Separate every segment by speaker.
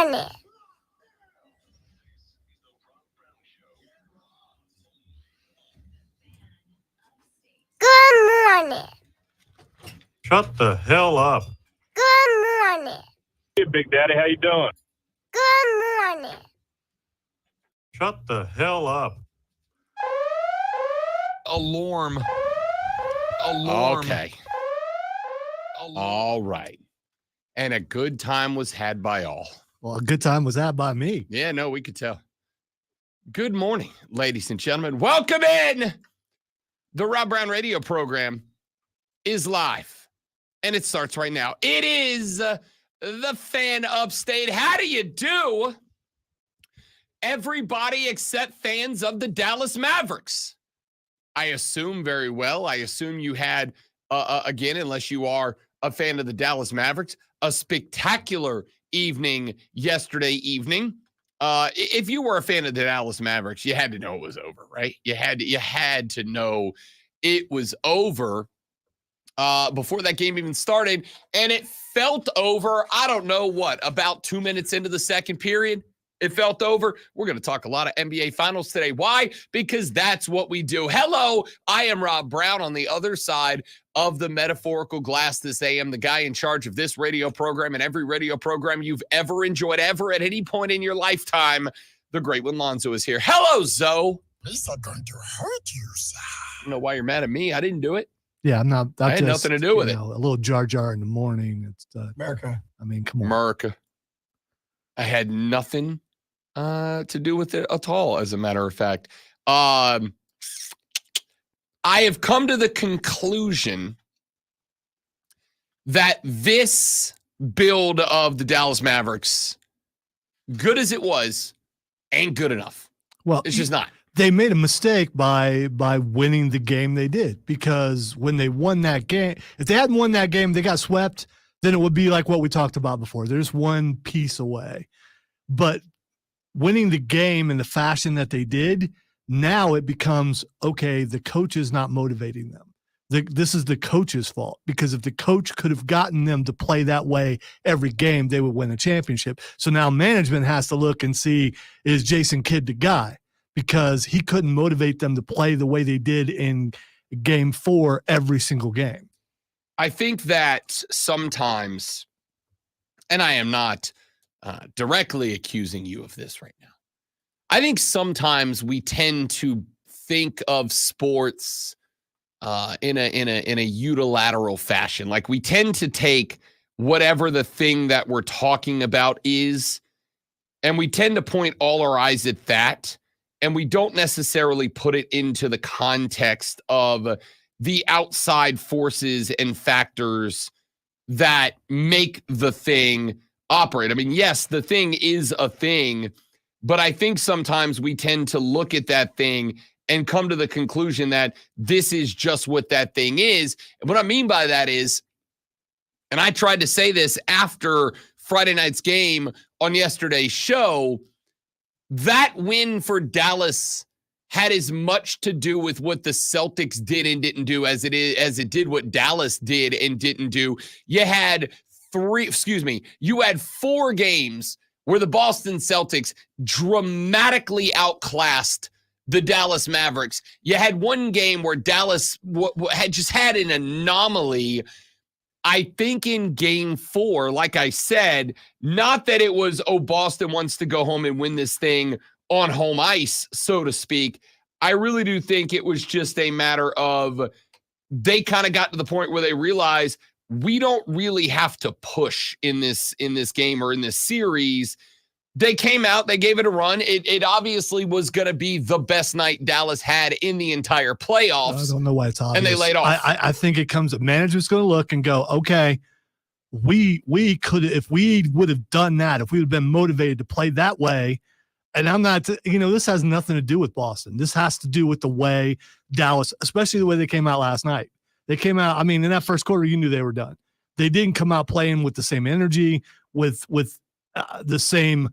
Speaker 1: morning. Good morning.
Speaker 2: Shut the hell up.
Speaker 1: Good morning.
Speaker 3: Hey, Big Daddy, how you doing?
Speaker 1: Good morning.
Speaker 2: Shut the hell up.
Speaker 4: Alarm.
Speaker 5: Okay. All right. And a good time was had by all.
Speaker 6: Well, a good time was had by me.
Speaker 5: Yeah, no, we could tell. Good morning, ladies and gentlemen. Welcome in. The Rob Brown radio program is live, and it starts right now. It is the Fan Upstate. How do you do? Everybody except fans of the Dallas Mavericks. I assume very well. I assume you had, again, unless you are a fan of the Dallas Mavericks, a spectacular evening yesterday evening. If you were a fan of the Dallas Mavericks, you had to know it was over, right? You had to know it was over before that game even started. And it felt over, I don't know what, about 2 minutes into the second period. It felt over. We're going to talk a lot of NBA Finals today. Why? Because that's what we do. Hello, I am Rob Brown on the other side of the metaphorical glass this AM, the guy in charge of this radio program and every radio program you've ever enjoyed ever at any point in your lifetime. The great one, Lonzo, is here. Hello, Zoe.
Speaker 7: These are going to hurt you, sir.
Speaker 5: I don't know why you're mad at me. I didn't do it.
Speaker 6: Yeah, I'm not.
Speaker 5: I had nothing to do with it.
Speaker 6: A little jar in the morning. It's
Speaker 7: America.
Speaker 6: I mean, come on.
Speaker 5: America. I had nothing to do with it at all, as a matter of fact. I have come to the conclusion that this build of the Dallas Mavericks, good as it was, ain't good enough.
Speaker 6: Well,
Speaker 5: It's just not.
Speaker 6: they made a mistake by winning the game they did, because when they won that game, if they hadn't won that game, they got swept, then it would be like what we talked about before. There's one piece away. But winning the game in the fashion that they did, now it becomes, okay, the coach is not motivating them. This is the coach's fault, because if the coach could have gotten them to play that way every game, they would win a championship. So now management has to look and see, is Jason Kidd the guy? Because he couldn't motivate them to play the way they did in game 4 every single game.
Speaker 5: I think that sometimes, and I am not directly accusing you of this right now, I think sometimes we tend to think of sports in a unilateral fashion. Like, we tend to take whatever the thing that we're talking about is, and we tend to point all our eyes at that, and we don't necessarily put it into the context of the outside forces and factors that make the thing operate. I mean, yes, the thing is a thing, but I think sometimes we tend to look at that thing and come to the conclusion that this is just what that thing is. And what I mean by that is, and I tried to say this after Friday night's game on yesterday's show, that win for Dallas had as much to do with what the Celtics did and didn't do as it did what Dallas did and didn't do. You had 4 games where the Boston Celtics dramatically outclassed the Dallas Mavericks. You had one game where Dallas had just had an anomaly. I think in game 4, like I said, not that it was, oh, Boston wants to go home and win this thing on home ice, so to speak. I really do think it was just a matter of they kind of got to the point where they realized we don't really have to push in this game or in this series. They came out, they gave it a run. It obviously was going to be the best night Dallas had in the entire playoffs.
Speaker 6: I don't know why it's obvious.
Speaker 5: And they laid off.
Speaker 6: I think it comes, management's going to look and go, okay, we could, if we would have done that, if we would have been motivated to play that way, and I'm not, this has nothing to do with Boston. This has to do with the way Dallas, especially the way they came out last night. They came out, I mean, in that first quarter, you knew they were done. They didn't come out playing with the same energy, with the same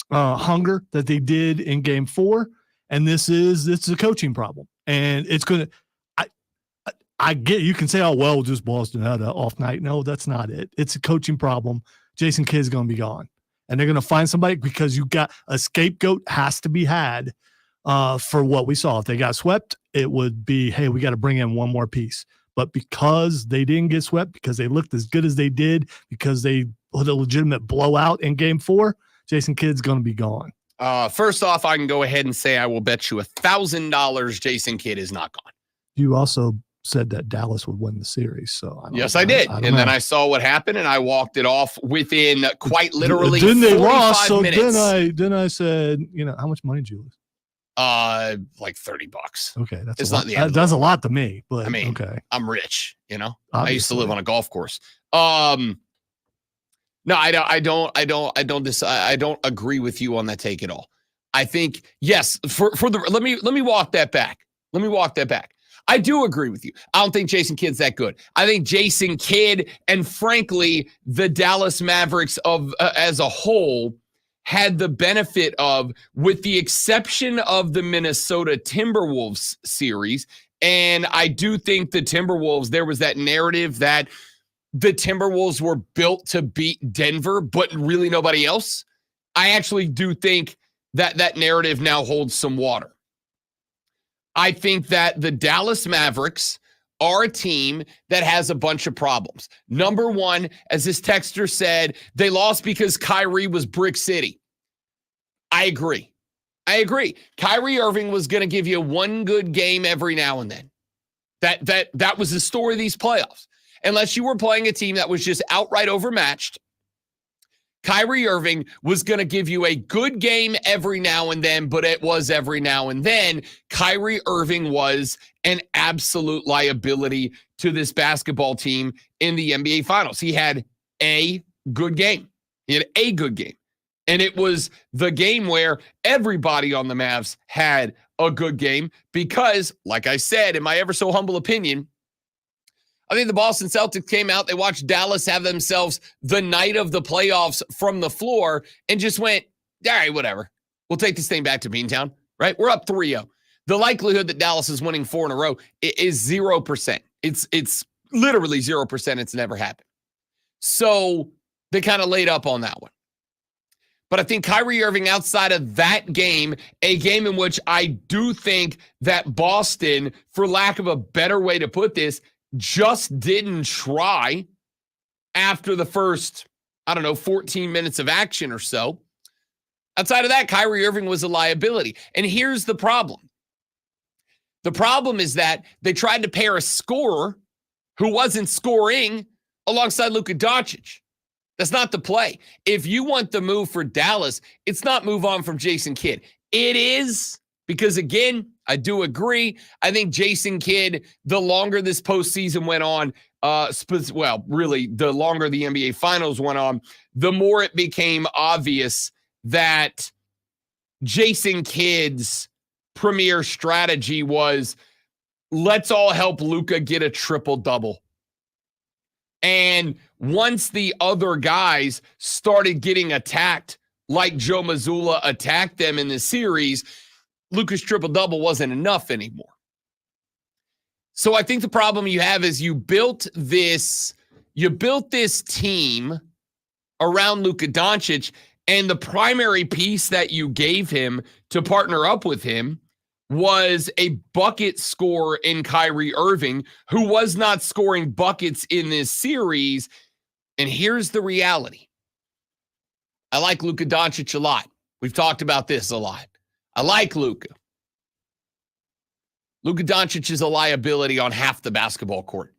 Speaker 6: hunger that they did in game 4. And this is a coaching problem. And it's going to, I get, you can say, oh, well, just Boston had an off night. No, that's not it. It's a coaching problem. Jason Kidd's going to be gone. And they're going to find somebody because you got a scapegoat has to be had for what we saw. If they got swept, it would be, hey, we got to bring in one more piece. But because they didn't get swept, because they looked as good as they did, because they had a legitimate blowout in game 4, Jason Kidd's going to be gone.
Speaker 5: First off, I can go ahead and say I will bet you $1,000 Jason Kidd is not gone.
Speaker 6: You also said that Dallas would win the series. So
Speaker 5: yes, I did. And then I saw what happened and I walked it off within quite literally 45 minutes.
Speaker 6: Then I said, how much money did you lose?
Speaker 5: Like $30.
Speaker 6: Okay.
Speaker 5: It's not the end.
Speaker 6: That's a lot to me, but
Speaker 5: I mean,
Speaker 6: okay.
Speaker 5: I'm rich,
Speaker 6: Obviously.
Speaker 5: I used to live on a golf course. No, I don't agree with you on that take at all. I think, yes, let me walk that back. I do agree with you. I don't think Jason Kidd's that good. I think Jason Kidd and frankly, the Dallas Mavericks as a whole had the benefit of, with the exception of the Minnesota Timberwolves series. And I do think the Timberwolves, there was that narrative that the Timberwolves were built to beat Denver, but really nobody else. I actually do think that narrative now holds some water. I think that the Dallas Mavericks are a team that has a bunch of problems. Number one, as this texter said, they lost because Kyrie was Brick City. I agree. Kyrie Irving was going to give you one good game every now and then. That was the story of these playoffs. Unless you were playing a team that was just outright overmatched, Kyrie Irving was going to give you a good game every now and then, but it was every now and then. Kyrie Irving was an absolute liability to this basketball team in the NBA Finals. He had a good game. And it was the game where everybody on the Mavs had a good game because, like I said, in my ever so humble opinion, I think the Boston Celtics came out, they watched Dallas have themselves the night of the playoffs from the floor and just went, all right, whatever. We'll take this thing back to Beantown, right? We're up 3-0. The likelihood that Dallas is winning 4 in a row is 0%. It's literally 0%. It's never happened. So they kind of laid up on that one. But I think Kyrie Irving, outside of that game, a game in which I do think that Boston, for lack of a better way to put this, just didn't try after the first, 14 minutes of action or so. Outside of that, Kyrie Irving was a liability. And here's the problem. The problem is that they tried to pair a scorer who wasn't scoring alongside Luka Doncic. That's not the play. If you want the move for Dallas, it's not move on from Jason Kidd. It is because, again, I do agree. I think Jason Kidd, the longer this postseason went on, really, the longer the NBA Finals went on, the more it became obvious that Jason Kidd's premier strategy was, let's all help Luka get a triple-double. And once the other guys started getting attacked, like Joe Mazzulla attacked them in the series, Luka's triple-double wasn't enough anymore. So I think the problem you have is you built this team around Luka Doncic, and the primary piece that you gave him to partner up with him was a bucket scorer in Kyrie Irving, who was not scoring buckets in this series. And here's the reality. I like Luka Doncic a lot. We've talked about this a lot. I like Luka. Luka Doncic is a liability on half the basketball court.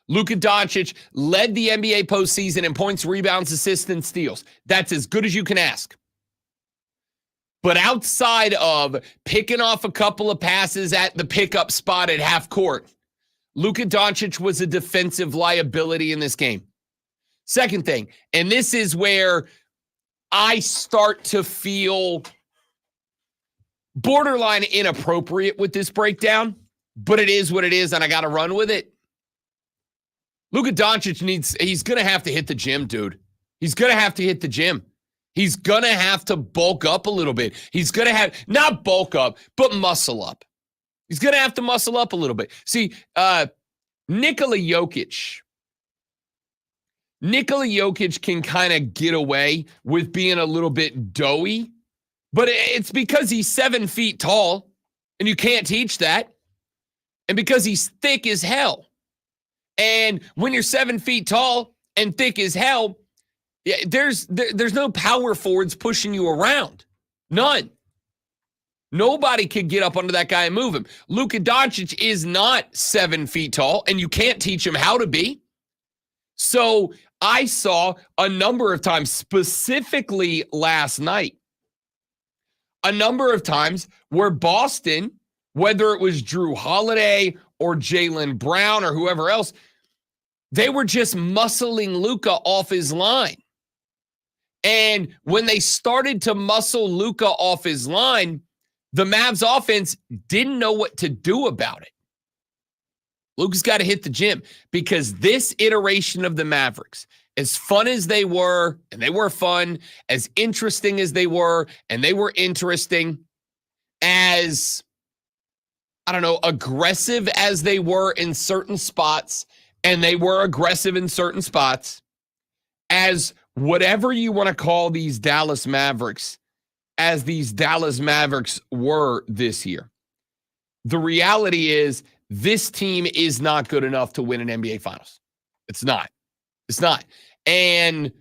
Speaker 5: Luka Doncic led the NBA postseason in points, rebounds, assists, and steals. That's as good as you can ask. But outside of picking off a couple of passes at the pickup spot at half court, Luka Doncic was a defensive liability in this game. Second thing, and this is where I start to feel borderline inappropriate with this breakdown, but it is what it is, and I got to run with it. Luka Doncic he's going to have to hit the gym, dude. He's going to have to hit the gym. He's going to have to bulk up a little bit. He's going to have, not bulk up, but muscle up. He's going to have to muscle up a little bit. See, Nikola Jokic Nikola Jokic can kind of get away with being a little bit doughy, but it's because he's 7 feet tall, and you can't teach that, and because he's thick as hell. And when you're 7 feet tall and thick as hell, there's no power forwards pushing you around. None. Nobody could get up under that guy and move him. Luka Doncic is not 7 feet tall, and you can't teach him how to be. So I saw a number of times, specifically last night, a number of times where Boston, whether it was Drew Holiday or Jaylen Brown or whoever else, they were just muscling Luka off his line. And when they started to muscle Luka off his line, the Mavs offense didn't know what to do about it. Luka's got to hit the gym, because this iteration of the Mavericks, as fun as they were, and they were fun, as interesting as they were, and they were interesting, as, I don't know, aggressive as they were in certain spots, and they were aggressive in certain spots, as whatever you want to call these Dallas Mavericks, as these Dallas Mavericks were this year. The reality is this team is not good enough to win an NBA Finals. It's not. It's not. And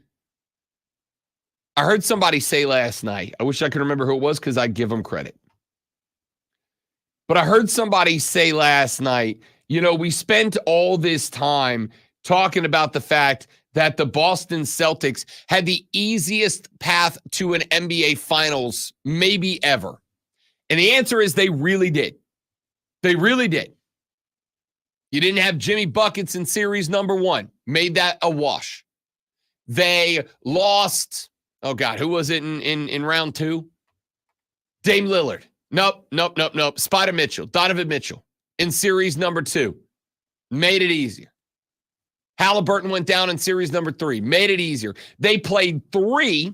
Speaker 5: I heard somebody say last night, I wish I could remember who it was because I give them credit. But I heard somebody say last night, you know, we spent all this time talking about the fact that the Boston Celtics had the easiest path to an NBA Finals maybe ever. And the answer is they really did. They really did. You didn't have Jimmy Buckets in series number 1. Made that a wash. They lost, oh God, who was it in round 2? Dame Lillard. Nope. Spider Mitchell, Donovan Mitchell in series number 2. Made it easier. Halliburton went down in series number 3. Made it easier. They played 3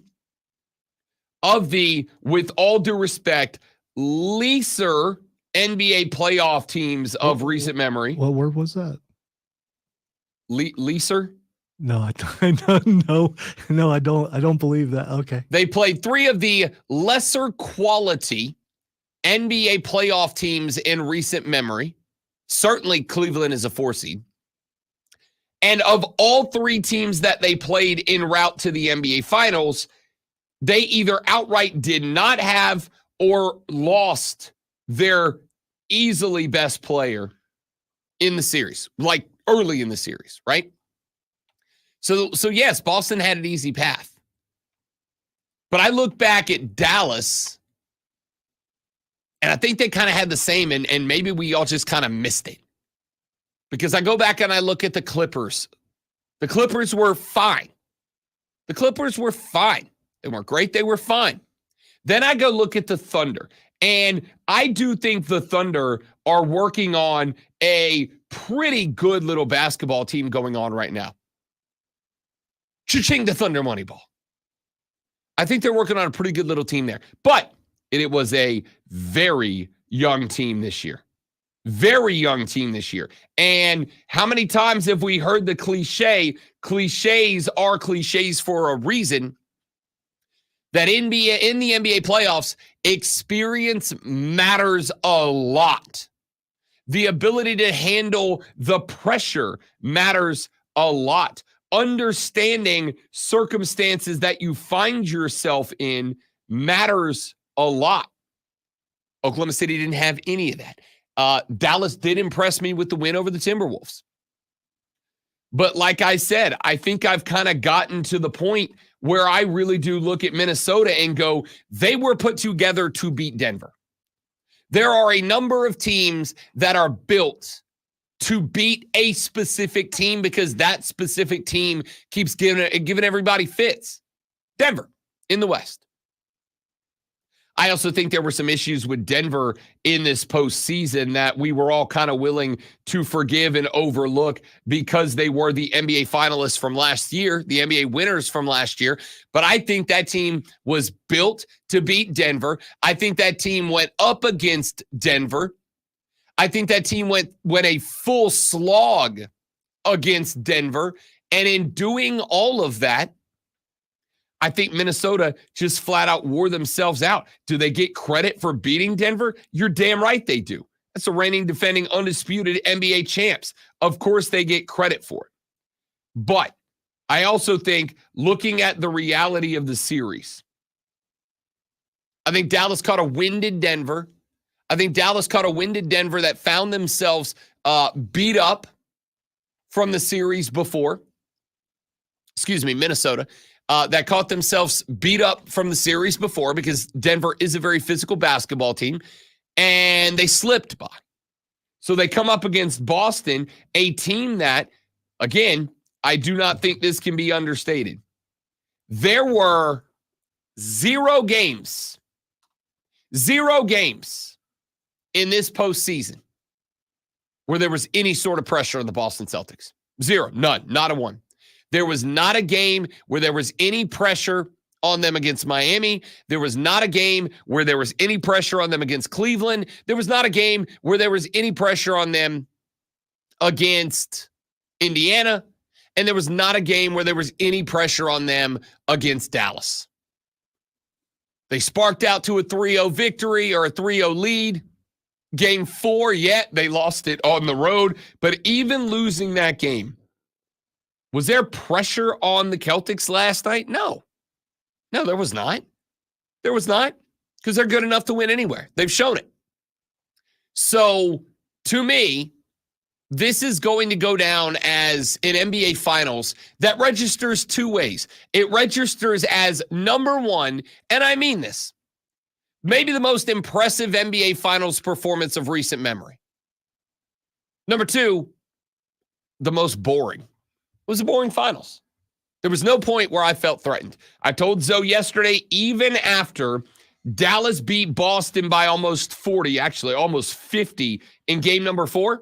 Speaker 5: of the, with all due respect, lesser NBA playoff teams of recent memory.
Speaker 6: What word was that?
Speaker 5: Lesser?
Speaker 6: No, I don't know. No, I don't believe that. Okay.
Speaker 5: They played 3 of the lesser quality NBA playoff teams in recent memory. Certainly Cleveland is a 4 seed. And of all 3 teams that they played en route to the NBA Finals, they either outright did not have or lost their easily best player in the series, like early in the series, right? So yes, Boston had an easy path. But I look back at Dallas, and I think they kind of had the same, and maybe we all just kind of missed it. Because I go back and I look at the Clippers. The Clippers were fine. The Clippers were fine. They weren't great. They were fine. Then I go look at the Thunder. And I do think the Thunder are working on a pretty good little basketball team going on right now. Cha-ching, the Thunder Moneyball. I think they're working on a pretty good little team there. But it was a very young team this year. Very young team this year. And how many times have we heard the cliche, cliches are cliches for a reason, that in the NBA playoffs, experience matters a lot. The ability to handle the pressure matters a lot. Understanding circumstances that you find yourself in matters a lot. Oklahoma City didn't have any of that. Dallas did impress me with the win over the Timberwolves. But like I said, I think I've kind of gotten to the point where I really do look at Minnesota and go, they were put together to beat Denver. There are a number of teams that are built to beat a specific team because that specific team keeps giving everybody fits. Denver in the West. I also think there were some issues with Denver in this postseason that we were all kind of willing to forgive and overlook because they were the NBA finalists from last year, the NBA winners from last year. But I think that team was built to beat Denver. I think that team went up against Denver. I think that team went a full slog against Denver. And in doing all of that, I think Minnesota just flat out wore themselves out. Do they get credit for beating Denver? You're damn right they do. That's the reigning, defending, undisputed NBA champs. Of course they get credit for it. But I also think, looking at the reality of the series, I think Dallas caught a winded Denver. I think Dallas caught a winded Denver that found themselves beat up from the series before. Excuse me, Minnesota. That caught themselves beat up from the series before because Denver is a very physical basketball team, and they slipped by. So they come up against Boston, a team that, again, I do not think this can be understated. There were 0 games in this postseason where there was any sort of pressure on the Boston Celtics. 0, none, not a one. There was not a game where there was any pressure on them against Miami. There was not a game where there was any pressure on them against Cleveland. There was not a game where there was any pressure on them against Indiana. And there was not a game where there was any pressure on them against Dallas. They sparked out to a 3-0 victory or a 3-0 lead. Game 4, yet they lost it on the road. But even losing that game, was there pressure on the Celtics last night? No. No, there was not. There was not, because they're good enough to win anywhere. They've shown it. So, to me, this is going to go down as an NBA Finals that registers 2 ways. It registers as number 1, and I mean this, maybe the most impressive NBA Finals performance of recent memory. Number 2, the most boring. It was a boring finals. There was no point where I felt threatened. I told Zoe yesterday, even after Dallas beat Boston by almost 40, actually almost 50 in game number 4,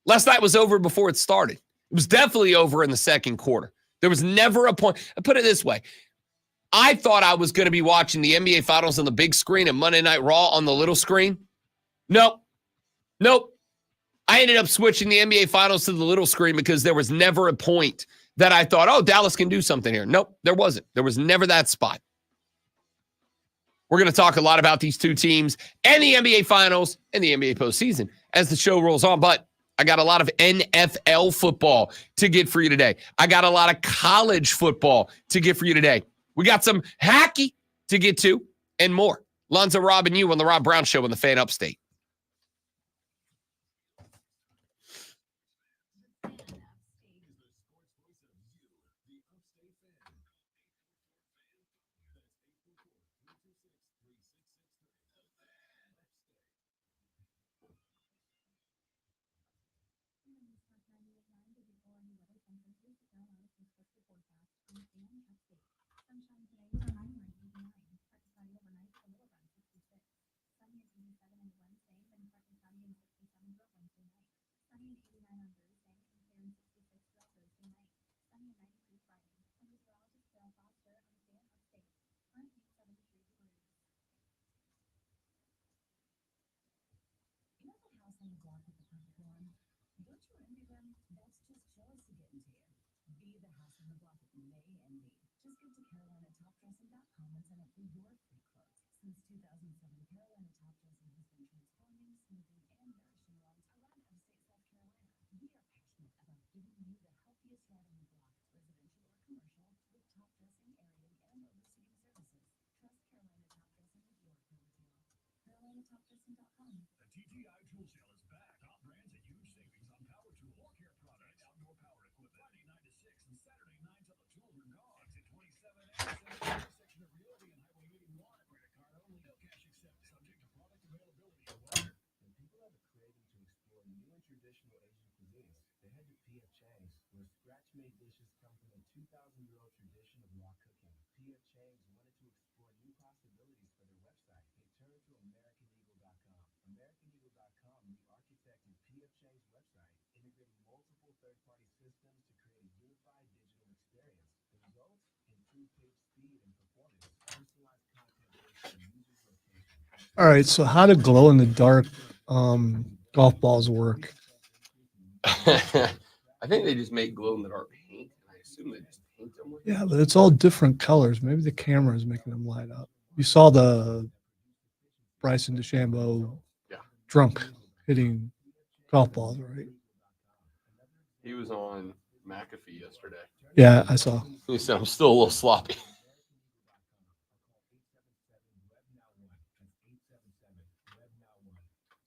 Speaker 5: last night was over before it started. It was definitely over in the second quarter. There was never a point. I put it this way. I thought I was going to be watching the NBA Finals on the big screen and Monday Night Raw on the little screen. Nope. I ended up switching the NBA Finals to the little screen because there was never a point that I thought, oh, Dallas can do something here. Nope, there wasn't. There was never that spot. We're going to talk a lot about these 2 teams and the NBA Finals and the NBA postseason as the show rolls on. But I got a lot of NFL football to get for you today. I got a lot of college football to get for you today. We got some hockey to get to and more. Lonzo, Rob, and you on the Rob Brown Show on the Fan Upstate.
Speaker 6: All right, so how do glow-in-the-dark golf balls work?
Speaker 5: I I think they just make glow-in-the-dark paint. I assume they just paint them with
Speaker 6: Yeah, but it's all different colors. Maybe the camera is making them light up. You saw the Bryson DeChambeau drunk hitting golf balls, right?
Speaker 5: He was on McAfee yesterday.
Speaker 6: Yeah, I saw.
Speaker 5: He said, I'm still a little sloppy.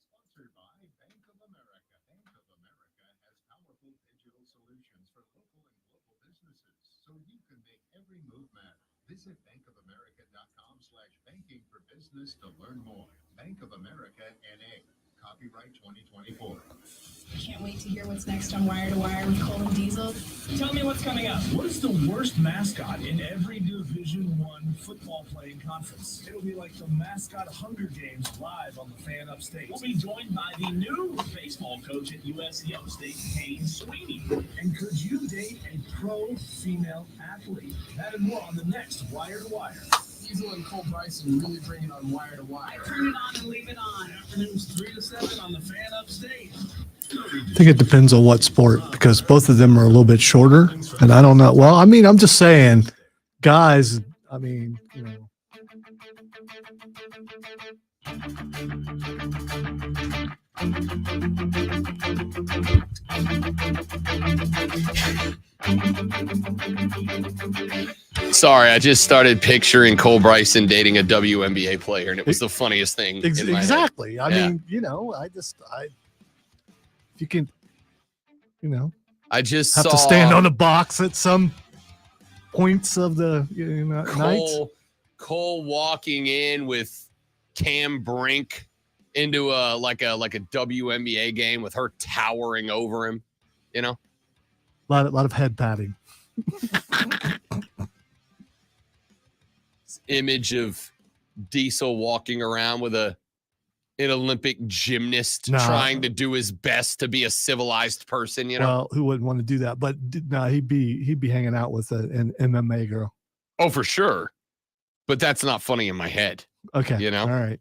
Speaker 4: Sponsored by Bank of America. Bank of America has powerful digital solutions for local and global businesses, so you can make every move matter. Visit bankofamerica.com/banking for business to learn more. Bank of America NA. Copyright 2024.
Speaker 8: Can't wait to hear what's next on Wire to Wire with Cole and Diesel. Tell me what's coming up.
Speaker 9: What is the worst mascot in every Division I football playing conference? It'll be like the mascot Hunger Games live on the Fan Upstate.
Speaker 10: We'll be joined by the new baseball coach at USC Upstate, Kane Sweeney.
Speaker 9: And could you date a pro female athlete? That and more on the next Wire to Wire. Diesel and Cole Bryson really bringing on Wire to Wire.
Speaker 10: Turn it on and leave it on. Afternoons 3 to 7 on the Fan Upstate.
Speaker 6: I think it depends on what sport because both of them are a little bit shorter. And I don't know. Well, I mean, I'm just saying, guys, I mean, you know.
Speaker 5: Sorry, I just started picturing Cole Bryson dating a WNBA player, and it was the funniest thing. In my head.
Speaker 6: Exactly. I
Speaker 5: Yeah.
Speaker 6: mean, you know, if you can, you know,
Speaker 5: I just
Speaker 6: have
Speaker 5: saw
Speaker 6: to stand on a box at some points of the night.
Speaker 5: Cole walking in with Cam Brink into a WNBA game with her towering over him, you know.
Speaker 6: A lot of head patting.
Speaker 5: Image of Diesel walking around with an Olympic gymnast
Speaker 6: No.
Speaker 5: trying to do his best to be a civilized person, you know.
Speaker 6: Well, who wouldn't want to do that? But no, he'd be hanging out with an MMA girl.
Speaker 5: Oh, for sure. But that's not funny in my head.
Speaker 6: Okay,
Speaker 5: You know?
Speaker 6: all right.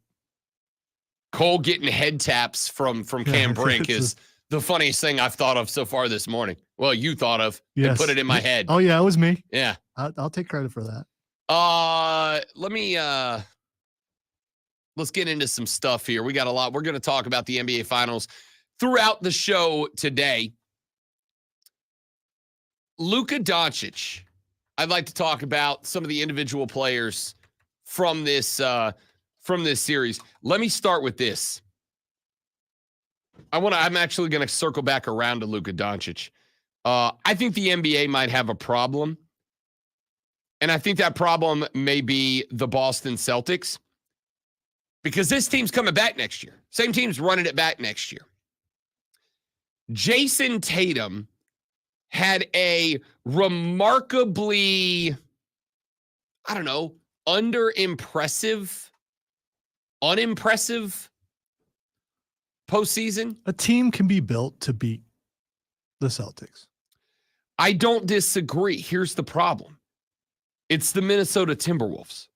Speaker 5: Cole getting head taps from Cam Brink
Speaker 6: it's
Speaker 5: is the funniest thing I've thought of so far this morning. Well, you thought of and
Speaker 6: Yes.
Speaker 5: put it in my head.
Speaker 6: Oh yeah, it was me.
Speaker 5: Yeah.
Speaker 6: I'll take credit for that.
Speaker 5: Let me let's get into some stuff here. We got a lot. We're going to talk about the NBA Finals throughout the show today. Luka Doncic. I'd like to talk about some of the individual players from this series. Let me start with this. I'm actually going to circle back around to Luka Doncic. I think the NBA might have a problem. And I think that problem may be the Boston Celtics because this team's coming back next year. Same team's running it back next year. Jason Tatum had a remarkably, unimpressive postseason.
Speaker 6: A team can be built to beat the Celtics.
Speaker 5: I don't disagree. Here's the problem. It's the Minnesota Timberwolves.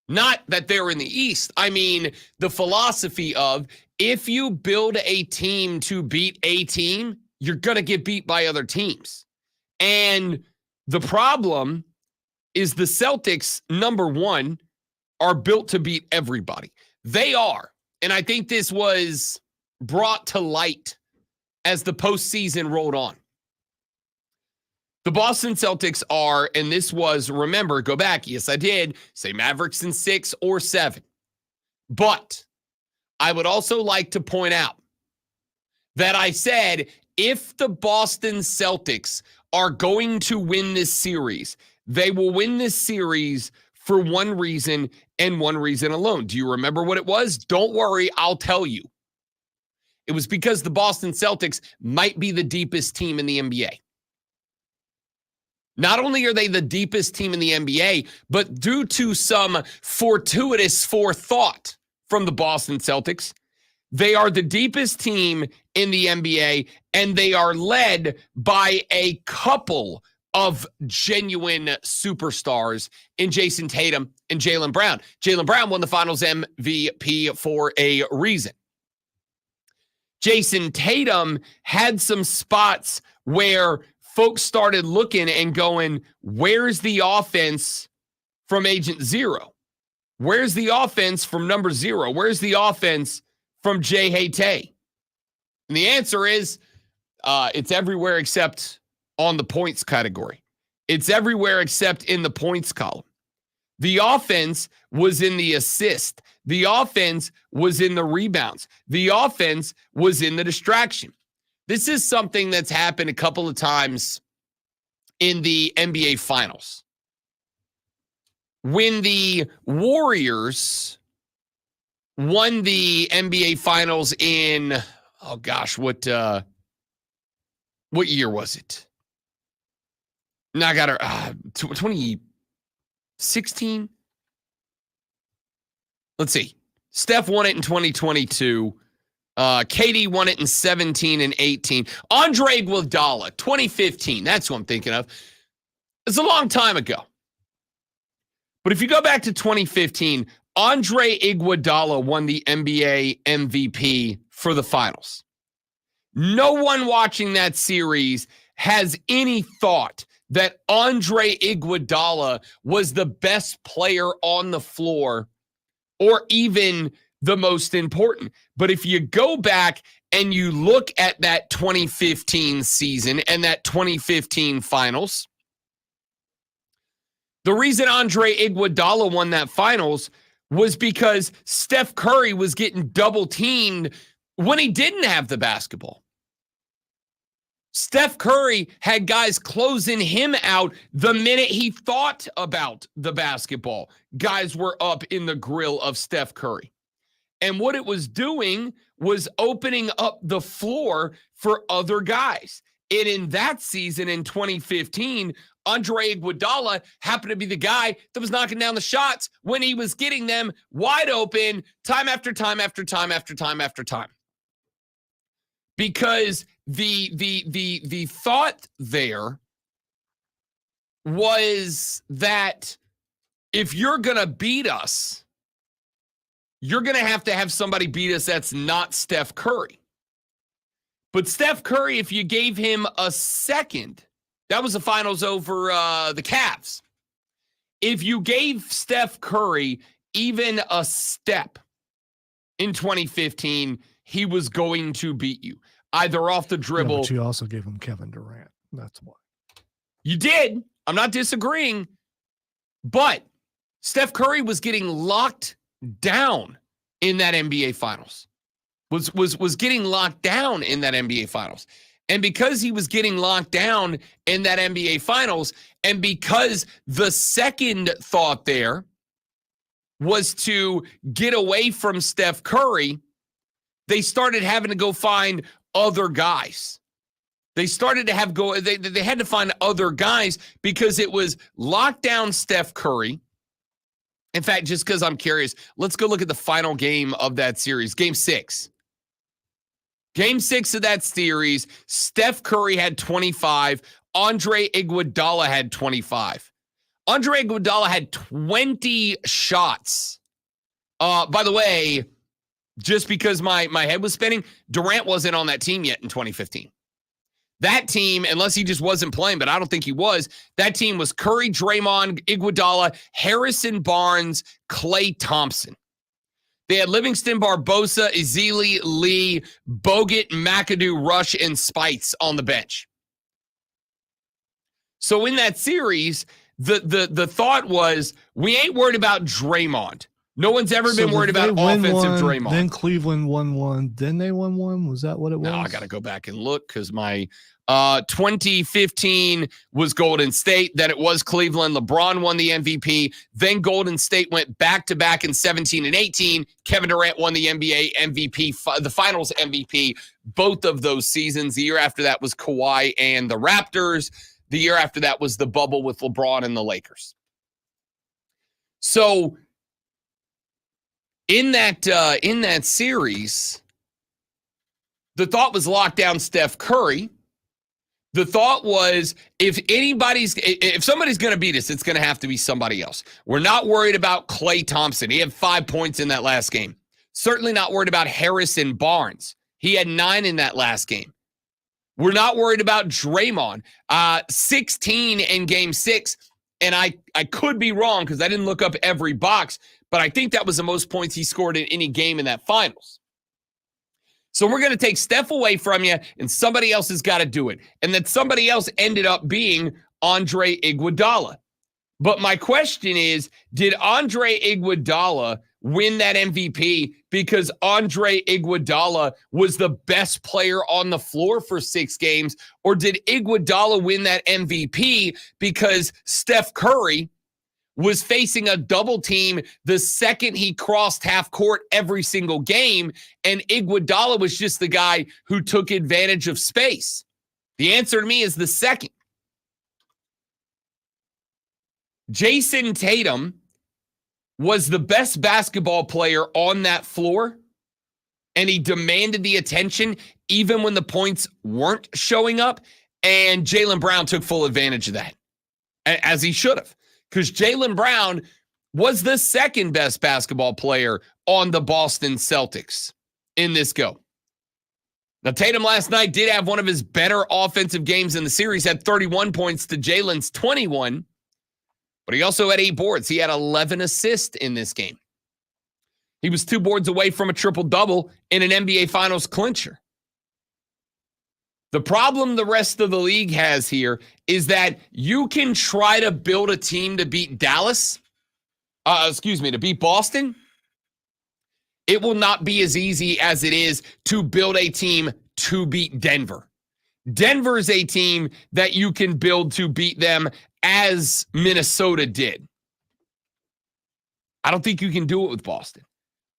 Speaker 5: Not that they're in the East. I mean, the philosophy of if you build a team to beat a team, you're going to get beat by other teams. And the problem is the Celtics, number one, are built to beat everybody. They are. And I think this was brought to light as the postseason rolled on. The Boston Celtics are, and this was, remember, go back. Yes, I did say Mavericks in 6 or 7. But I would also like to point out that I said if the Boston Celtics are going to win this series, they will win this series for one reason and one reason alone. Do you remember what it was? Don't worry, I'll tell you. It was because the Boston Celtics might be the deepest team in the NBA. Not only are they the deepest team in the NBA, but due to some fortuitous forethought from the Boston Celtics, they are the deepest team in the NBA, and they are led by a couple of genuine superstars in Jason Tatum and Jaylen Brown. Jaylen Brown won the Finals MVP for a reason. Jason Tatum had some spots where folks started looking and going, where's the offense from Agent Zero? Where's the offense from number 0? Where's the offense from Jay Haytay? And the answer is it's everywhere except on the points category. It's everywhere except in the points column. The offense was in the assist. The offense was in the rebounds. The offense was in the distraction. This is something that's happened a couple of times in the NBA Finals. When the Warriors won the NBA Finals in, oh gosh, what year was it? Now I got her 2016. Let's see. Steph won it in 2022. KD won it in 17 and 18. Andre Iguodala, 2015. That's what I'm thinking of. It's a long time ago. But if you go back to 2015, Andre Iguodala won the NBA MVP for the finals. No one watching that series has any thought that Andre Iguodala was the best player on the floor or even the most important. But if you go back and you look at that 2015 season and that 2015 finals, the reason Andre Iguodala won that finals was because Steph Curry was getting double teamed when he didn't have the basketball. Steph Curry had guys closing him out the minute he thought about the basketball. Guys were up in the grill of Steph Curry. And what it was doing was opening up the floor for other guys. And in that season in 2015, Andre Iguodala happened to be the guy that was knocking down the shots when he was getting them wide open time after time after time after time after time. Because the thought there was that if you're going to beat us, you're going to have somebody beat us that's not Steph Curry. But Steph Curry, if you gave him a second, that was the finals over the Cavs. If you gave Steph Curry even a step in 2015, he was going to beat you, either off the dribble.
Speaker 6: Yeah, but you also gave him Kevin Durant. That's why. You
Speaker 5: did. I'm not disagreeing. But Steph Curry was getting locked down in that NBA Finals. Was getting locked down in that NBA Finals. And because he was getting locked down in that NBA Finals, and because the second thought there was to get away from Steph Curry, they started having to go find other guys. They started to they had to find other guys because it was lockdown Steph Curry. In fact, just because I'm curious, let's go look at the final game of that series, Game 6. Game 6 of that series, Steph Curry had 25. Andre Iguodala had 25. Andre Iguodala had 20 shots. By the way, just because my head was spinning, Durant wasn't on that team yet in 2015. That team, unless he just wasn't playing, but I don't think he was, that team was Curry, Draymond, Iguodala, Harrison Barnes, Klay Thompson. They had Livingston, Barbosa, Ezeli, Lee, Bogut, McAdoo, Rush, and Spites on the bench. So in that series, the thought was, we ain't worried about Draymond. No one's ever been worried about offensive Draymond.
Speaker 6: Then Cleveland won one. Then they won one. Was that what it was?
Speaker 5: No, I got to go back and look because my 2015 was Golden State. Then it was Cleveland. LeBron won the MVP. Then Golden State went back-to-back in 17 and 18. Kevin Durant won the NBA MVP, the Finals MVP, both of those seasons. The year after that was Kawhi and the Raptors. The year after that was the bubble with LeBron and the Lakers. So in that series, the thought was lock down Steph Curry. The thought was if somebody's going to beat us, it's going to have to be somebody else. We're not worried about Klay Thompson. He had 5 points in that last game. Certainly not worried about Harrison Barnes. He had 9 in that last game. We're not worried about Draymond. 16 in game 6, and I could be wrong because I didn't look up every box, but I think that was the most points he scored in any game in that finals. So we're going to take Steph away from you, and somebody else has got to do it. And that somebody else ended up being Andre Iguodala. But my question is, did Andre Iguodala win that MVP because Andre Iguodala was the best player on the floor for 6 games? Or did Iguodala win that MVP because Steph Curry was facing a double team the second he crossed half court every single game, and Iguodala was just the guy who took advantage of space? The answer to me is the second. Jason Tatum was the best basketball player on that floor, and he demanded the attention even when the points weren't showing up, and Jaylen Brown took full advantage of that, as he should have, because Jaylen Brown was the second best basketball player on the Boston Celtics in this go. Now, Tatum last night did have one of his better offensive games in the series, had 31 points to Jaylen's 21, but he also had 8 boards. He had 11 assists in this game. He was 2 boards away from a triple-double in an NBA Finals clincher. The problem the rest of the league has here is that you can try to build a team to beat to beat Boston. It will not be as easy as it is to build a team to beat Denver. Denver is a team that you can build to beat them, as Minnesota did. I don't think you can do it with Boston.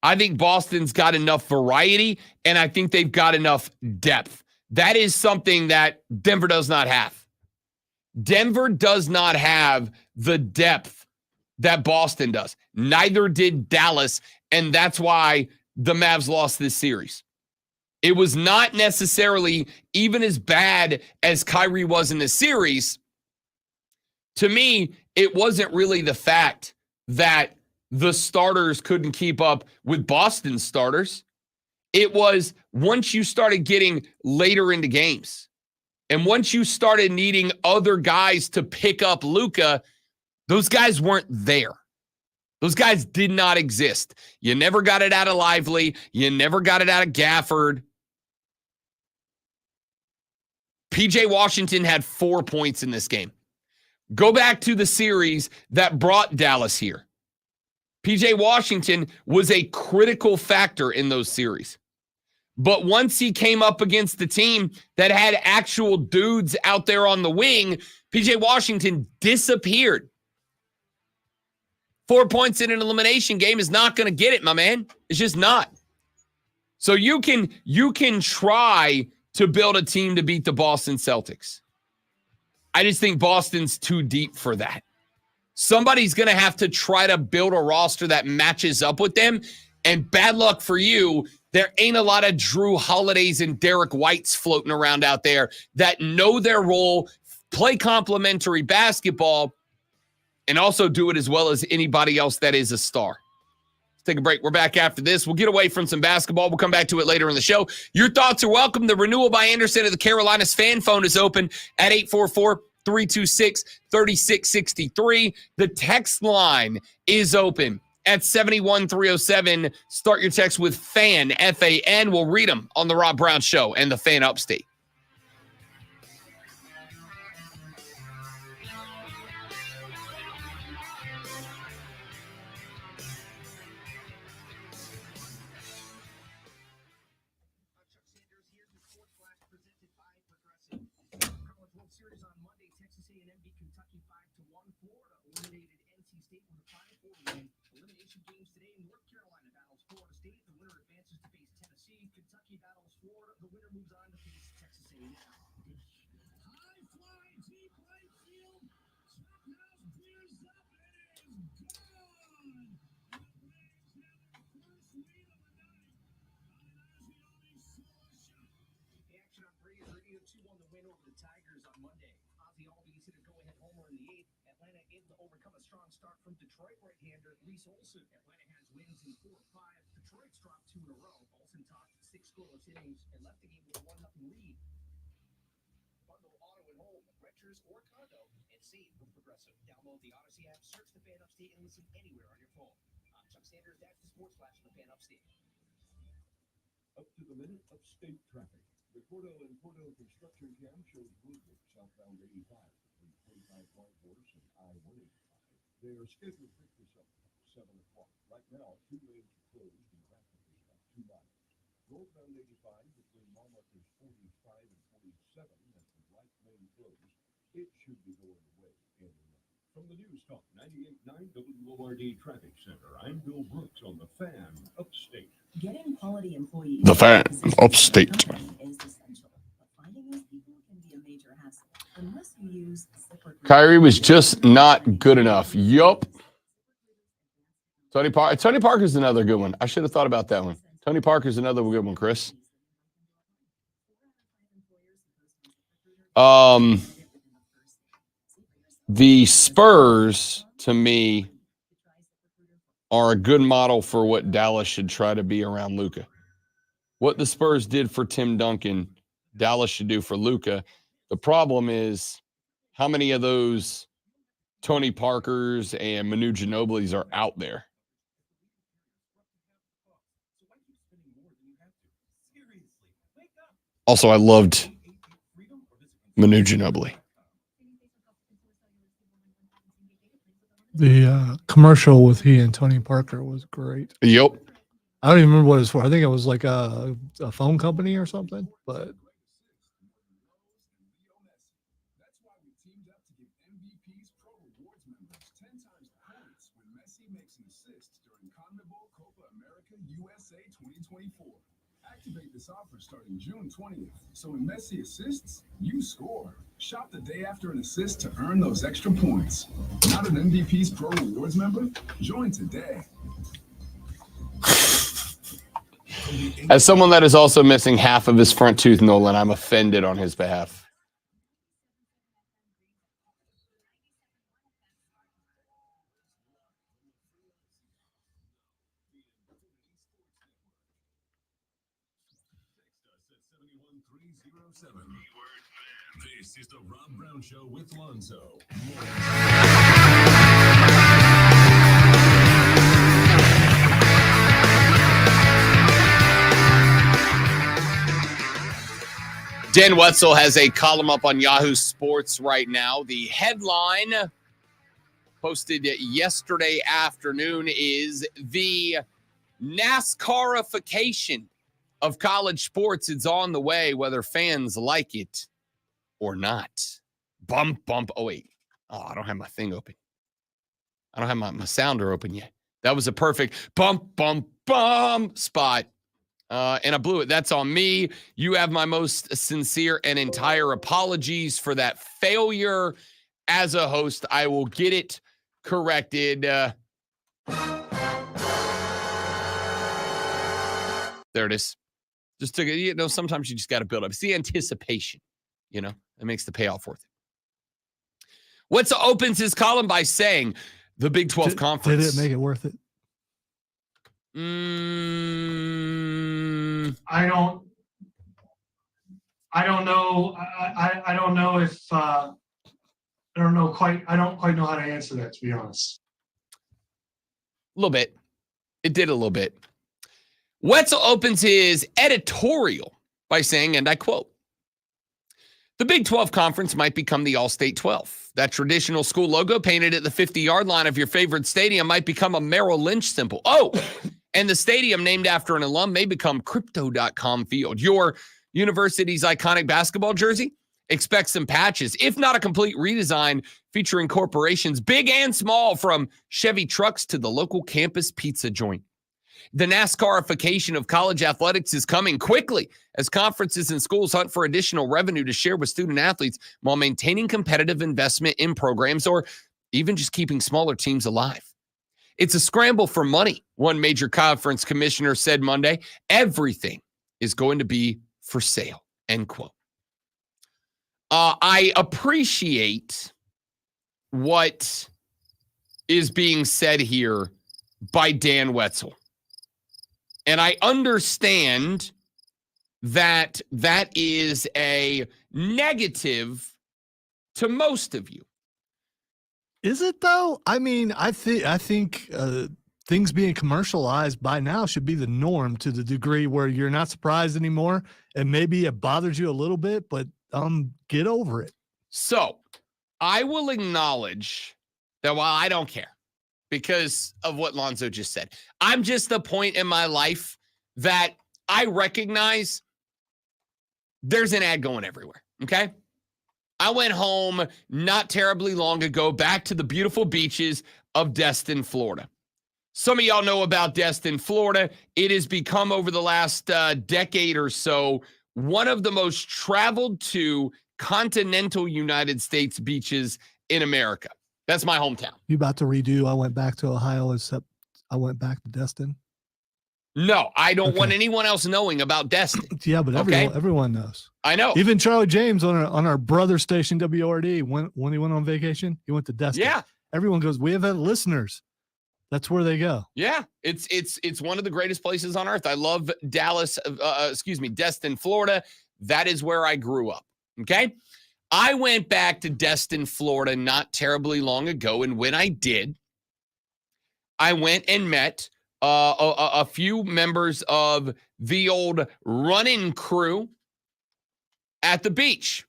Speaker 5: I think Boston's got enough variety, and I think they've got enough depth. That is something that Denver does not have. Denver does not have the depth that Boston does. Neither did Dallas, and that's why the Mavs lost this series. It was not necessarily even as bad as Kyrie was in the series. To me, it wasn't really the fact that the starters couldn't keep up with Boston's starters. It was once you started getting later into games, and once you started needing other guys to pick up Luka, those guys weren't there. Those guys did not exist. You never got it out of Lively. You never got it out of Gafford. PJ Washington had 4 points in this game. Go back to the series that brought Dallas here. PJ Washington was a critical factor in those series. But once he came up against the team that had actual dudes out there on the wing, PJ Washington disappeared. 4 points in an elimination game is not going to get it, my man. It's just not. So you can try to build a team to beat the Boston Celtics. I just think Boston's too deep for that. Somebody's going to have to try to build a roster that matches up with them. And bad luck for you, there ain't a lot of Drew Holidays and Derek Whites floating around out there that know their role, play complementary basketball, and also do it as well as anybody else that is a star. Let's take a break. We're back after this. We'll get away from some basketball. We'll come back to it later in the show. Your thoughts are welcome. The Renewal by Anderson of the Carolinas fan phone is open at 844-326-3663. The text line is open at 71307. Start your text with FAN, F-A-N. We'll read them on the Rob Brown Show and the Fan Upstate.
Speaker 10: home, renters, or condo, and save with Progressive. Download the Odyssey app, search the Fan Upstate, and listen anywhere on your phone. I'm Chuck Sanders, that's the Sports Flash from the Fan Upstate.
Speaker 4: Up to the minute upstate traffic. The Cordell and Cordell construction cam shows movement southbound 85 between 45 White Horse and I-185. They are scheduled to pick this up at 7 o'clock. Right now, 2 lanes are closed and traffic is about 2 miles. Northbound 85 between mile markers 45 and 47 has the right lane closed. It should be going away any minute. From the News Talk 98.9 WORD Traffic Center, I'm Bill Brooks on the Fan Upstate.
Speaker 11: Getting quality employees
Speaker 5: The Fan
Speaker 11: in a position
Speaker 5: Upstate.
Speaker 11: in the company is essential, but finding those people can be a major hassle unless you use ZipRecruiter.
Speaker 5: Kyrie was just not good enough. Yup. Tony Parker's another good one. I should have thought about that one. Tony Parker's another good one, Chris. The Spurs, to me, are a good model for what Dallas should try to be around Luka. What the Spurs did for Tim Duncan, Dallas should do for Luka. The problem is how many of those Tony Parkers and Manu Ginobili's are out there. Also, I loved Manu Ginobili.
Speaker 6: The commercial with he and Tony Parker was great.
Speaker 5: Yep.
Speaker 6: I don't even remember what it was for. I think it was like a phone company or something. But
Speaker 9: That's why we teamed up to give MVP's Pro Rewards members 10 times points when Messi makes an assist during CONMEBOL Copa America USA 2024. Activate this offer starting June 20th. So when Messi assists, you score. Shop the day after an assist to earn those extra points. Not an MVP's Pro Rewards member? Join today.
Speaker 5: As someone that is also missing half of his front tooth, Nolan, I'm offended on his behalf.
Speaker 9: This is the Rob Brown Show with Lonzo.
Speaker 5: Dan Wetzel has a column up on Yahoo Sports right now. The headline posted yesterday afternoon is the NASCARification of college sports. It's on the way, whether fans like it or not. Bump, bump. Oh, wait. Oh, I don't have my thing open. I don't have my sounder open yet. That was a perfect bump, bump, bump spot. And I blew it. That's on me. You have my most sincere and entire apologies for that failure as a host. I will get it corrected. There it is. Just took it. You know, sometimes you just got to build up. It's the anticipation, you know, that makes the payoff worth it. Wetzel opens his column by saying the Big 12 Conference.
Speaker 6: Did it make it worth it?
Speaker 12: I don't know. I don't know if I don't quite know how to answer that, to be honest.
Speaker 5: A little bit. It did a little bit. Wetzel opens his editorial by saying, and I quote, the Big 12 Conference might become the All-State 12. That traditional school logo painted at the 50-yard line of your favorite stadium might become a Merrill Lynch symbol. Oh, and the stadium named after an alum may become Crypto.com Field. Your university's iconic basketball jersey? Expect some patches, if not a complete redesign, featuring corporations big and small, from Chevy trucks to the local campus pizza joint. The NASCARification of college athletics is coming quickly as conferences and schools hunt for additional revenue to share with student athletes while maintaining competitive investment in programs or even just keeping smaller teams alive. It's a scramble for money, one major conference commissioner said Monday. Everything is going to be for sale, end quote. I appreciate what is being said here by Dan Wetzel. And I understand that that is a negative to most of you.
Speaker 6: Is it though? I mean, I think things being commercialized by now should be the norm to the degree where you're not surprised anymore, and maybe it bothers you a little bit, but get over it.
Speaker 5: So I will acknowledge that while I don't care because of what Lonzo just said, I'm just the point in my life that I recognize there's an ad going everywhere. Okay. I went home not terribly long ago, back to the beautiful beaches of Destin, Florida. Some of y'all know about Destin, Florida. It has become, over the last decade or so, one of the most traveled to continental United States beaches in America. That's my hometown.
Speaker 6: You about to redo? I went back to Ohio, except I went back to Destin.
Speaker 5: No, I don't want anyone else knowing about Destin.
Speaker 6: Yeah, but everyone knows.
Speaker 5: I know.
Speaker 6: Even Charlie James on our brother station WRD, when he went on vacation, he went to Destin.
Speaker 5: Yeah.
Speaker 6: Everyone goes, we have had listeners. That's where they go.
Speaker 5: Yeah, it's one of the greatest places on earth. I love Destin, Florida. That is where I grew up. Okay. I went back to Destin, Florida not terribly long ago. And when I did, I went and met a few members of the old running crew at the beach,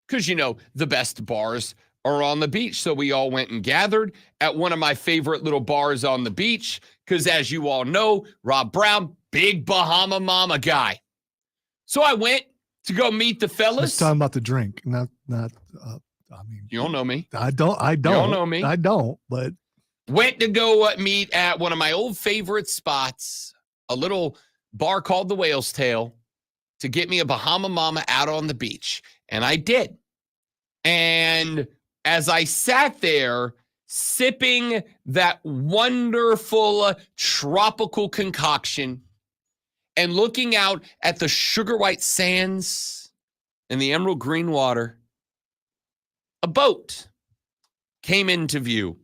Speaker 5: because, the best bars are on the beach. So we all went and gathered at one of my favorite little bars on the beach, because as you all know, Rob Brown, big Bahama Mama guy. So I went to go meet the fellas.
Speaker 6: Let's talk about the drink, not.
Speaker 5: You don't know me.
Speaker 6: I don't.
Speaker 5: You don't know me.
Speaker 6: I don't. But
Speaker 5: went to go meet at one of my old favorite spots, a little bar called the Whale's Tail, to get me a Bahama Mama out on the beach. And I did. And as I sat there sipping that wonderful tropical concoction and looking out at the sugar white sands and the emerald green water, a boat came into view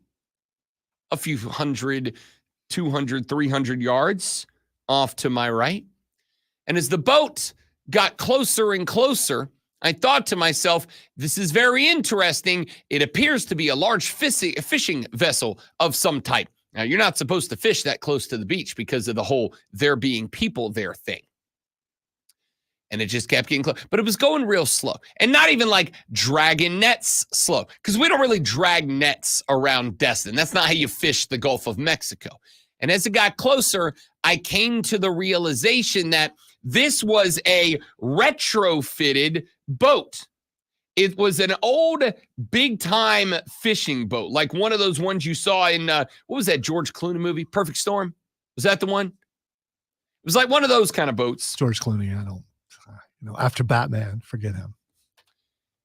Speaker 5: a few 100, 200, 300 yards off to my right. And as the boat got closer and closer, I thought to myself, this is very interesting. It appears to be a large fishing vessel of some type. Now, you're not supposed to fish that close to the beach because of the whole there being people there thing. And it just kept getting close. But it was going real slow. And not even like dragging nets slow, because we don't really drag nets around Destin. That's not how you fish the Gulf of Mexico. And as it got closer, I came to the realization that this was a retrofitted boat. It was an old big-time fishing boat, like one of those ones you saw in, what was that George Clooney movie, Perfect Storm? Was that the one? It was like one of those kind of boats.
Speaker 6: George Clooney, I don't, after Batman, forget him.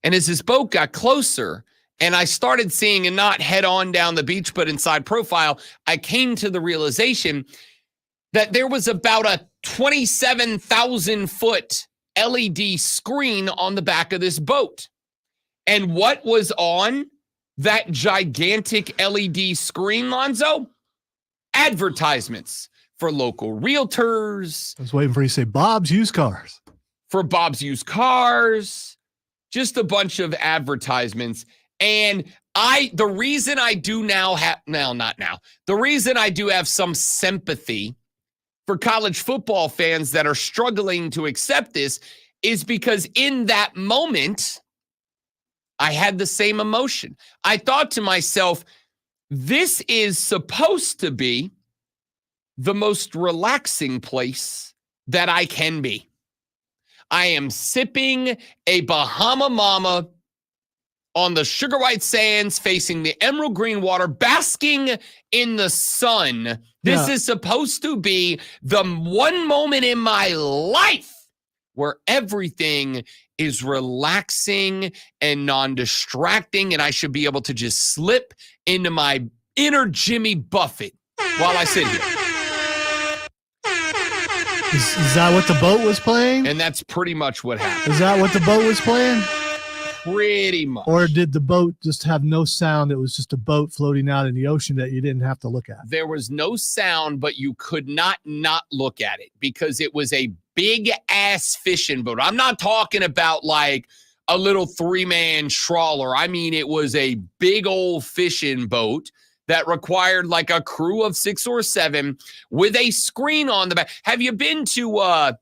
Speaker 5: And as this boat got closer, and I started seeing, and not head on down the beach, but inside profile, I came to the realization that there was about a 27,000-foot LED screen on the back of this boat. And what was on that gigantic LED screen, Lonzo? Advertisements for local realtors.
Speaker 6: I was waiting for you to say Bob's Used Cars.
Speaker 5: For Bob's Used Cars. Just a bunch of advertisements. And the reason I do now have, the reason I do have some sympathy for college football fans that are struggling to accept this is because in that moment, I had the same emotion. I thought to myself, this is supposed to be the most relaxing place that I can be. I am sipping a Bahama Mama on the sugar white sands, facing the emerald green water, basking in the sun. This is supposed to be the one moment in my life where everything is relaxing and non-distracting, and I should be able to just slip into my inner Jimmy Buffett while I sit here.
Speaker 6: Is that what the boat was playing?
Speaker 5: And that's pretty much what happened.
Speaker 6: Is that what the boat was playing?
Speaker 5: Pretty much.
Speaker 6: Or did the boat just have no sound? It was just a boat floating out in the ocean that you didn't have to look at.
Speaker 5: There was no sound, but you could not look at it because it was a big ass fishing boat. I'm not talking about like a little 3-man trawler. I mean, it was a big old fishing boat that required like a crew of 6 or 7 with a screen on the back. Have you been to I'm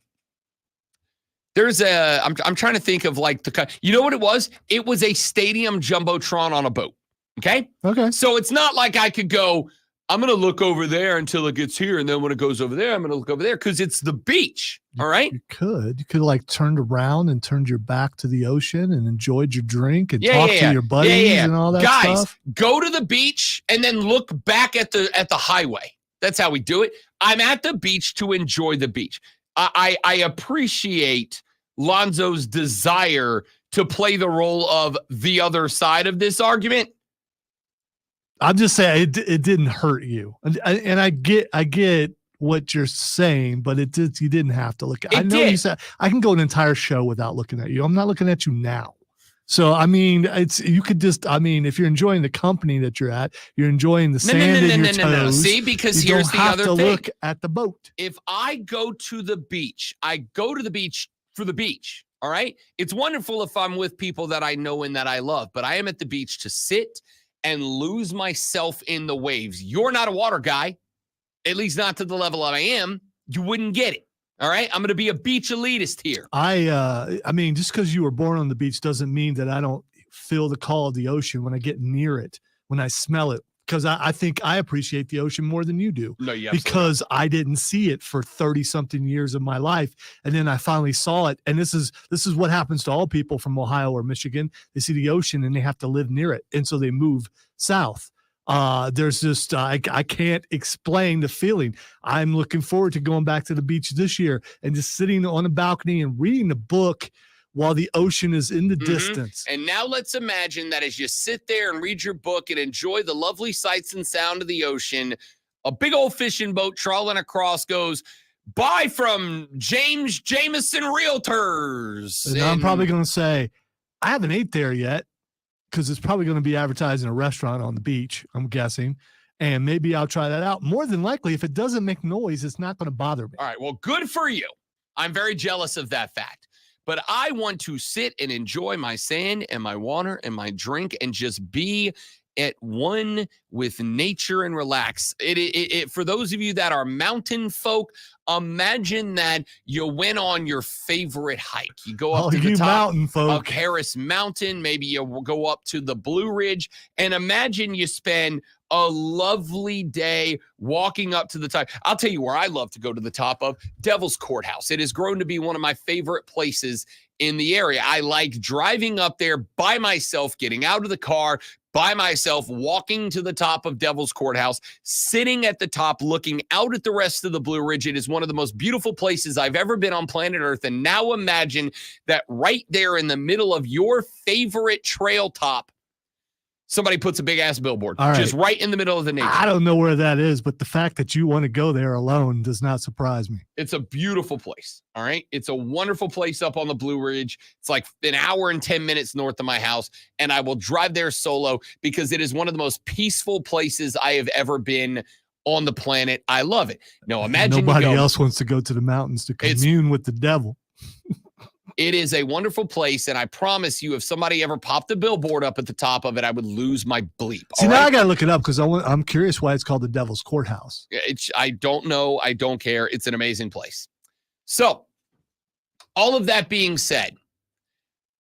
Speaker 5: trying to think of like you know what it was? It was a stadium jumbotron on a boat. Okay?
Speaker 6: Okay.
Speaker 5: So it's not like I could go, I'm going to look over there until it gets here. And then when it goes over there, I'm going to look over there because it's the beach. All right.
Speaker 6: You could like turned around and turned your back to the ocean and enjoyed your drink and talked to your buddies and all that
Speaker 5: Guys,
Speaker 6: stuff.
Speaker 5: go to the beach and then look back at the highway. That's how we do it. I'm at the beach to enjoy the beach. I appreciate Lonzo's desire to play the role of the other side of this argument.
Speaker 6: I'm just saying it didn't hurt you, and I get what you're saying, but you didn't have to look. I know you said I can go an entire show without looking at you. I'm not looking at you now. So I mean, you could just. I mean, if you're enjoying the company that you're at, you're enjoying the sand in your toes.
Speaker 5: No. See, because here's the other thing.
Speaker 6: Look at the boat.
Speaker 5: If I go to the beach, I go to the beach for the beach. All right, it's wonderful if I'm with people that I know and that I love, but I am at the beach to sit and lose myself in the waves. You're not a water guy, at least not to the level I am. You wouldn't get it. All right. I'm going to be a beach elitist here.
Speaker 6: I mean, just because you were born on the beach doesn't mean that I don't feel the call of the ocean when I get near it, when I smell it. Because I think I appreciate the ocean more than you do.
Speaker 5: No, you
Speaker 6: because I didn't see it for 30-something years of my life, and then I finally saw it. And this is what happens to all people from Ohio or Michigan. They see the ocean and they have to live near it, and so they move south. There's just I can't explain the feeling. I'm looking forward to going back to the beach this year and just sitting on a balcony and reading a book while the ocean is in the distance.
Speaker 5: And now let's imagine that as you sit there and read your book and enjoy the lovely sights and sound of the ocean, a big old fishing boat trawling across goes by from James Jameson Realtors.
Speaker 6: And I'm probably going to say, I haven't ate there yet because it's probably going to be advertised in a restaurant on the beach, I'm guessing. And maybe I'll try that out. More than likely, if it doesn't make noise, it's not going to bother me.
Speaker 5: All right, well, good for you. I'm very jealous of that fact. But I want to sit and enjoy my sand and my water and my drink and just be at one with nature and relax. It for those of you that are mountain folk, imagine that you went on your favorite hike. You go up to the top of Harris Mountain. Maybe you go up to the Blue Ridge, and imagine you spend a lovely day walking up to the top. I'll tell you where I love to go to the top of Devil's Courthouse. It has grown to be one of my favorite places in the area. I like driving up there by myself, getting out of the car by myself, walking to the top of Devil's Courthouse, sitting at the top, looking out at the rest of the Blue Ridge. It is one of the most beautiful places I've ever been on planet Earth. And now imagine that right there in the middle of your favorite trail top, somebody puts a big ass billboard just right in the middle of the nature.
Speaker 6: I don't know where that is, but the fact that you want to go there alone does not surprise me.
Speaker 5: It's a beautiful place. All right. It's a wonderful place up on the Blue Ridge. It's like an hour and 10 minutes north of my house. And I will drive there solo because it is one of the most peaceful places I have ever been on the planet. I love it. No, imagine
Speaker 6: nobody else wants to go to the mountains to commune with the devil.
Speaker 5: It is a wonderful place, and I promise you, if somebody ever popped a billboard up at the top of it, I would lose my bleep.
Speaker 6: See, now I got to look it up because I'm curious why it's called the Devil's Courthouse.
Speaker 5: I don't know. I don't care. It's an amazing place. So, all of that being said,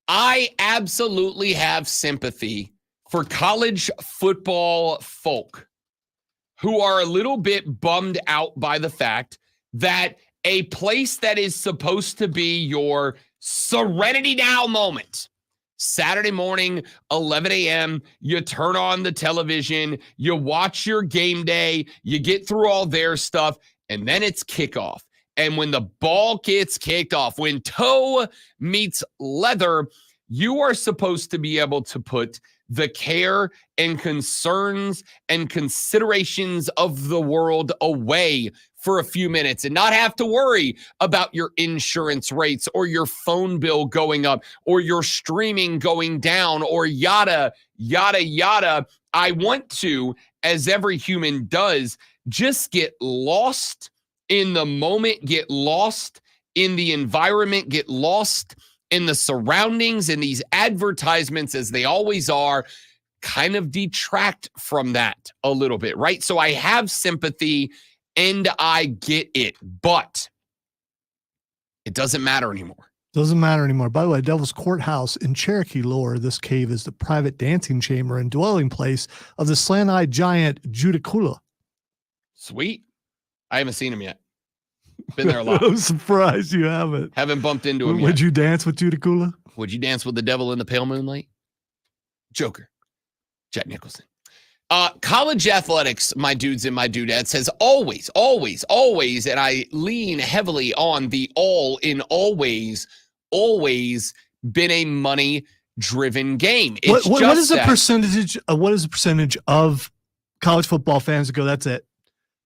Speaker 5: I absolutely have sympathy for college football folk who are a little bit bummed out by the fact that a place that is supposed to be your Serenity Now moment. Saturday morning, 11 a.m., you turn on the television, you watch your game day, you get through all their stuff, and then it's kickoff. And when the ball gets kicked off, when toe meets leather, you are supposed to be able to put the care and concerns and considerations of the world away for a few minutes and not have to worry about your insurance rates or your phone bill going up or your streaming going down or yada, yada, yada. I want to, as every human does, just get lost in the moment, get lost in the environment, get lost and the surroundings and these advertisements, as they always are, kind of detract from that a little bit, right? So I have sympathy and I get it, but it doesn't matter anymore.
Speaker 6: Doesn't matter anymore. By the way, Devil's Courthouse in Cherokee lore, this cave is the private dancing chamber and dwelling place of the slant-eyed giant Judicula.
Speaker 5: Sweet. I haven't seen him yet. Been there a lot.
Speaker 6: I'm surprised you haven't.
Speaker 5: Haven't bumped into him
Speaker 6: Would
Speaker 5: yet.
Speaker 6: you dance with Judicula?
Speaker 5: Would you dance with the devil in the pale moonlight? Joker. Jack Nicholson. College athletics, my dudes and my dudettes, has always, and I lean heavily on the all in always been a money-driven game. It's
Speaker 6: What
Speaker 5: just
Speaker 6: is the
Speaker 5: that-
Speaker 6: percentage? What is the percentage of college football fans that go, that's it?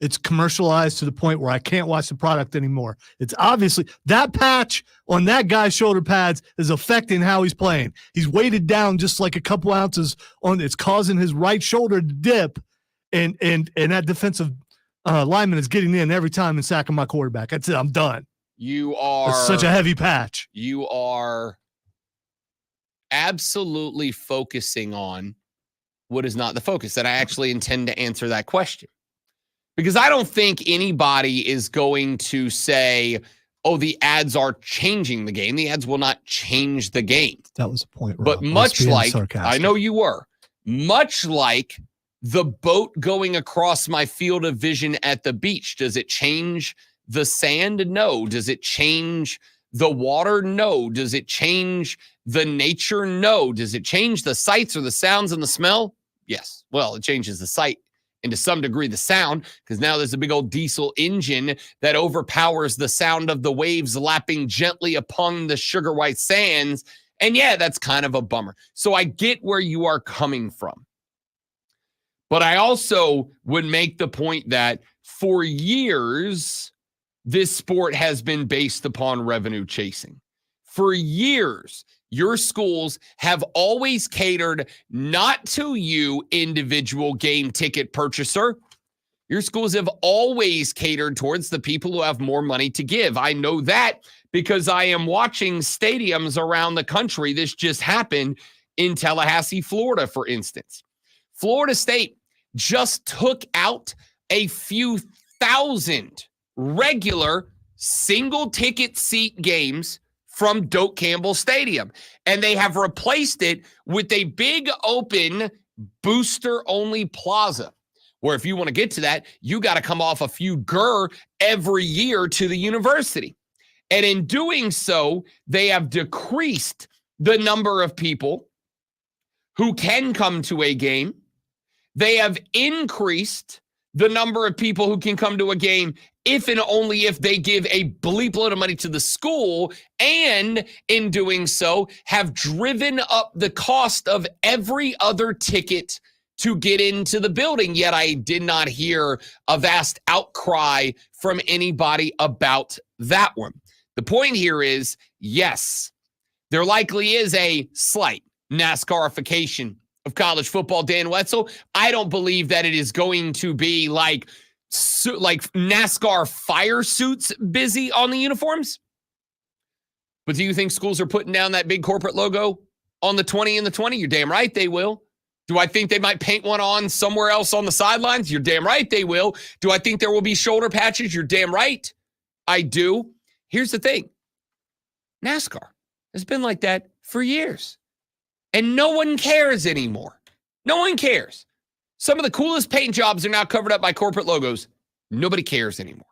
Speaker 6: It's commercialized to the point where I can't watch the product anymore. It's obviously that patch on that guy's shoulder pads is affecting how he's playing. He's weighted down just like a couple ounces on. It's causing his right shoulder to dip, and that defensive lineman is getting in every time and sacking my quarterback. That's it. I'm done.
Speaker 5: You are
Speaker 6: It's such a heavy patch.
Speaker 5: You are absolutely focusing on what is not the focus. And I actually intend to answer that question. Because I don't think anybody is going to say, oh, the ads are changing the game. The ads will not change the game.
Speaker 6: That was a point. Rob.
Speaker 5: But
Speaker 6: I was
Speaker 5: much
Speaker 6: being
Speaker 5: like,
Speaker 6: sarcastic.
Speaker 5: I know you were, much like the boat going across my field of vision at the beach, does it change the sand? No. Does it change the water? No. Does it change the nature? No. Does it change the sights or the sounds and the smell? Yes. Well, it changes the sight and to some degree the sound, because now there's a big old diesel engine that overpowers the sound of the waves lapping gently upon the sugar white sands. And yeah, that's kind of a bummer. So I get where you are coming from. But I also would make the point that for years, this sport has been based upon revenue chasing. For years, your schools have always catered not to you, individual game ticket purchaser. Your schools have always catered towards the people who have more money to give. I know that because I am watching stadiums around the country. This just happened in Tallahassee, Florida, for instance. Florida State just took out a few thousand regular single ticket seat games from Doak Campbell Stadium. And they have replaced it with a big open booster only plaza, where if you want to get to that, you got to come off a few GER every year to the university. And in doing so, they have decreased the number of people who can come to a game. They have increased the number of people who can come to a game if and only if they give a bleep load of money to the school, and in doing so have driven up the cost of every other ticket to get into the building. Yet I did not hear a vast outcry from anybody about that one. The point here is, yes, there likely is a slight NASCARification of college football, Dan Wetzel. I don't believe that it is going to be like NASCAR fire suits busy on the uniforms. But do you think schools are putting down that big corporate logo on the 20 and the 20? You're damn right they will. Do I think they might paint one on somewhere else on the sidelines? You're damn right they will. Do I think there will be shoulder patches? You're damn right I do. Here's the thing. NASCAR has been like that for years. And no one cares anymore. No one cares. Some of the coolest paint jobs are now covered up by corporate logos. Nobody cares anymore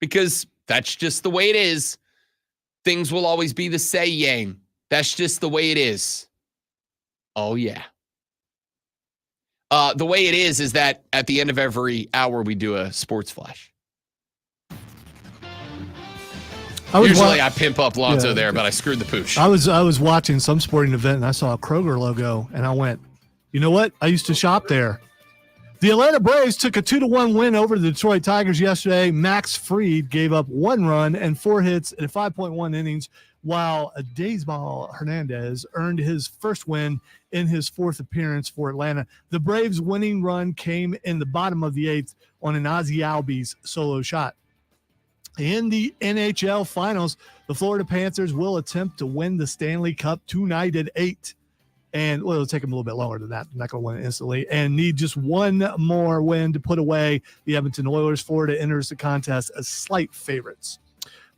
Speaker 5: because that's just the way it is. Things will always be the same. That's just the way it is. Oh, yeah. The way it is that at the end of every hour, we do a sports flash. Usually I pimp up Lonzo there, but I screwed the pooch.
Speaker 6: I was watching some sporting event and I saw a Kroger logo and I went, you know what? I used to shop there. The Atlanta Braves took a 2-1 win over the Detroit Tigers yesterday. Max Fried gave up 1 run and 4 hits in 5.1 innings, while Daysball Hernandez earned his first win in his 4th appearance for Atlanta. The Braves' winning run came in the bottom of the 8th on an Ozzie Albies solo shot. In the NHL Finals, the Florida Panthers will attempt to win the Stanley Cup tonight at 8. And well, it'll take them a little bit longer than that. They're not going to win it instantly. And need just one more win to put away the Edmonton Oilers. Florida enters the contest as slight favorites.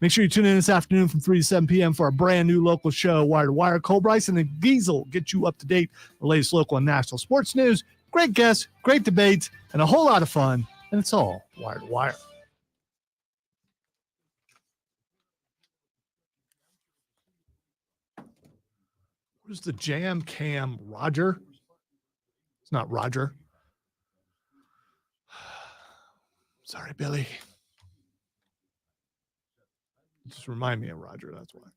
Speaker 6: Make sure you tune in this afternoon from 3 to 7 p.m. for a brand new local show, Wire to Wire. Cole Bryson and Giesel get you up to date with the latest local and national sports news. Great guests, great debates, and a whole lot of fun. And it's all Wire to Wire. Where's the jam cam? Roger? It's not Roger. Sorry, Billy. Just remind me of Roger, that's why.
Speaker 10: Have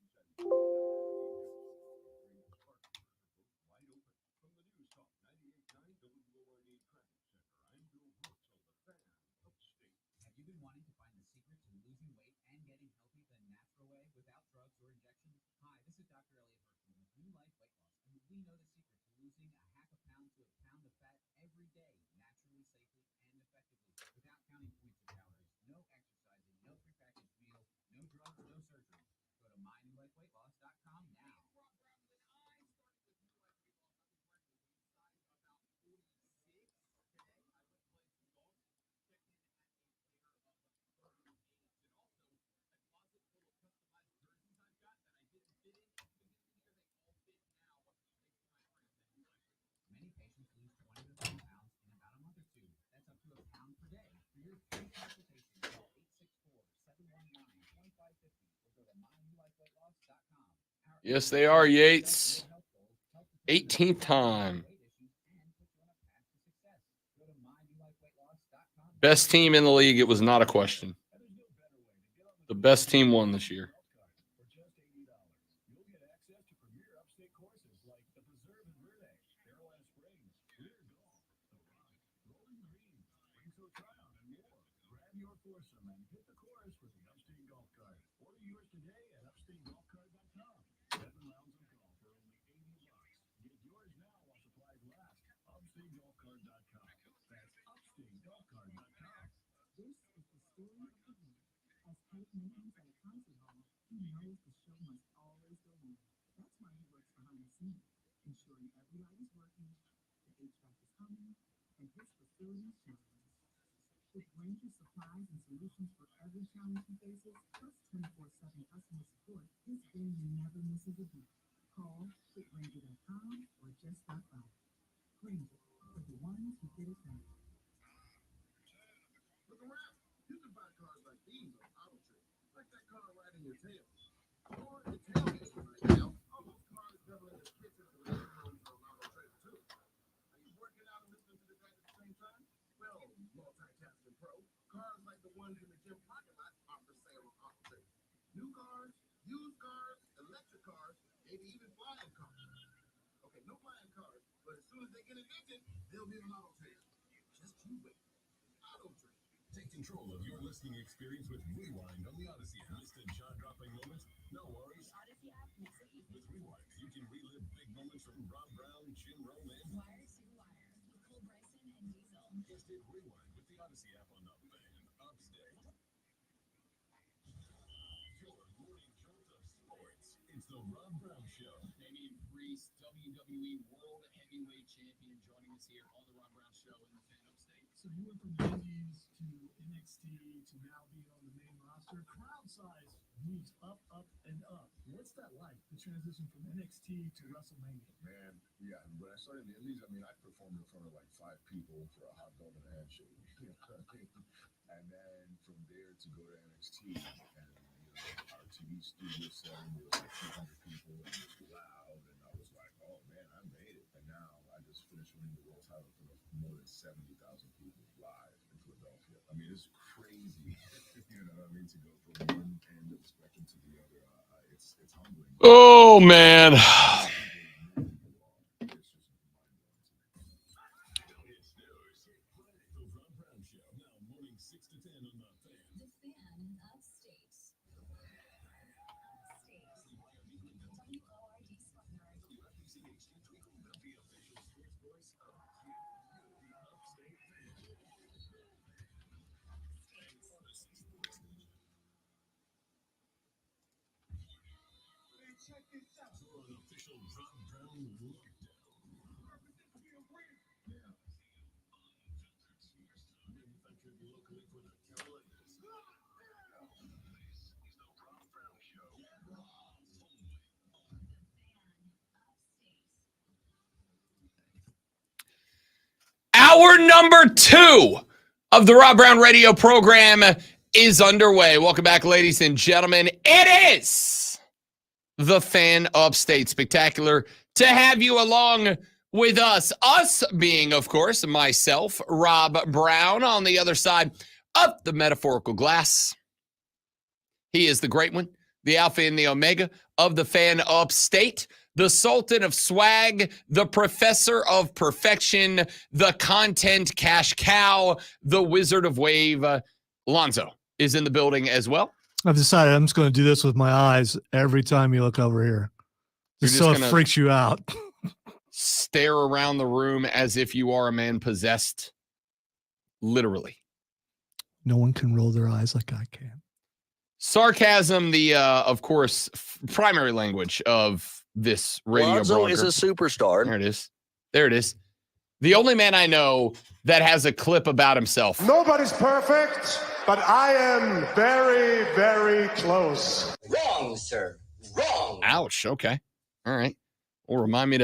Speaker 10: you been wanting to find the secret to losing weight and getting healthy the natural way without drugs or injections? Hi, this is Dr. Elliot Hirschman with New Life Weight Loss, and we know the secret to losing a half a pound to a pound of fat every day, naturally, safely, and effectively, without counting points of calories. No exercising, no prepackaged meals, no drugs, no surgery. Go to mynewlifeweightloss.com now. Many patients lose 20 to 30 pounds in about a month or two. That's up to a pound per day. For your free consultation, call 864-719-2550 or go to mynewlifeweightloss.com.
Speaker 5: Yes, they are, Yates. 18th time. Best team in the league. It was not a question. The best team won this year.
Speaker 11: This is the story of the week. As Kate maintenance at a concert hall, he knows the show must always go on. That's why he works behind the scenes, ensuring every light is working, the HVAC is humming, and his facility shines. With Ranger supplies and solutions for every challenge he faces, plus 24/7 customer support, his venue never misses a beat. Call quitranger.com or just stop by. Ranger, for the ones who get it done.
Speaker 4: Look around. You can buy cars like these on AutoTrader, like that car right in your tail. Or your tailgate right now. All those cars doubling as kitchens and living rooms on AutoTrader too. Are you working out and listening to the track at the same time? Well, multitasking pro, cars like the ones in the gym parking lot are for sale on AutoTrader. New cars, used cars, electric cars, maybe even flying cars. Okay, no flying cars, but as soon as they get invented, they'll be on AutoTrader. Just you wait. AutoTrader.
Speaker 9: Take control of your listening experience with Rewind on the Odyssey app. Missed jaw-dropping moments? No worries.
Speaker 11: Odyssey app makes it easy.
Speaker 9: With Rewind, you can relive big moments from Rob Brown, Jim Rome, and
Speaker 8: Wire to Wire with Cole Bryson and Diesel.
Speaker 9: just hit Rewind with the Odyssey app on the Fan Upstate. Your morning jolt of sports. It's the Rob Brown Show.
Speaker 10: Damian Priest, WWE World Heavyweight Champion, joining us here on the Rob Brown Show in the Fan Upstate.
Speaker 12: So you went from Indies to NXT to now being on the main roster. Crowd size moves up, and up. What's that like, the transition from NXT to WrestleMania?
Speaker 4: Man, yeah, when I started in the Indies, I mean, I performed in front of like 5 people for a hot dog and a handshake. You know what I mean? And then from there to go to NXT, and our TV studio setting, there was like 200 people, and it was loud, and I was like, oh man, I made it. And now I just finished winning the world title for more than 70,000 people live in Philadelphia. I mean, it's crazy, you know what I mean, to go from one end of the spectrum to the other. It's humbling.
Speaker 5: Oh, man.
Speaker 9: It's news. The Rob Brown Show, now morning 6 to 10 on the Fan.
Speaker 8: The Fan Upstate. WORD Sputnik.
Speaker 9: The official sports voice of the Upstate Fan.
Speaker 5: Hour number 2 of the Rob Brown radio program is underway. Welcome back, ladies and gentlemen. It is the Fan Upstate Spectacular to have you along with us. Us being, of course, myself, Rob Brown, on the other side of the metaphorical glass. He is the great one, the Alpha and the Omega of the Fan Upstate, the Sultan of Swag, the Professor of Perfection, the Content Cash Cow, the Wizard of Wave. Lonzo is in the building as well.
Speaker 6: I've decided I'm just going to do this with my eyes every time you look over here.
Speaker 5: You're
Speaker 6: Just so
Speaker 5: just
Speaker 6: it
Speaker 5: gonna
Speaker 6: freaks you out.
Speaker 5: Stare around the room as if you are a man possessed. Literally.
Speaker 6: No one can roll their eyes like I can.
Speaker 5: Sarcasm, the, of course, primary language of this radio
Speaker 13: Lonzo
Speaker 5: broadcaster.
Speaker 13: is a superstar.
Speaker 5: There it is. There it is. The only man I know that has a clip about himself.
Speaker 14: Nobody's perfect, but I am very, very close.
Speaker 15: Wrong, sir. Wrong.
Speaker 5: Ouch. Okay. All right. Well, remind me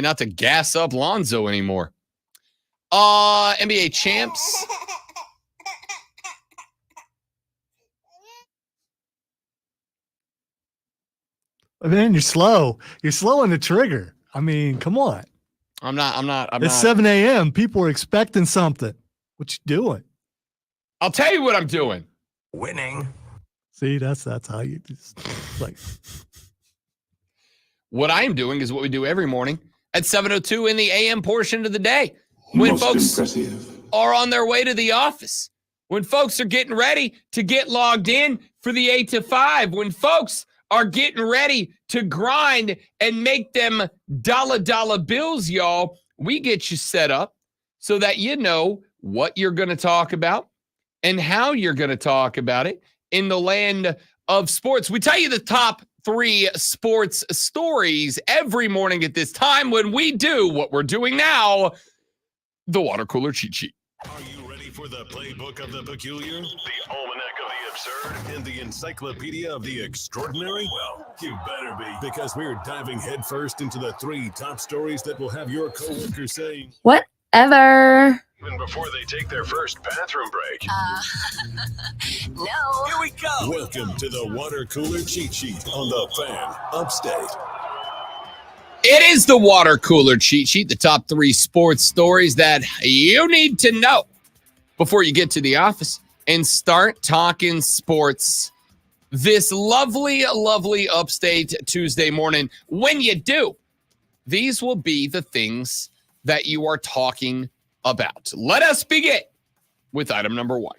Speaker 5: not to gas up Lonzo anymore. NBA champs.
Speaker 6: Man, you're slow. You're slow on the trigger. I mean, come on.
Speaker 5: I'm not.
Speaker 6: It's 7 a.m. People are expecting something. What you doing?
Speaker 5: I'll tell you what I'm doing.
Speaker 7: Winning.
Speaker 6: See, that's how you just like.
Speaker 5: What I am doing is what we do every morning at 7:02 in the AM portion of the day. When folks are on their way to the office. When folks are getting ready to get logged in for the 8 to 5. When folks are getting ready to grind and make them dollar bills, y'all, we get you set up so that you know what you're going to talk about and how you're going to talk about it in the land of sports. We tell you the top 3 sports stories every morning at this time when we do what we're doing now, the water cooler cheat sheet.
Speaker 16: Are you ready for the playbook of the peculiar, the almanac of the absurd, and the encyclopedia of the extraordinary? Well, you better be, because we're diving headfirst into the 3 top stories that will have your coworkers saying,
Speaker 17: whatever.
Speaker 16: Even before they take their first bathroom break.
Speaker 15: No.
Speaker 16: Here we go. Welcome to the water cooler cheat sheet on the Fan Upstate.
Speaker 5: It is the water cooler cheat sheet, the top 3 sports stories that you need to know before you get to the office and start talking sports this lovely, lovely upstate Tuesday morning. When you do, these will be the things that you are talking about. Let us begin with item number 1.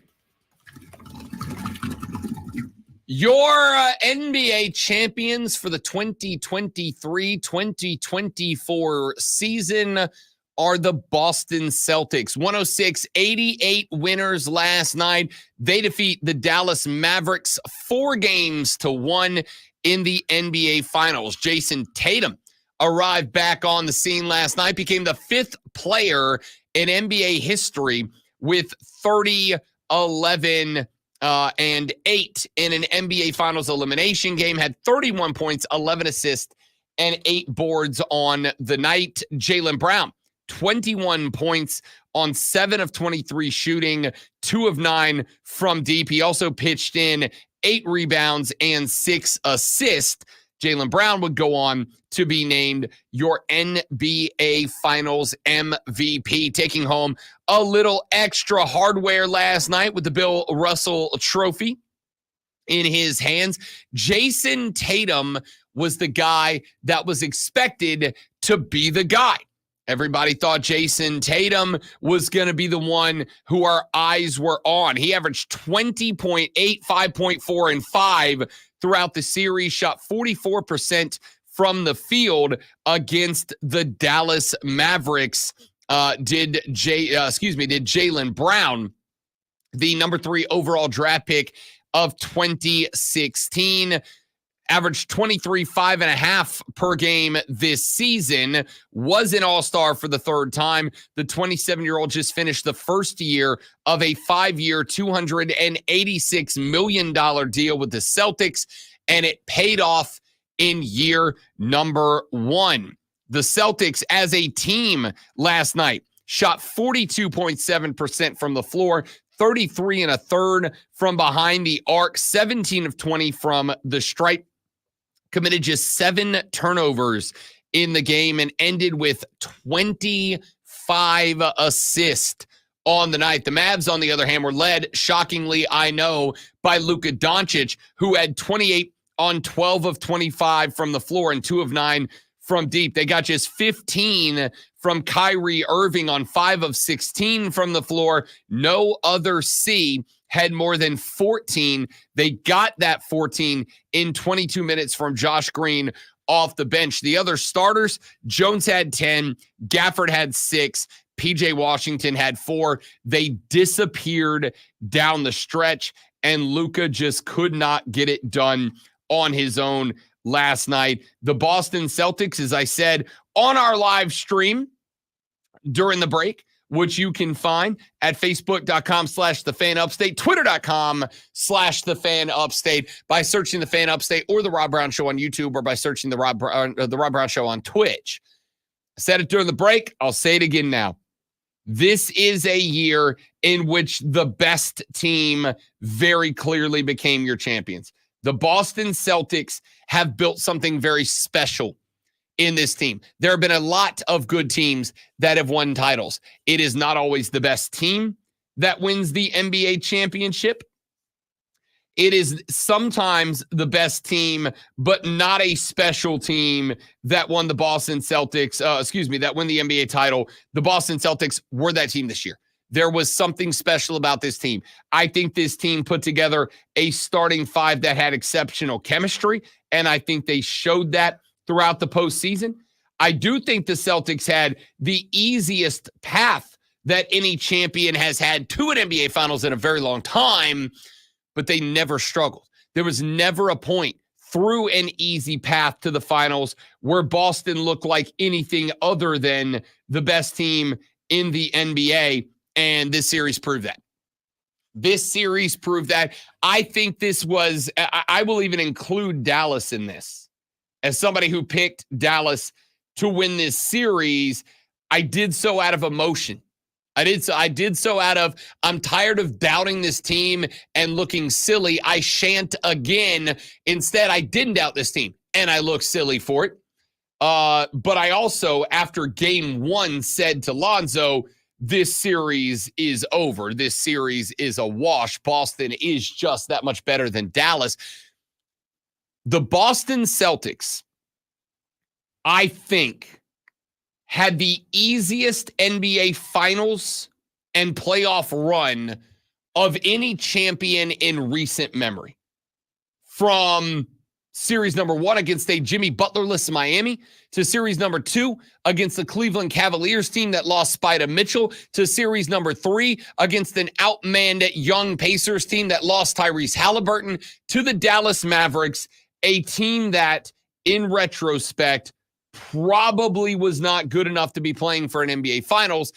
Speaker 5: Your NBA champions for the 2023-2024 season are the Boston Celtics. 106-88 winners last night. They defeat the Dallas Mavericks 4-1 in the NBA Finals. Jason Tatum arrived back on the scene last night, became the 5th player in NBA history with 30, 11, and 8 in an NBA Finals elimination game, had 31 points, 11 assists, and 8 boards on the night. Jaylen Brown, 21 points on 7 of 23 shooting, 2 of 9 from deep. He also pitched in 8 rebounds and 6 assists. Jaylen Brown would go on to be named your NBA Finals MVP, taking home a little extra hardware last night with the Bill Russell Trophy in his hands. Jason Tatum was the guy that was expected to be the guy. Everybody thought Jason Tatum was going to be the one who our eyes were on. He averaged 20.8, 5.4, and 5 throughout the series, shot 44% from the field against the Dallas Mavericks. Did Jaylen Brown, the number 3 overall draft pick of 2016. averaged 23.5 per game this season, was an all-star for the third time. The 27-year-old just finished the first year of a 5-year, $286 million deal with the Celtics, and it paid off in year number 1. The Celtics as a team last night shot 42.7% from the floor, 33 1/3 from behind the arc, 17 of 20 from the stripe, committed just 7 turnovers in the game, and ended with 25 assists on the night. The Mavs, on the other hand, were led, shockingly, I know, by Luka Doncic, who had 28 on 12 of 25 from the floor and 2 of 9 from deep. They got just 15 from Kyrie Irving on 5 of 16 from the floor. No other C had more than 14. They got that 14 in 22 minutes from Josh Green off the bench. The other starters, Jones had 10, Gafford had 6, PJ Washington had 4. They disappeared down the stretch, and Luka just could not get it done on his own last night. The Boston Celtics, as I said, on our live stream during the break, which you can find at facebook.com/thefanupstate, twitter.com/thefanupstate, by searching The Fan Upstate or The Rob Brown Show on YouTube, or by searching The Rob Brown Show on Twitch. I said it during the break. I'll say it again now. This is a year in which the best team very clearly became your champions. The Boston Celtics have built something very special in this team. There have been a lot of good teams that have won titles. It is not always the best team that wins the NBA championship. It is sometimes the best team, but not a special team that won the Boston Celtics, that won the NBA title. The Boston Celtics were that team this year. There was something special about this team. I think this team put together a starting 5 that had exceptional chemistry, and I think they showed that throughout the postseason. I do think the Celtics had the easiest path that any champion has had to an NBA Finals in a very long time, but they never struggled. There was never a point through an easy path to the finals where Boston looked like anything other than the best team in the NBA, and this series proved that. This series proved that. I think this was, I will even include Dallas in this. As somebody who picked Dallas to win this series, I did so out of emotion. I did so out of, I'm tired of doubting this team and looking silly. I shan't again. Instead, I didn't doubt this team, and I looked silly for it. But I also, after game 1, said to Lonzo, this series is over. This series is a wash. Boston is just that much better than Dallas. The Boston Celtics, I think, had the easiest NBA Finals and playoff run of any champion in recent memory. From series number 1 against a Jimmy Butler-less Miami, to series number 2 against the Cleveland Cavaliers team that lost Spida Mitchell, to series number 3 against an outmanned young Pacers team that lost Tyrese Halliburton, to the Dallas Mavericks, a team that, in retrospect, probably was not good enough to be playing for an NBA Finals.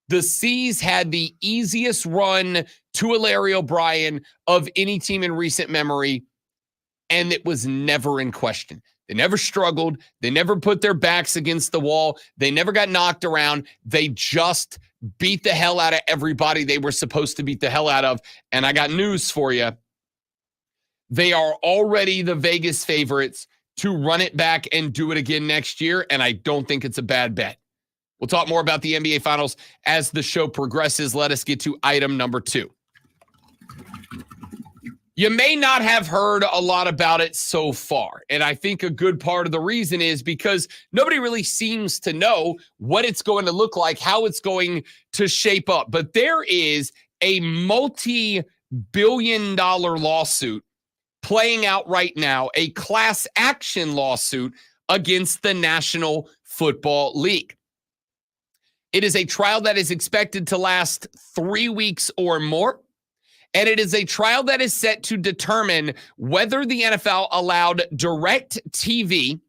Speaker 5: The C's had the easiest run to a Larry O'Brien of any team in recent memory, and it was never in question. They never struggled. They never put their backs against the wall. They never got knocked around. They just beat the hell out of everybody they were supposed to beat the hell out of. And I got news for you. They are already the Vegas favorites to run it back and do it again next year, and I don't think it's a bad bet. We'll talk more about the NBA Finals as the show progresses. Let us get to item number 2. You may not have heard a lot about it so far, and I think a good part of the reason is because nobody really seems to know what it's going to look like, how it's going to shape up. But there is a multi-billion-dollar lawsuit playing out right now, a class action lawsuit against the National Football League. It is a trial that is expected to last 3 weeks or more. And it is a trial that is set to determine whether the NFL allowed direct TV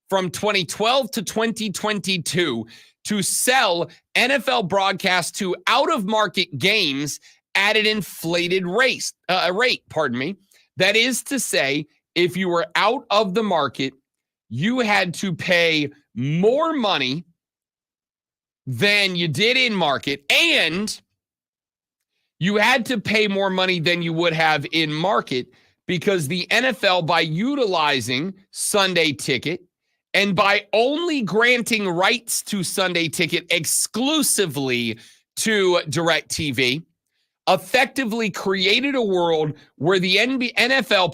Speaker 5: from 2012 to 2022 to sell NFL broadcasts to out-of-market games at an inflated rate. That is to say, if you were out of the market, you had to pay more money than you did in market, and you had to pay more money than you would have in market because the NFL, by utilizing Sunday Ticket and by only granting rights to Sunday Ticket exclusively to DirecTV, effectively created a world where the NFL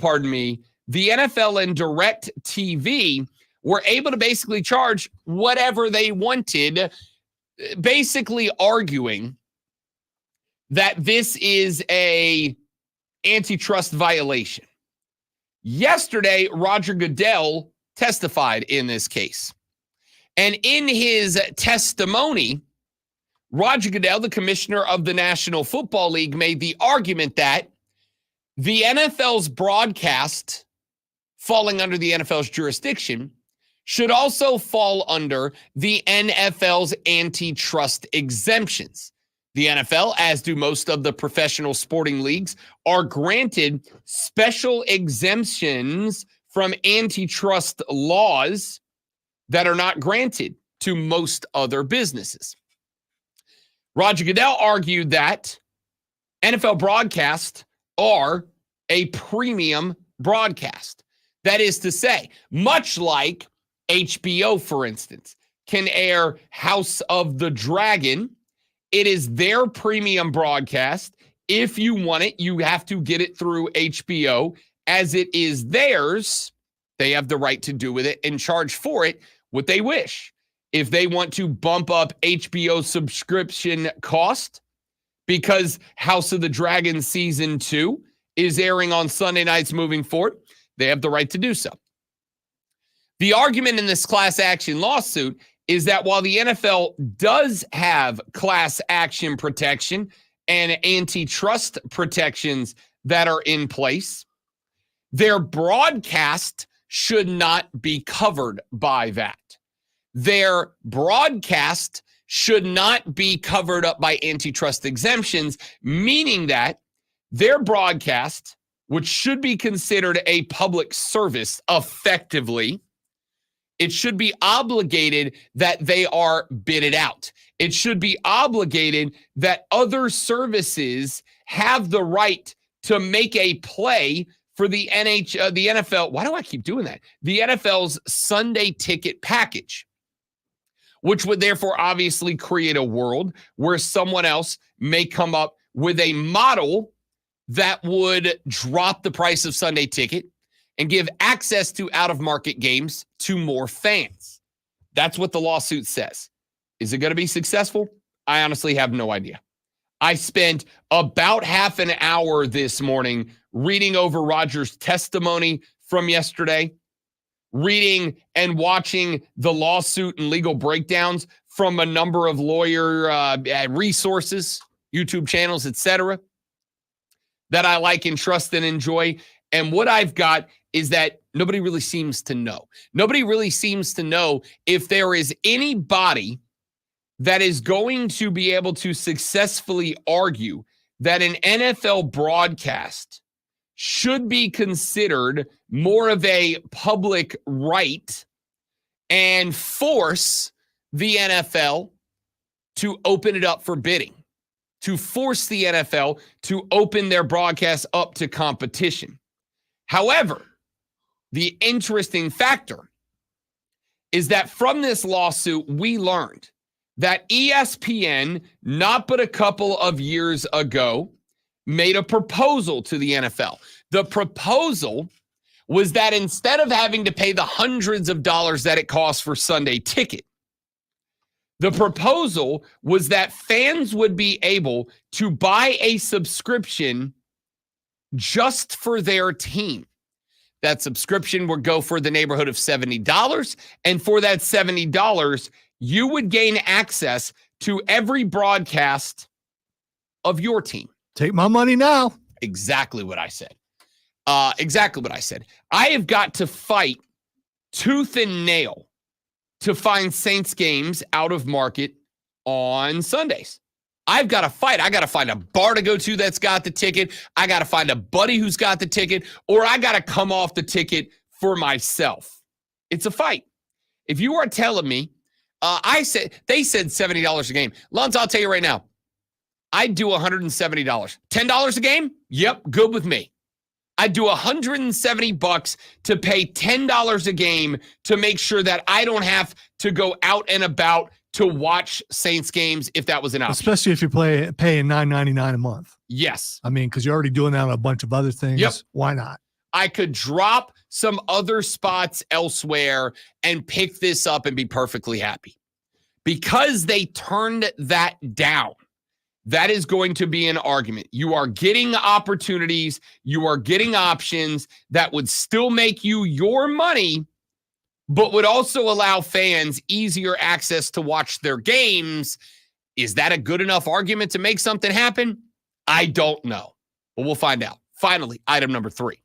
Speaker 5: and DirecTV were able to basically charge whatever they wanted, basically arguing that this is a antitrust violation. Yesterday, Roger Goodell testified in this case. And in his testimony, Roger Goodell, the commissioner of the National Football League, made the argument that the NFL's broadcast falling under the NFL's jurisdiction should also fall under the NFL's antitrust exemptions. The NFL, as do most of the professional sporting leagues, are granted special exemptions from antitrust laws that are not granted to most other businesses. Roger Goodell argued that NFL broadcasts are a premium broadcast. That is to say, much like HBO, for instance, can air House of the Dragon, it is their premium broadcast. If you want it, you have to get it through HBO. As it is theirs, they have the right to do with it and charge for it what they wish. If they want to bump up HBO subscription cost because House of the Dragon Season 2 is airing on Sunday nights moving forward, they have the right to do so. The argument in this class action lawsuit is that while the NFL does have class action protection and antitrust protections that are in place, their broadcast should not be covered by that. Their broadcast should not be covered up by antitrust exemptions, meaning that their broadcast, which should be considered a public service effectively, it should be obligated that they are bidded out. It should be obligated that other services have the right to make a play for the NFL. Why do I keep doing that? The NFL's Sunday Ticket package, which would therefore obviously create a world where someone else may come up with a model that would drop the price of Sunday Ticket and give access to out-of-market games to more fans. That's what the lawsuit says. Is it going to be successful? I honestly have no idea. I spent about half an hour this morning reading over Roger's testimony from yesterday, reading and watching the lawsuit and legal breakdowns from a number of lawyer resources, YouTube channels, etc., that I like and trust and enjoy. And what I've got is that nobody really seems to know. Nobody really seems to know if there is anybody that is going to be able to successfully argue that an NFL broadcast should be considered more of a public right and force the NFL to open it up for bidding, to force the NFL to open their broadcasts up to competition. However, the interesting factor is that from this lawsuit, we learned that ESPN, not but a couple of years ago, made a proposal to the NFL. The proposal was that instead of having to pay the hundreds of dollars that it costs for Sunday Ticket, the proposal was that fans would be able to buy a subscription just for their team. That subscription would go for the neighborhood of $70. And for that $70, you would gain access to every broadcast of your team.
Speaker 6: Take my money now.
Speaker 5: Exactly what I said. Exactly what I said. I have got to fight tooth and nail to find Saints games out of market on Sundays. I've got to fight. I got to find a bar to go to that's got the ticket. I got to find a buddy who's got the ticket, or I got to come off the ticket for myself. It's a fight. If you are telling me, they said $70 a game. Lance, I'll tell you right now, I'd do $170. $10 a game? Yep, good with me. I'd do $170 to pay $10 a game to make sure that I don't have to go out and about to watch Saints games if that was an option.
Speaker 6: Especially if you're paying $9.99 a month.
Speaker 5: Yes.
Speaker 6: I mean, because you're already doing that on a bunch of other things.
Speaker 5: Yep.
Speaker 6: Why not?
Speaker 5: I could drop some other spots elsewhere and pick this up and be perfectly happy. Because they turned that down, that is going to be an argument. You are getting opportunities, you are getting options that would still make you your money, but would also allow fans easier access to watch their games. Is that a good enough argument to make something happen? I don't know, but we'll find out. Finally, item number 3.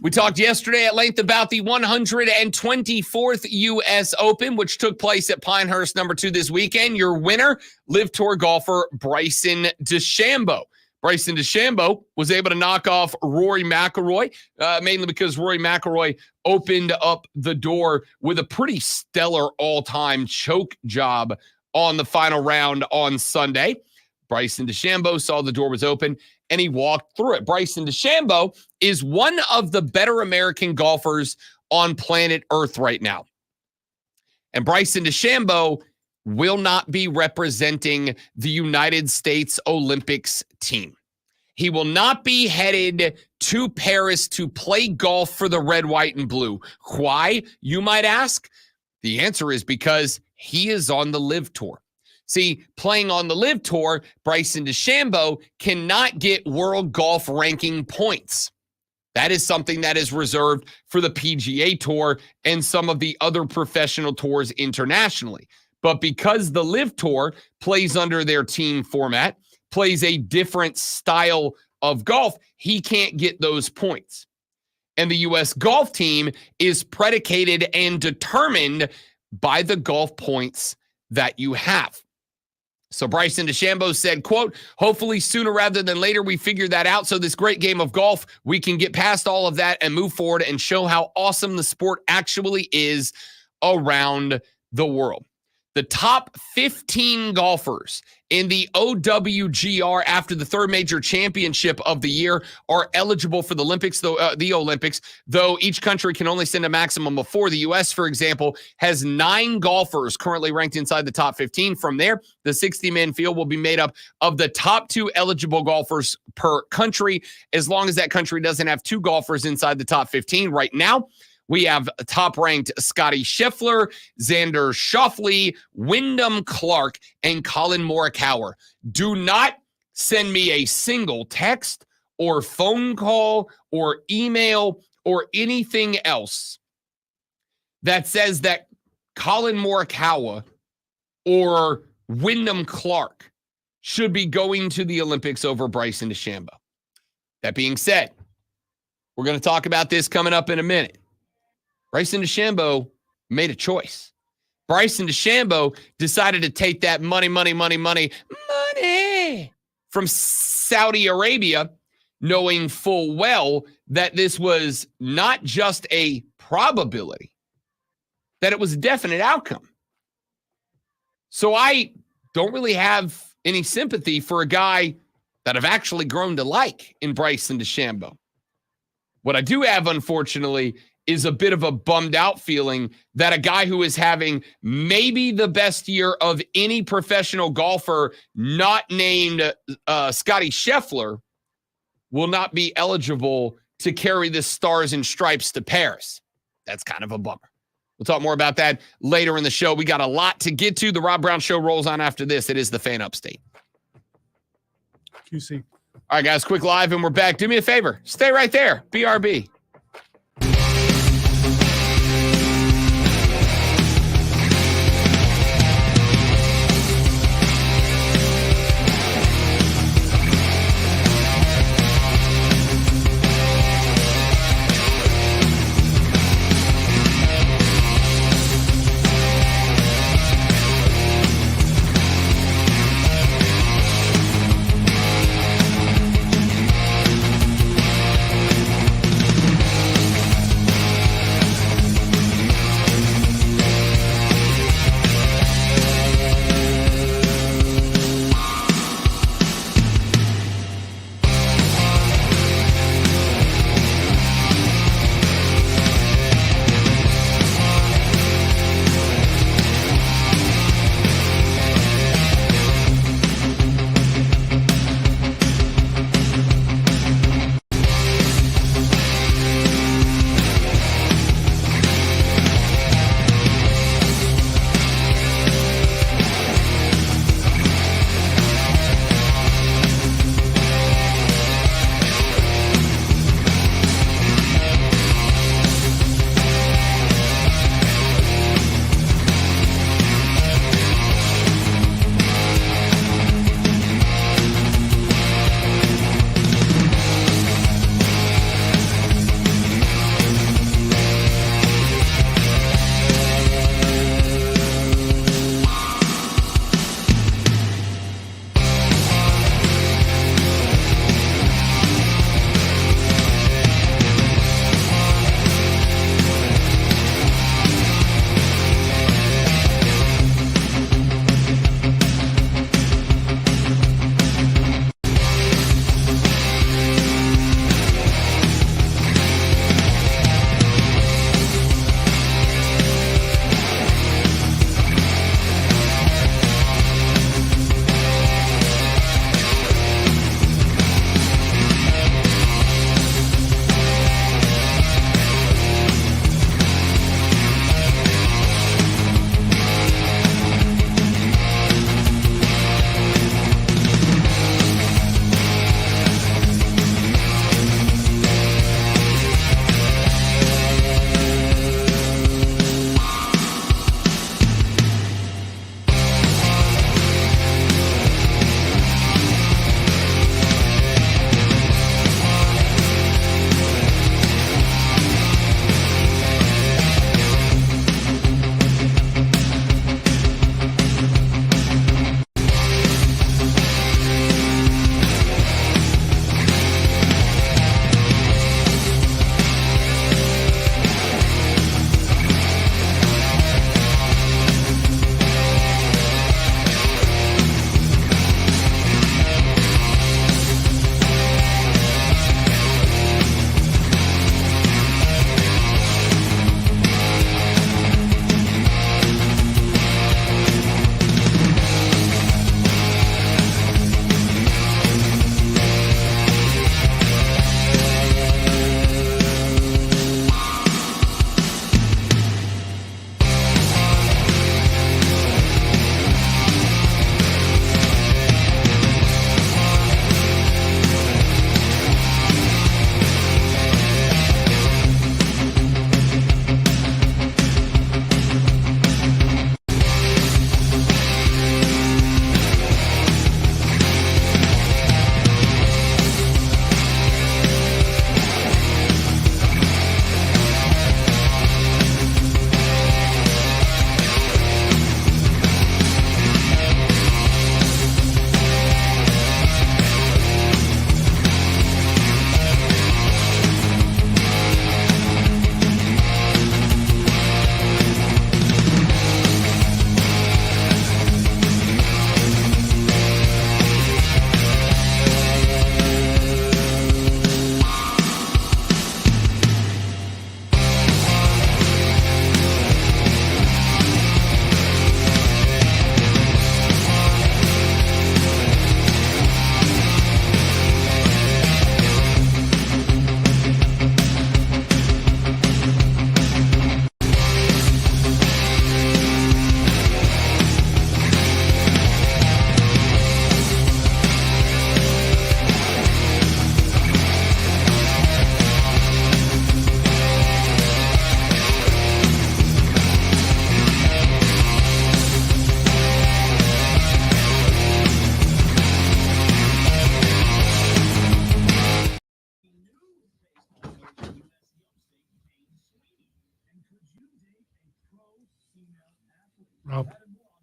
Speaker 5: We talked yesterday at length about the 124th U.S. Open, which took place at Pinehurst number 2 this weekend. Your winner, Live Tour golfer Bryson DeChambeau. Bryson DeChambeau was able to knock off Rory McIlroy, mainly because Rory McIlroy opened up the door with a pretty stellar all-time choke job on the final round on Sunday. Bryson DeChambeau saw the door was open, and he walked through it. Bryson DeChambeau is one of the better American golfers on planet Earth right now. And Bryson DeChambeau will not be representing the United States Olympics team. He will not be headed to Paris to play golf for the red, white, and blue. Why, you might ask? The answer is because he is on the Live Tour. See, playing on the Live Tour, Bryson DeChambeau cannot get world golf ranking points. That is something that is reserved for the PGA Tour and some of the other professional tours internationally. But because the Live Tour plays under their team format, plays a different style of golf, he can't get those points. And the U.S. golf team is predicated and determined by the golf points that you have. So Bryson DeChambeau said, quote, hopefully sooner rather than later we figure that out. So this great game of golf, we can get past all of that and move forward and show how awesome the sport actually is around the world. The top 15 golfers in the OWGR after the third major championship of the year are eligible for the Olympics, though each country can only send a maximum of 4. The U.S., for example, has 9 golfers currently ranked inside the top 15. From there, the 60-man field will be made up of the top 2 eligible golfers per country, as long as that country doesn't have 2 golfers inside the top 15. Right now, we have top-ranked Scotty Scheffler, Xander Schauffele, Wyndham Clark, and Colin Morikawa. Do not send me a single text or phone call or email or anything else that says that Colin Morikawa or Wyndham Clark should be going to the Olympics over Bryson DeChambeau. That being said, we're going to talk about this coming up in a minute. Bryson DeChambeau made a choice. Bryson DeChambeau decided to take that money from Saudi Arabia, knowing full well that this was not just a probability, that it was a definite outcome. So I don't really have any sympathy for a guy that I've actually grown to like in Bryson DeChambeau. What I do have, unfortunately, is a bit of a bummed out feeling that a guy who is having maybe the best year of any professional golfer not named Scotty Scheffler will not be eligible to carry the Stars and Stripes to Paris. That's kind of a bummer. We'll talk more about that later in the show. We got a lot to get to. The Rob Brown Show rolls on after this. It is the Fan Upstate.
Speaker 6: QC.
Speaker 5: All right, guys, quick live, and we're back. Do me a favor. Stay right there. BRB.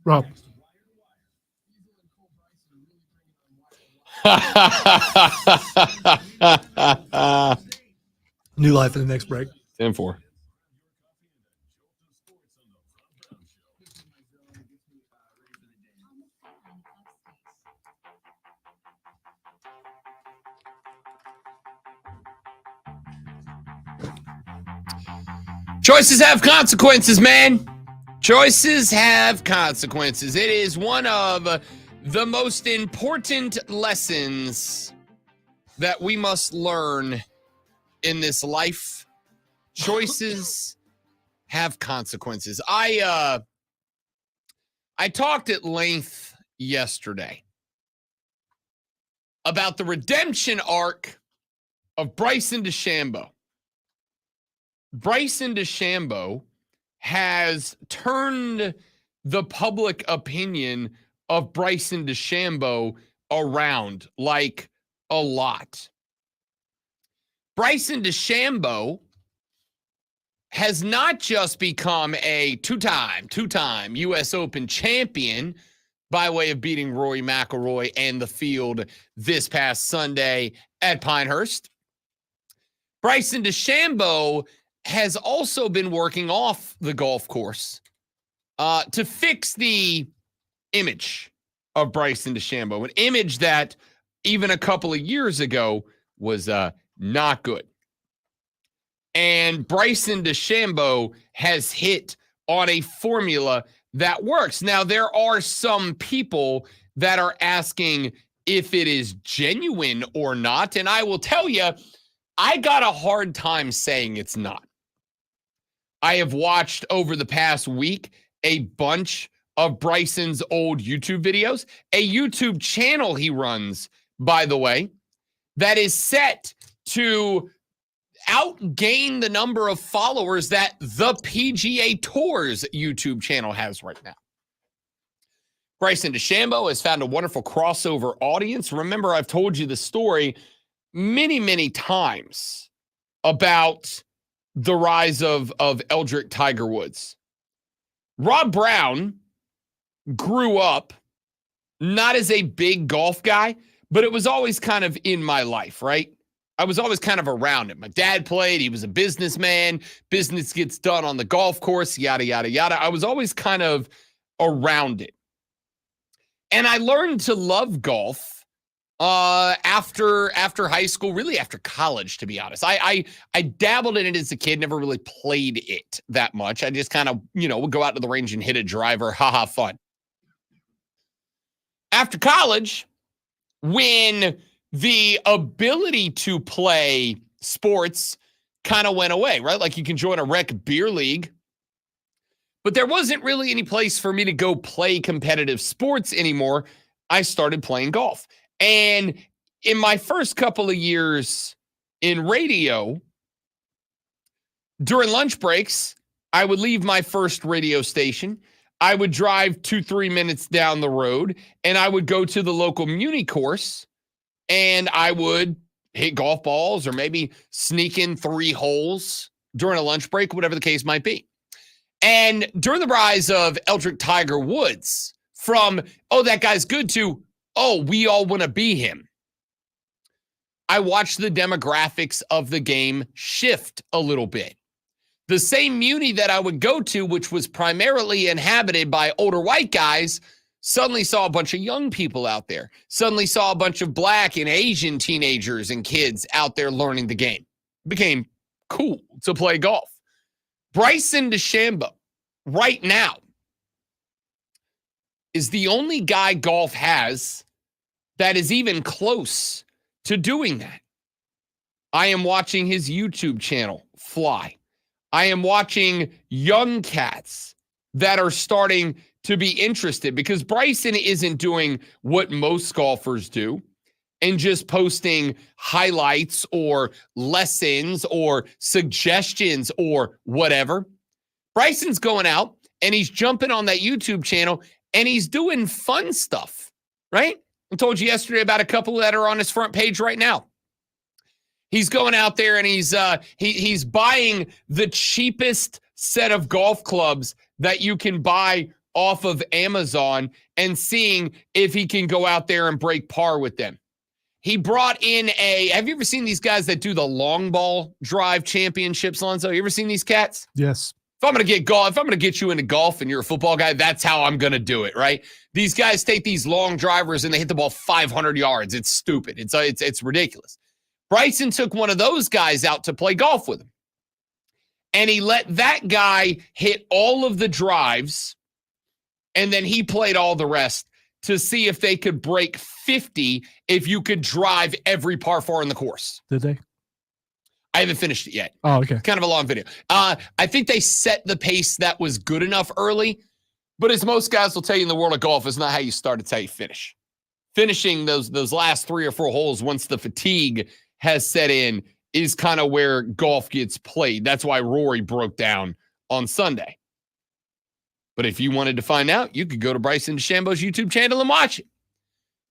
Speaker 6: Rob. New life in the next break.
Speaker 5: 10-4. Choices have consequences, man. Choices have consequences. It is one of the most important lessons that we must learn in this life. Choices have consequences. I talked at length yesterday about the redemption arc of Bryson DeChambeau. Bryson DeChambeau has turned the public opinion of Bryson DeChambeau around like a lot. Bryson DeChambeau has not just become a two-time U.S. Open champion by way of beating Rory McIlroy and the field this past Sunday at Pinehurst. Bryson DeChambeau has also been working off the golf course to fix the image of Bryson DeChambeau, an image that even a couple of years ago was not good. And Bryson DeChambeau has hit on a formula that works. Now, there are some people that are asking if it is genuine or not, and I will tell you, I got a hard time saying it's not. I have watched over the past week a bunch of Bryson's old YouTube videos, a YouTube channel he runs, by the way, that is set to outgain the number of followers that the PGA Tour's YouTube channel has right now. Bryson DeChambeau has found a wonderful crossover audience. Remember, I've told you the story many, many times about the rise of Eldrick Tiger Woods. Rob Brown grew up not as a big golf guy, but it was always kind of in my life, right? I was always kind of around it. My dad played. He was a businessman. Business gets done on the golf course, yada, yada, yada. I was always kind of around it. And I learned to love golf after high school, really after college, to be honest. I dabbled in it as a kid, never really played it that much. I just kind of, would go out to the range and hit a driver, fun. After college, when the ability to play sports kind of went away, right? Like you can join a rec beer league, but there wasn't really any place for me to go play competitive sports anymore. I started playing golf. And in my first couple of years in radio, during lunch breaks, I would leave my first radio station. I would drive 2-3 minutes down the road, and I would go to the local muni course, and I would hit golf balls or maybe sneak in 3 holes during a lunch break, whatever the case might be. And during the rise of Eldrick Tiger Woods, from, oh, that guy's good, to, oh, we all want to be him, I watched the demographics of the game shift a little bit. The same muni that I would go to, which was primarily inhabited by older white guys, suddenly saw a bunch of young people out there, suddenly saw a bunch of Black and Asian teenagers and kids out there learning the game. It became cool to play golf. Bryson DeChambeau, right now, is the only guy golf has that is even close to doing that. I am watching his YouTube channel fly. I am watching young cats that are starting to be interested, because Bryson isn't doing what most golfers do and just posting highlights or lessons or suggestions or whatever. Bryson's going out and he's jumping on that YouTube channel and he's doing fun stuff, right? I told you yesterday about a couple that are on his front page right now. He's going out there and he's buying the cheapest set of golf clubs that you can buy off of Amazon and seeing if he can go out there and break par with them. He brought in have you ever seen these guys that do the long ball drive championships, Lonzo? You ever seen these cats?
Speaker 6: Yes.
Speaker 5: If I'm going to get you into golf and you're a football guy, that's how I'm going to do it, right? These guys take these long drivers and they hit the ball 500 yards. It's stupid. It's ridiculous. Bryson took one of those guys out to play golf with him. And he let that guy hit all of the drives, and then he played all the rest to see if they could break 50 if you could drive every par 4 in the course.
Speaker 6: Did they?
Speaker 5: I haven't finished it yet.
Speaker 6: Oh, okay.
Speaker 5: Kind of a long video. I think they set the pace that was good enough early, but as most guys will tell you in the world of golf, it's not how you start, it's how you finish. Finishing those last 3 or 4 holes once the fatigue has set in is kind of where golf gets played. That's why Rory broke down on Sunday. But if you wanted to find out, you could go to Bryson DeChambeau's YouTube channel and watch it.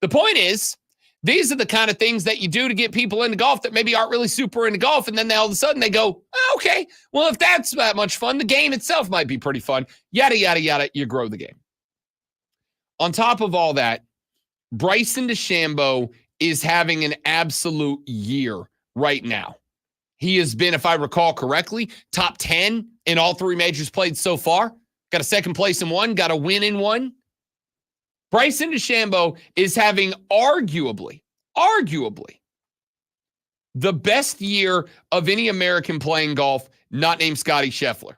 Speaker 5: The point is, these are the kind of things that you do to get people into golf that maybe aren't really super into golf, and then all of a sudden they go, oh, okay, well, if that's that much fun, the game itself might be pretty fun. Yada, yada, yada, you grow the game. On top of all that, Bryson DeChambeau is having an absolute year right now. He has been, if I recall correctly, top 10 in all 3 majors played so far. Got a second place in 1, got a win in 1. Bryson DeChambeau is having arguably, the best year of any American playing golf, not named Scotty Scheffler.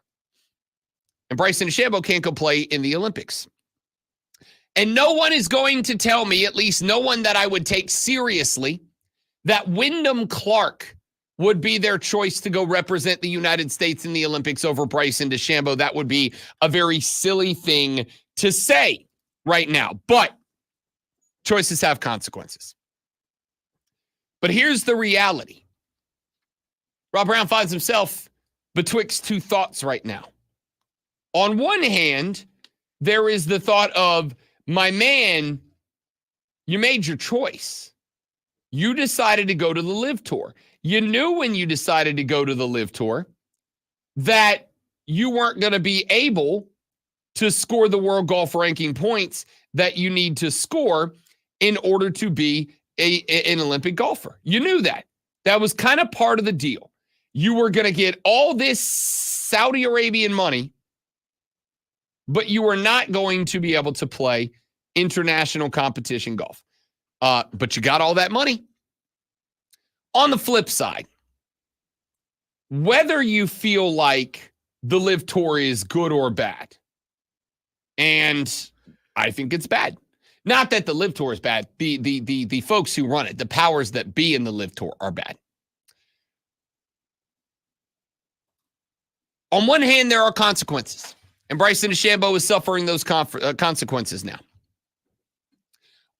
Speaker 5: And Bryson DeChambeau can't go play in the Olympics. And no one is going to tell me, at least no one that I would take seriously, that Wyndham Clark would be their choice to go represent the United States in the Olympics over Bryson DeChambeau. That would be a very silly thing to say right now. But choices have consequences. But here's the reality. Rob Brown finds himself betwixt 2 thoughts right now. On one hand, there is the thought of, my man, you made your choice. You decided to go to the LIV Tour. You knew when you decided to go to the LIV Tour that you weren't going to be able to score the world golf ranking points that you need to score in order to be an Olympic golfer. You knew that. That was kind of part of the deal. You were going to get all this Saudi Arabian money, but you were not going to be able to play international competition golf. But you got all that money. On the flip side, whether you feel like the LIV Tour is good or bad, and I think it's bad. Not that the LIV Tour is bad. The folks who run it, the powers that be in the LIV Tour are bad. On one hand, there are consequences, and Bryson DeChambeau is suffering those consequences now.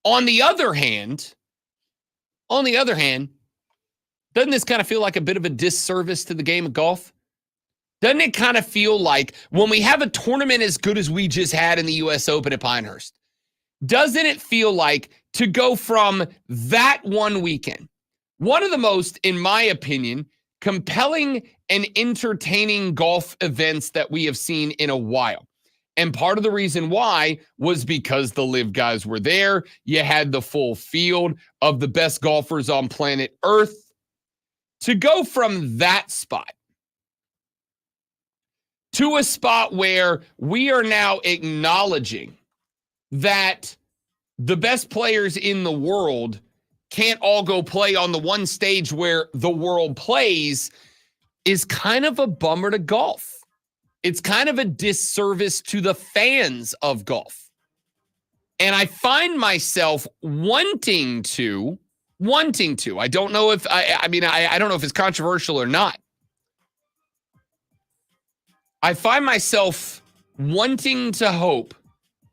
Speaker 5: On the other hand, doesn't this kind of feel like a bit of a disservice to the game of golf? Doesn't it kind of feel like when we have a tournament as good as we just had in the U.S. Open at Pinehurst, doesn't it feel like to go from that one weekend, one of the most, in my opinion, compelling and entertaining golf events that we have seen in a while? And part of the reason why was because the LIV guys were there. You had the full field of the best golfers on planet Earth. To go from that spot to a spot where we are now acknowledging that the best players in the world can't all go play on the one stage where the world plays is kind of a bummer to golf. It's kind of a disservice to the fans of golf. And I find myself wanting to. I don't know if I don't know if it's controversial or not. I find myself wanting to hope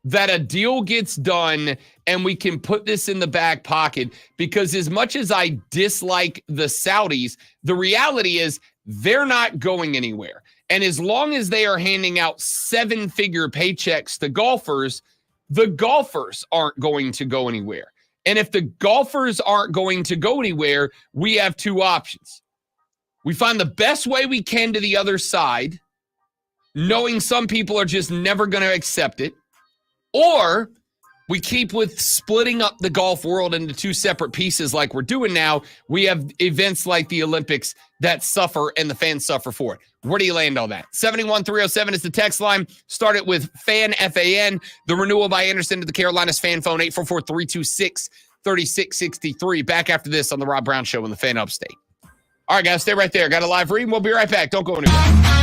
Speaker 5: that a deal gets done and we can put this in the back pocket, because as much as I dislike the Saudis, the reality is they're not going anywhere. And as long as they are handing out 7-figure paychecks to golfers, the golfers aren't going to go anywhere. And if the golfers aren't going to go anywhere, we have 2 options. We find the best way we can to the other side, knowing some people are just never going to accept it, Or we keep with splitting up the golf world into two separate pieces like we're doing now. We have events like the Olympics that suffer and the fans suffer for it. Where do you land on that? 71307 is the text line. Start it with FAN, F-A-N. The renewal by Anderson to the Carolinas fan phone, 844-326-3663. Back after this on the Rob Brown Show in the Fan Upstate. All right, guys, stay right there. Got a live read. We'll be right back. Don't go anywhere.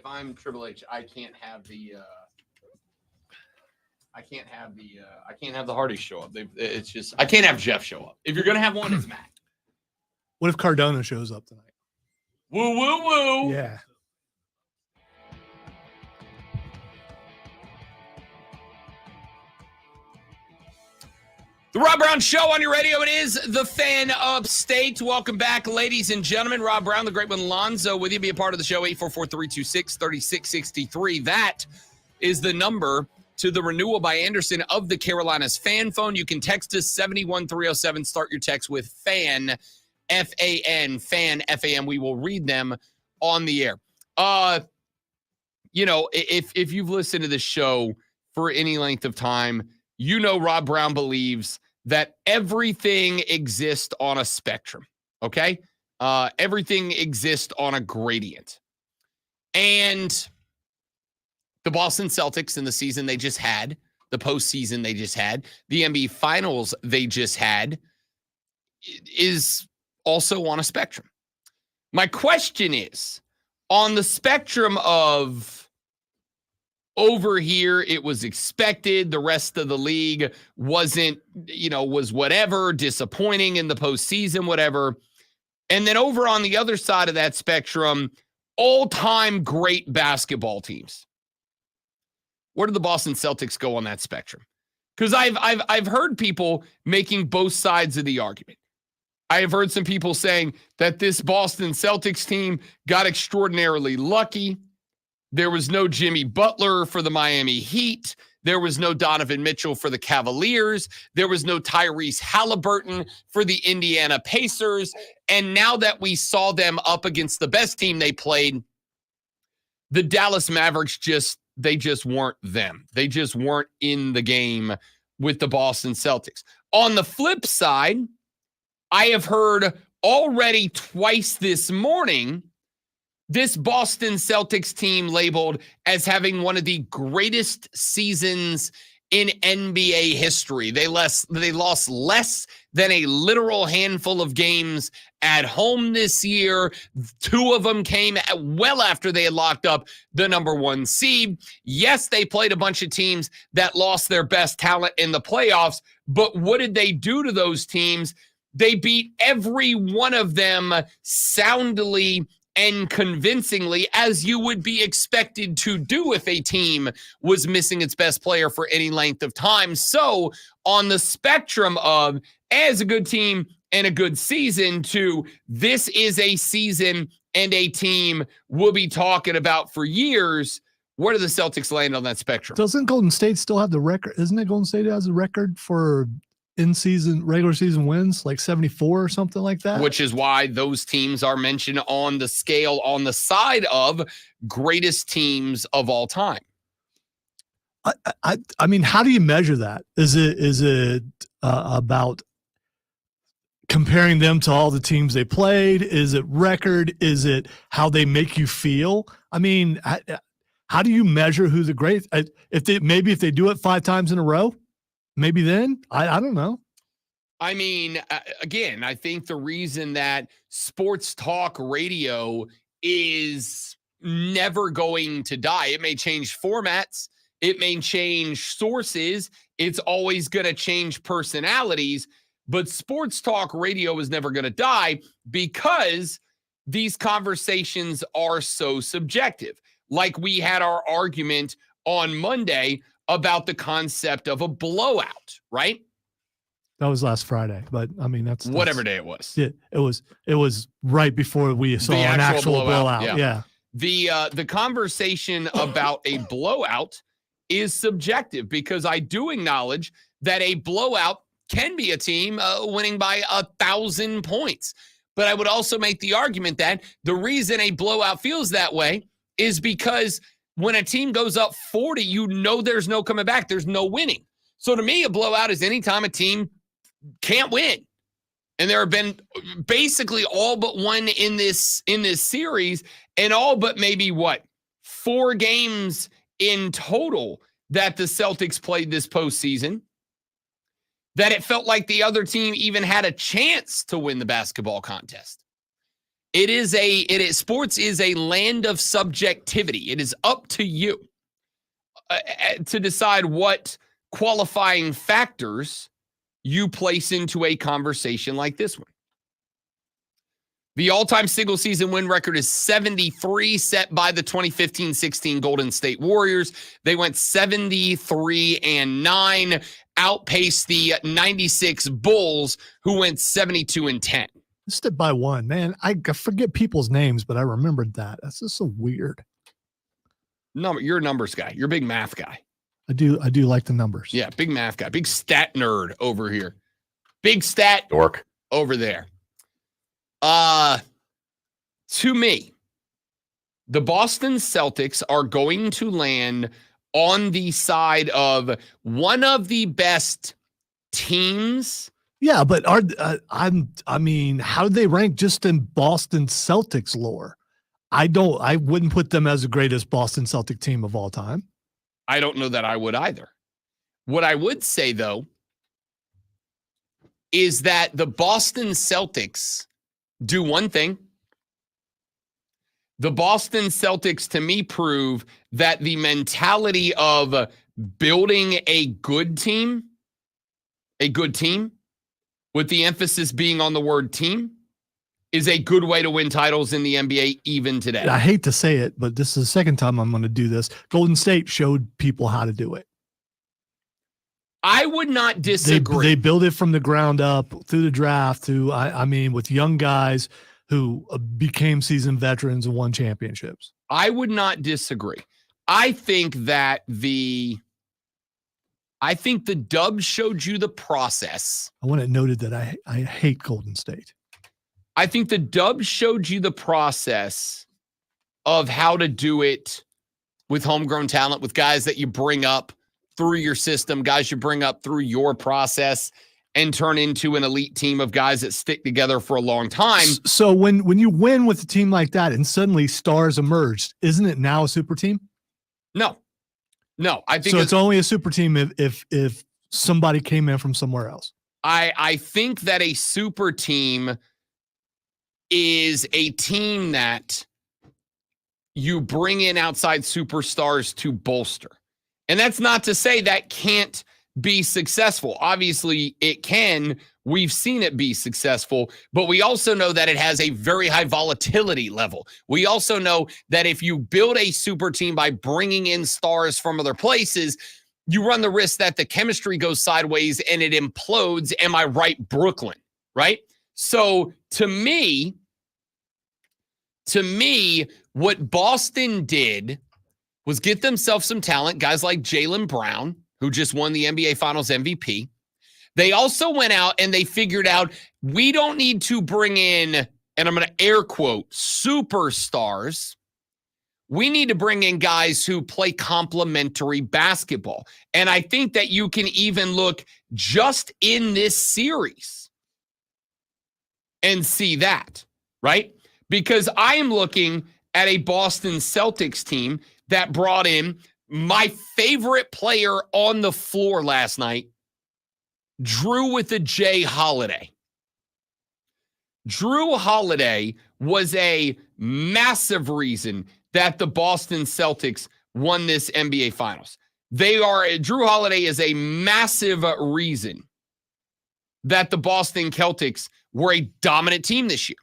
Speaker 5: I'm Triple H, I can't have the Hardys show up. It's just I can't have Jeff show up. If you're gonna have one, it's Matt.
Speaker 6: What if Cardona shows up tonight?
Speaker 5: Woo woo woo.
Speaker 6: Yeah.
Speaker 5: The Rob Brown Show on your radio. It is the Fan Upstate. Welcome back, ladies and gentlemen. Rob Brown, the great one, Lonzo, with you. Be a part of the show, 844-326-3663. That is the number to the renewal by Anderson of the Carolinas fan phone. You can text us 71307. Start your text with FAN, F-A-N, FAN, F-A-N. We will read them on the air. If you've listened to this show for any length of time, you know Rob Brown believes that everything exists on a spectrum, okay? Everything exists on a gradient. And the Boston Celtics in the season they just had, the postseason they just had, the NBA Finals they just had, is also on a spectrum. My question is, on the spectrum of over here, it was expected, the rest of the league wasn't, was whatever, disappointing in the postseason, whatever. And then over on the other side of that spectrum, all-time great basketball teams. Where do the Boston Celtics go on that spectrum? Because I've heard people making both sides of the argument. I have heard some people saying that this Boston Celtics team got extraordinarily lucky. There was no Jimmy Butler for the Miami Heat. There was no Donovan Mitchell for the Cavaliers. There was no Tyrese Halliburton for the Indiana Pacers. And now that we saw them up against the best team they played, the Dallas Mavericks they just weren't them. They just weren't in the game with the Boston Celtics. On the flip side, I have heard already twice this morning this Boston Celtics team labeled as having one of the greatest seasons in NBA history. They lost less than a literal handful of games at home this year. 2 of them came well after they had locked up the number 1 seed. Yes, they played a bunch of teams that lost their best talent in the playoffs, but what did they do to those teams? They beat every one of them soundly and convincingly, as you would be expected to do if a team was missing its best player for any length of time. So on the spectrum of as a good team and a good season to this is a season and a team we'll be talking about for years, where do the Celtics land on that spectrum?
Speaker 6: Doesn't Golden State still have the record? Isn't it Golden State has a record for regular season wins, like 74 or something like that?
Speaker 5: Which is why those teams are mentioned on the scale on the side of greatest teams of all time.
Speaker 6: I mean, how do you measure that? Is it about comparing them to all the teams they played? Is it record? Is it how they make you feel? I mean, how do you measure who the great? If they do it 5 times in a row, maybe then I don't know.
Speaker 5: I mean, again, I think the reason that sports talk radio is never going to die. It may change formats. It may change sources. It's always going to change personalities. But sports talk radio is never going to die because these conversations are so subjective. Like we had our argument on Monday about the concept of a blowout, right?
Speaker 6: That was last Friday, but I mean that's
Speaker 5: whatever day it was.
Speaker 6: It was right before we saw an actual blowout. Yeah.
Speaker 5: The conversation about a blowout is subjective because I do acknowledge that a blowout can be a team winning by 1,000 points. But I would also make the argument that the reason a blowout feels that way is because when a team goes up 40, there's no coming back. There's no winning. So to me, a blowout is any time a team can't win. And there have been basically all but one in this series, and all but maybe 4 games in total that the Celtics played this postseason, that it felt like the other team even had a chance to win the basketball contest. Sports is a land of subjectivity. It is up to you to decide what qualifying factors you place into a conversation like this one. The all-time single season win record is 73, set by the 2015-16 Golden State Warriors. They went 73-9, outpaced the 96 Bulls, who went 72-10.
Speaker 6: Missed by one. Man, I forget people's names, but I remembered that. That's just so weird.
Speaker 5: No, you're a numbers guy. You're a big math guy.
Speaker 6: I do like the numbers.
Speaker 5: Yeah, big math guy. Big stat nerd over here. Big stat
Speaker 13: dork
Speaker 5: over there. To me, the Boston Celtics are going to land on the side of one of the best teams.
Speaker 6: Yeah, but how do they rank just in Boston Celtics lore? I wouldn't put them as the greatest Boston Celtic team of all time.
Speaker 5: I don't know that I would either. What I would say, though, is that the Boston Celtics do one thing. The Boston Celtics, to me, prove that the mentality of building a good team, with the emphasis being on the word team, is a good way to win titles in the NBA even today.
Speaker 6: I hate to say it, but this is the second time I'm going to do this. Golden State showed people how to do it.
Speaker 5: I would not disagree.
Speaker 6: They build it from the ground up through the draft with young guys who became seasoned veterans and won championships.
Speaker 5: I would not disagree. I think the Dubs showed you the process.
Speaker 6: I want it noted that I hate Golden State.
Speaker 5: I think the Dubs showed you the process of how to do it with homegrown talent, with guys that you bring up through your system, guys you bring up through your process, and turn into an elite team of guys that stick together for a long time.
Speaker 6: So when you win with a team like that and suddenly stars emerged, isn't it now a super team?
Speaker 5: No, I think
Speaker 6: so. It's only a super team if somebody came in from somewhere else.
Speaker 5: I think that a super team is a team that you bring in outside superstars to bolster. And that's not to say that can't be successful. Obviously, it can. We've seen it be successful, but we also know that it has a very high volatility level. We also know that if you build a super team by bringing in stars from other places, you run the risk that the chemistry goes sideways and it implodes. Am I right, Brooklyn? Right? So to me, what Boston did was get themselves some talent, guys like Jaylen Brown, who just won the NBA Finals MVP. They also went out and they figured out we don't need to bring in, and I'm going to air quote, superstars. We need to bring in guys who play complementary basketball. And I think that you can even look just in this series and see that, right? Because I am looking at a Boston Celtics team that brought in my favorite player on the floor last night, Drew with a J Holiday. Drew Holiday was a massive reason that the Boston Celtics won this NBA Finals. Drew Holiday is a massive reason that the Boston Celtics were a dominant team this year.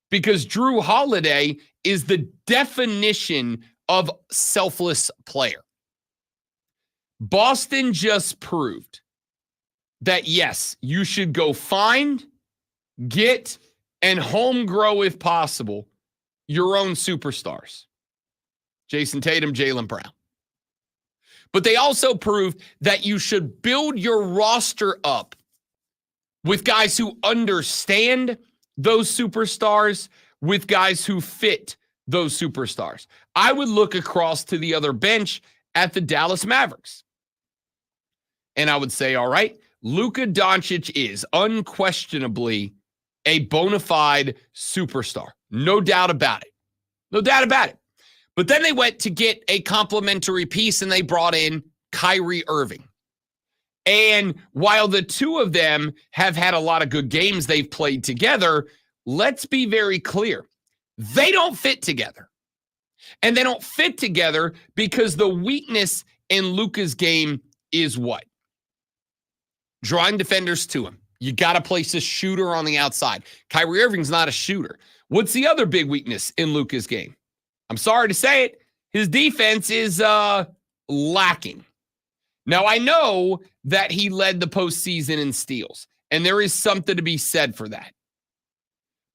Speaker 5: Because Drew Holiday is the definition of selfless player. Boston just proved that, yes, you should go find, get, and home grow, if possible, your own superstars. Jason Tatum, Jaylen Brown. But they also proved that you should build your roster up with guys who understand those superstars, with guys who fit those superstars. I would look across to the other bench at the Dallas Mavericks. And I would say, all right, Luka Doncic is unquestionably a bona fide superstar. No doubt about it. No doubt about it. But then they went to get a complimentary piece and they brought in Kyrie Irving. And while the two of them have had a lot of good games they've played together, let's be very clear. They don't fit together. And they don't fit together because the weakness in Luka's game is what? Drawing defenders to him. You got to place a shooter on the outside. Kyrie Irving's not a shooter. What's the other big weakness in Luka's game? I'm sorry to say it. His defense is lacking. Now, I know that he led the postseason in steals, and there is something to be said for that.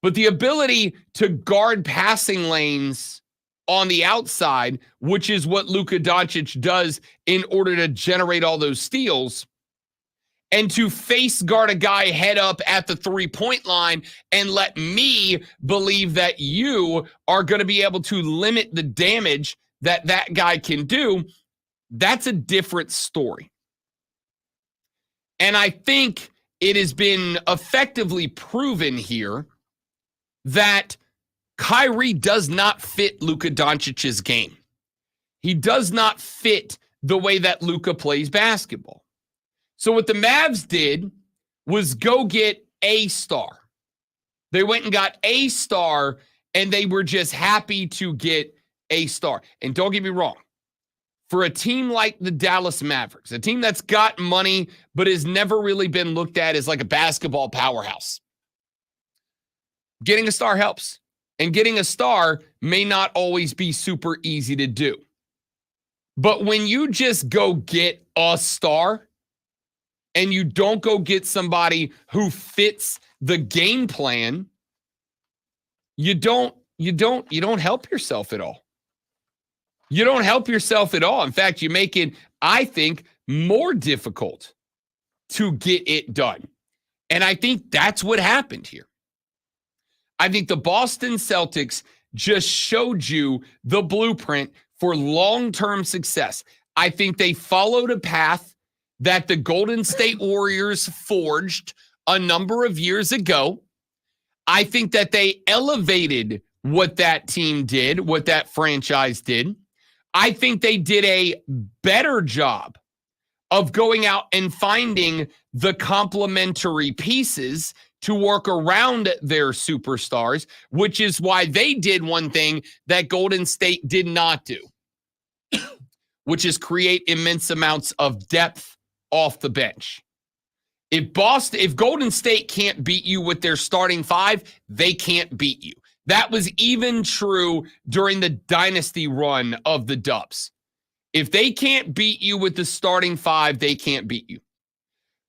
Speaker 5: But the ability to guard passing lanes on the outside, which is what Luka Doncic does in order to generate all those steals, and to face guard a guy head up at the three-point line and let me believe that you are going to be able to limit the damage that that guy can do, that's a different story. And I think it has been effectively proven here that Kyrie does not fit Luka Doncic's game. He does not fit the way that Luka plays basketball. So what the Mavs did was go get a star. They went and got a star, and they were just happy to get a star. And don't get me wrong, for a team like the Dallas Mavericks, a team that's got money but has never really been looked at as like a basketball powerhouse, getting a star helps. And getting a star may not always be super easy to do. But when you just go get a star and you don't go get somebody who fits the game plan, you don't help yourself at all. You don't help yourself at all. In fact, you make it, I think, more difficult to get it done. And I think that's what happened here. I think the Boston Celtics just showed you the blueprint for long-term success. I think they followed a path that the Golden State Warriors forged a number of years ago. I think that they elevated what that team did, what that franchise did. I think they did a better job of going out and finding the complementary pieces to work around their superstars, which is why they did one thing that Golden State did not do, which is create immense amounts of depth off the bench. If Golden State can't beat you with their starting five, they can't beat you. That was even true during the dynasty run of the Dubs. If they can't beat you with the starting five, they can't beat you.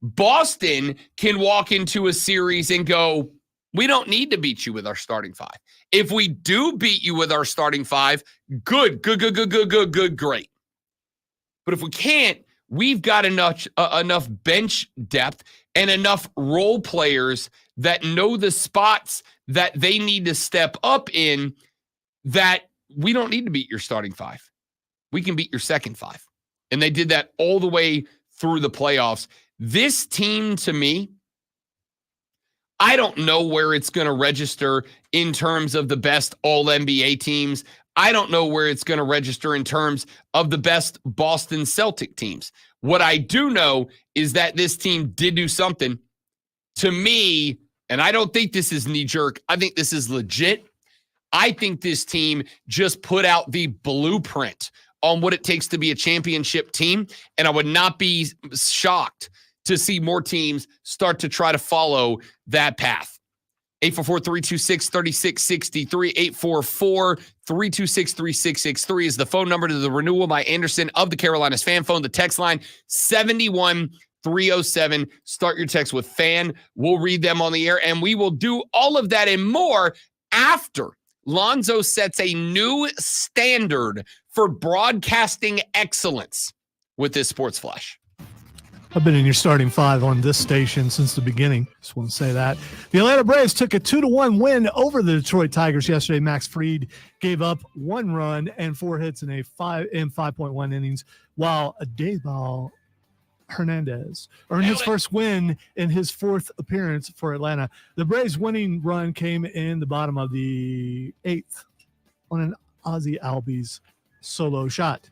Speaker 5: Boston can walk into a series and go, we don't need to beat you with our starting five. If we do beat you with our starting five, good, great. But if we can't, we've got enough bench depth and enough role players that know the spots that they need to step up in, that we don't need to beat your starting five. We can beat your second five. And they did that all the way through the playoffs. This team, to me, I don't know where it's going to register in terms of the best all-NBA teams. I don't know where it's going to register in terms of the best Boston Celtic teams. What I do know is that this team did do something to me, and I don't think this is knee-jerk. I think this is legit. I think this team just put out the blueprint on what it takes to be a championship team, and I would not be shocked to see more teams start to try to follow that path. 844-326-3663, 844-326-3663 is the phone number to the Renewal by Anderson of the Carolinas Fan Phone. The text line, 71307. Start your text with FAN. We'll read them on the air, and we will do all of that and more after Lonzo sets a new standard for broadcasting excellence with this Sports Flash.
Speaker 6: I've been in your starting five on this station since the beginning. Just want to say that. The Atlanta Braves took a 2-1 win over the Detroit Tigers yesterday. Max Fried gave up 1 run and 4 hits in 5.1 innings, while Adebal Hernandez earned his first win in his 4th appearance for Atlanta. The Braves' winning run came in the bottom of the 8th on an Ozzie Albies solo shot.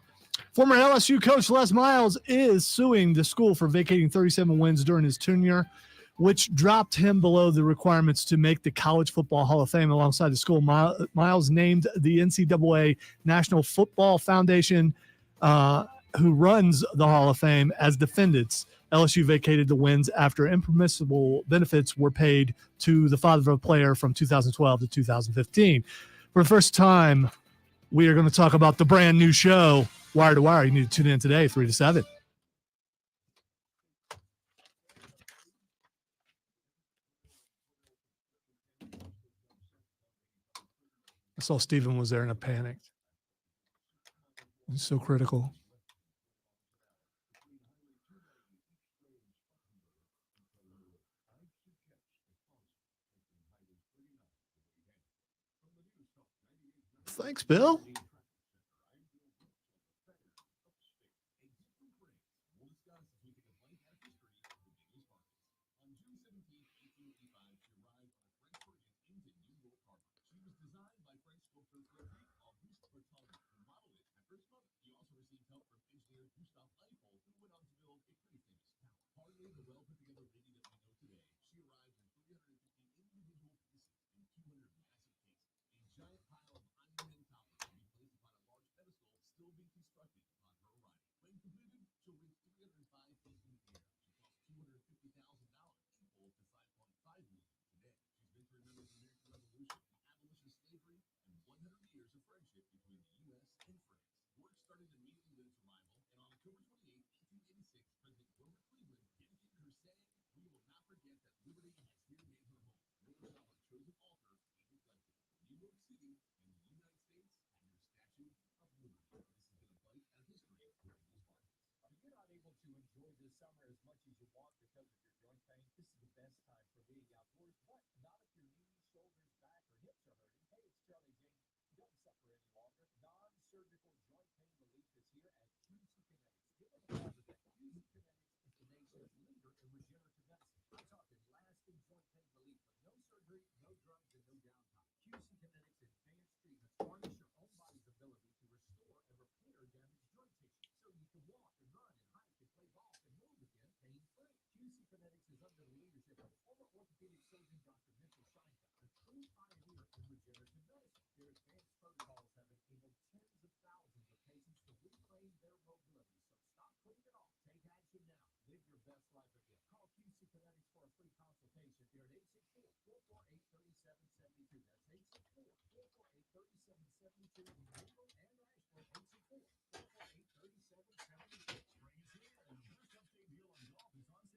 Speaker 6: Former LSU coach Les Miles is suing the school for vacating 37 wins during his tenure. which dropped him below the requirements to make the College Football Hall of Fame alongside the school. Miles named the NCAA National Football Foundation, who runs the Hall of Fame, as defendants. LSU vacated the wins after impermissible benefits were paid to the father of a player from 2012 to 2015. For the first time, we are going to talk about the brand new show, Wire to Wire. You need to tune in today, 3 to 7. I saw Steven was there in a panic. He's so critical. Thanks, Bill.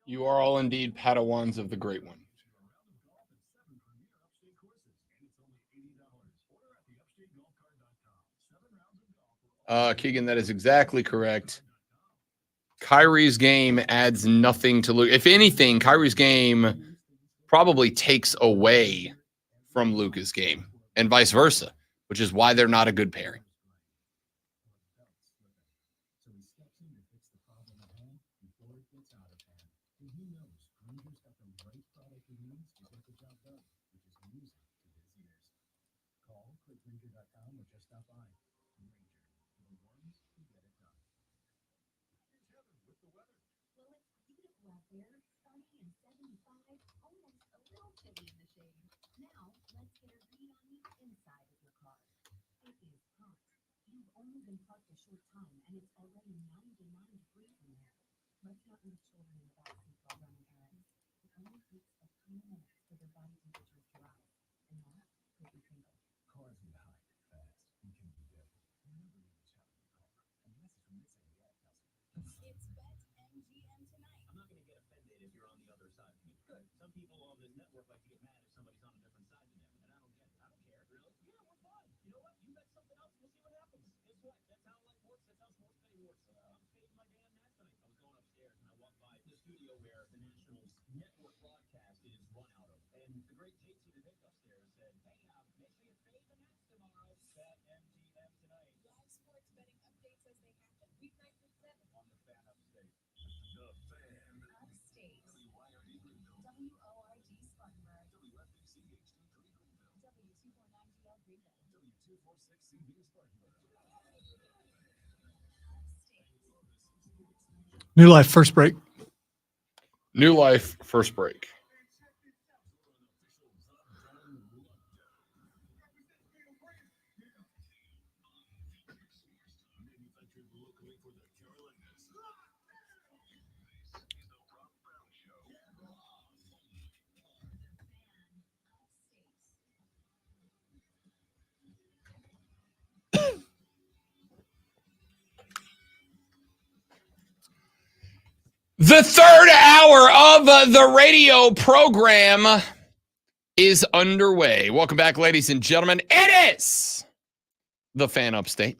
Speaker 5: You are all indeed Padawans of the Great One. Keegan, that is exactly correct. Kyrie's game adds nothing to Luke. If anything, Kyrie's game probably takes away from Luka's game and vice versa, which is why they're not a good pairing. New Life, first break. New Life, first break. The third hour of the radio program is underway. Welcome back, ladies and gentlemen. It is the Fan Upstate.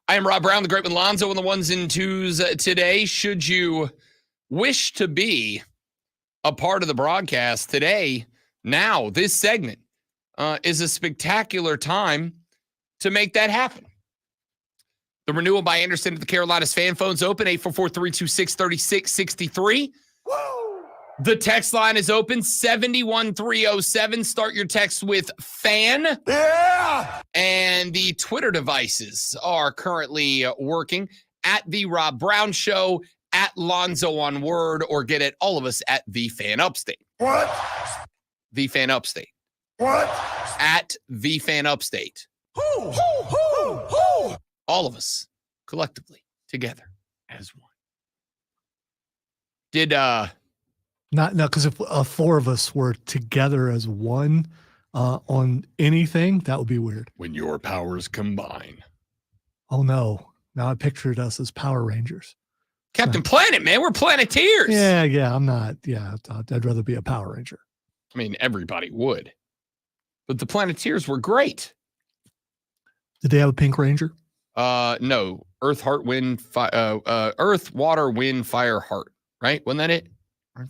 Speaker 5: I am Rob Brown, the great with Lonzo on the ones and twos today. Should you wish to be a part of the broadcast today, now, this segment is a spectacular time to make that happen. The renewal by Anderson at the Carolinas fan phone's open, 844-326-3663. The text line is open, 71307. Start your text with FAN.
Speaker 14: Yeah!
Speaker 5: And the Twitter devices are currently working at The Rob Brown Show, at Lonzo on Word, or get at all of us at The Fan Upstate.
Speaker 14: What?
Speaker 5: The Fan Upstate.
Speaker 14: What?
Speaker 5: At The Fan Upstate.
Speaker 14: Who?
Speaker 5: All of us collectively together as one. Did
Speaker 6: Not no, because if four of us were together as one on anything, that would be weird.
Speaker 5: when your powers combine?
Speaker 6: Oh no! Now I pictured us as Power Rangers.
Speaker 5: Captain Planet, man, we're Planeteers.
Speaker 6: Yeah, I'm not. Yeah, I'd rather be a Power Ranger.
Speaker 5: I mean, everybody would. But the Planeteers were great.
Speaker 6: Did they have a Pink Ranger?
Speaker 5: No. Earth, Heart, Wind, Earth, Water, Wind, Fire, Heart. Right? Wasn't that it? Earth,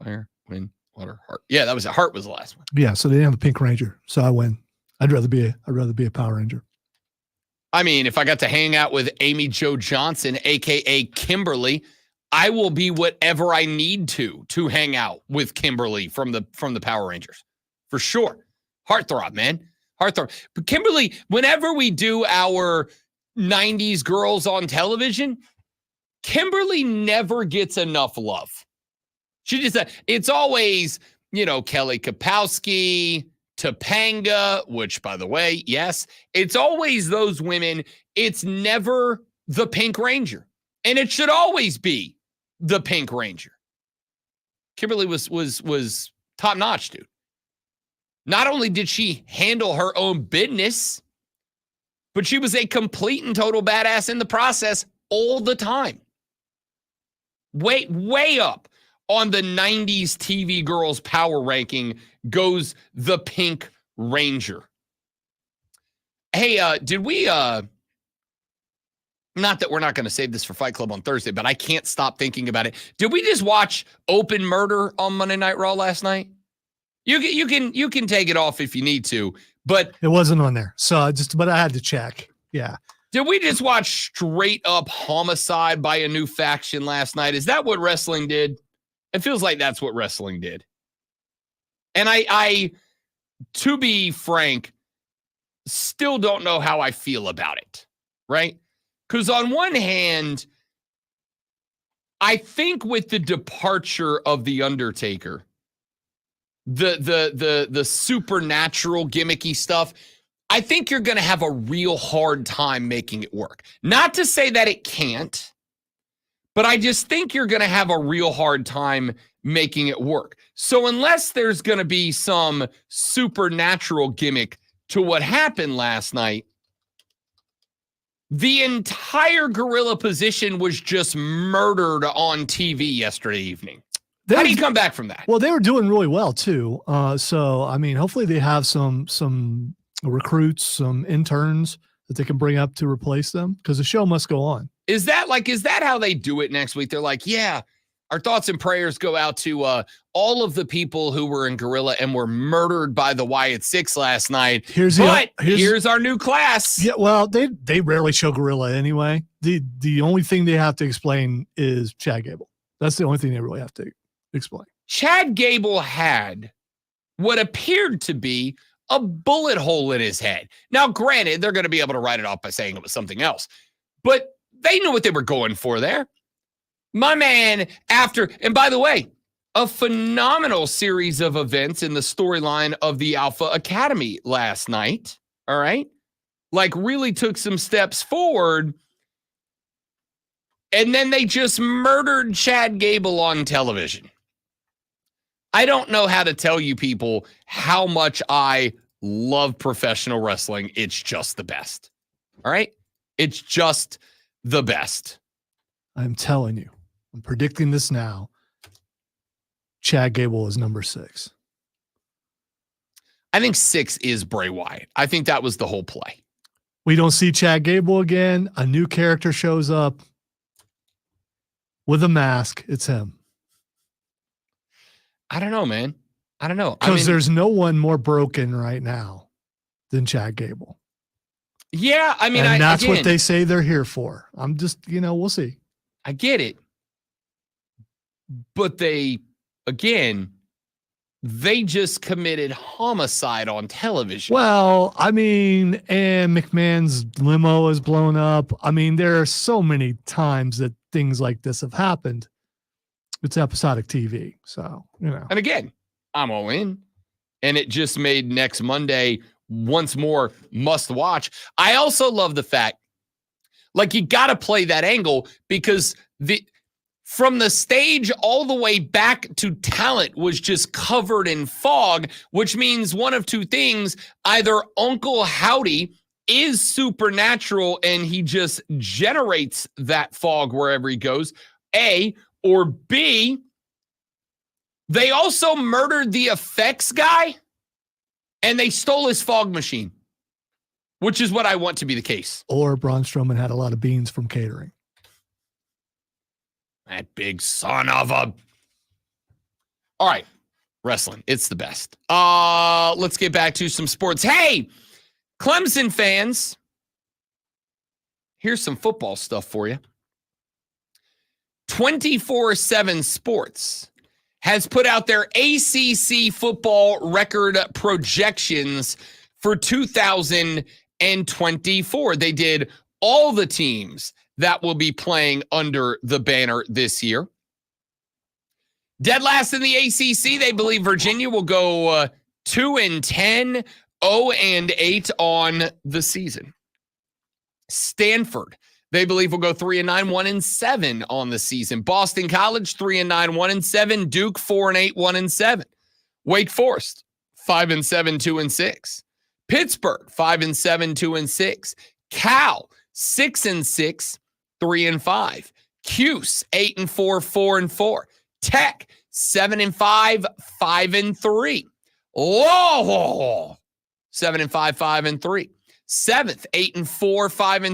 Speaker 5: Fire, Wind, Water, Heart. Yeah, that was it. Heart was the last one.
Speaker 6: Yeah, so they didn't have a Pink Ranger, so I win. I'd rather be a Power Ranger.
Speaker 5: I mean, if I got to hang out with Amy Jo Johnson, aka Kimberly, I will be whatever I need to hang out with Kimberly from the Power Rangers. For sure. Heartthrob, man. Heartthrob. But Kimberly, whenever we do our 90s girls on television, Kimberly never gets enough love. She just, it's always, Kelly Kapowski, Topanga, which, by the way, yes, it's always those women. It's never the Pink Ranger. And it should always be the Pink Ranger. Kimberly was top-notch, dude. Not only did she handle her own business, but she was a complete and total badass in the process all the time. Way up on the 90s TV girls power ranking goes the Pink Ranger. Hey, did we, not that we're not going to save this for Fight Club on Thursday, but I can't stop thinking about it. Did we just watch Open Murder on Monday Night Raw last night? You can take it off if you need to, but
Speaker 6: it wasn't on there. So but I had to check. Yeah.
Speaker 5: Did we just watch straight up homicide by a new faction last night? Is that what wrestling did? It feels like that's what wrestling did. And I, to be frank, still don't know how I feel about it, right? Because on one hand, I think with the departure of The Undertaker, the supernatural gimmicky stuff, I think you're going to have a real hard time making it work. Not to say that it can't, but I just think you're going to have a real hard time making it work. So unless there's going to be some supernatural gimmick to what happened last night, the entire gorilla position was just murdered on TV yesterday evening. How do you come back from that?
Speaker 6: Well, they were doing really well too. So I mean, hopefully they have some recruits, some interns that they can bring up to replace them, because the show must go on.
Speaker 5: Is that how they do it next week? They're like, yeah, our thoughts and prayers go out to all of the people who were in Gorilla and were murdered by the Wyatt Six last night. Here's our new class.
Speaker 6: Yeah, well, they rarely show Gorilla anyway. The only thing they have to explain is Chad Gable. That's the only thing they really have to explain.
Speaker 5: Chad Gable had what appeared to be a bullet hole in his head. Now, granted, they're going to be able to write it off by saying it was something else, but they knew what they were going for there. My man, and by the way, a phenomenal series of events in the storyline of the Alpha Academy last night. All right. Like, really took some steps forward. And then they just murdered Chad Gable on television. I don't know how to tell you people how much I love professional wrestling. It's just the best. All right? It's just the best.
Speaker 6: I'm telling you, I'm predicting this now. Chad Gable is number 6.
Speaker 5: I think 6 is Bray Wyatt. I think that was the whole play.
Speaker 6: We don't see Chad Gable again. A new character shows up with a mask. It's him.
Speaker 5: I don't know, man. I don't know.
Speaker 6: Because there's no one more broken right now than Chad Gable.
Speaker 5: Yeah, I mean,
Speaker 6: and that's what they say they're here for. I'm just, we'll see.
Speaker 5: I get it. But they just committed homicide on television.
Speaker 6: Well, I mean, and McMahon's limo is blown up. I mean, there are so many times that things like this have happened. It's episodic TV. So,
Speaker 5: And again, I'm all in. And it just made next Monday once more must watch. I also love the fact, you got to play that angle because from the stage all the way back to talent was just covered in fog, which means one of two things. Either Uncle Howdy is supernatural and he just generates that fog wherever he goes, A, or B, they also murdered the effects guy and they stole his fog machine, which is what I want to be the case.
Speaker 6: Or Braun Strowman had a lot of beans from catering.
Speaker 5: That big son of a... All right, wrestling. It's the best. Let's get back to some sports. Hey, Clemson fans, here's some football stuff for you. 24/7 Sports has put out their ACC football record projections for 2024. They did all the teams that will be playing under the banner this year. Dead last in the ACC, they believe Virginia will go 2-10, 0-8 on the season. Stanford, they believe will go 3-9, 1-7 on the season. Boston College, 3-9, 1-7. Duke, 4-8, 1-7. Wake Forest, 5-7, 2-6. Pittsburgh, 5-7, 2-6. Cal, 6-6, 3-5. Cuse, 8-4, 4-4. Tech, 7-5, 5-3. Lowell, 7-5, 5-3. 7th, 8-4,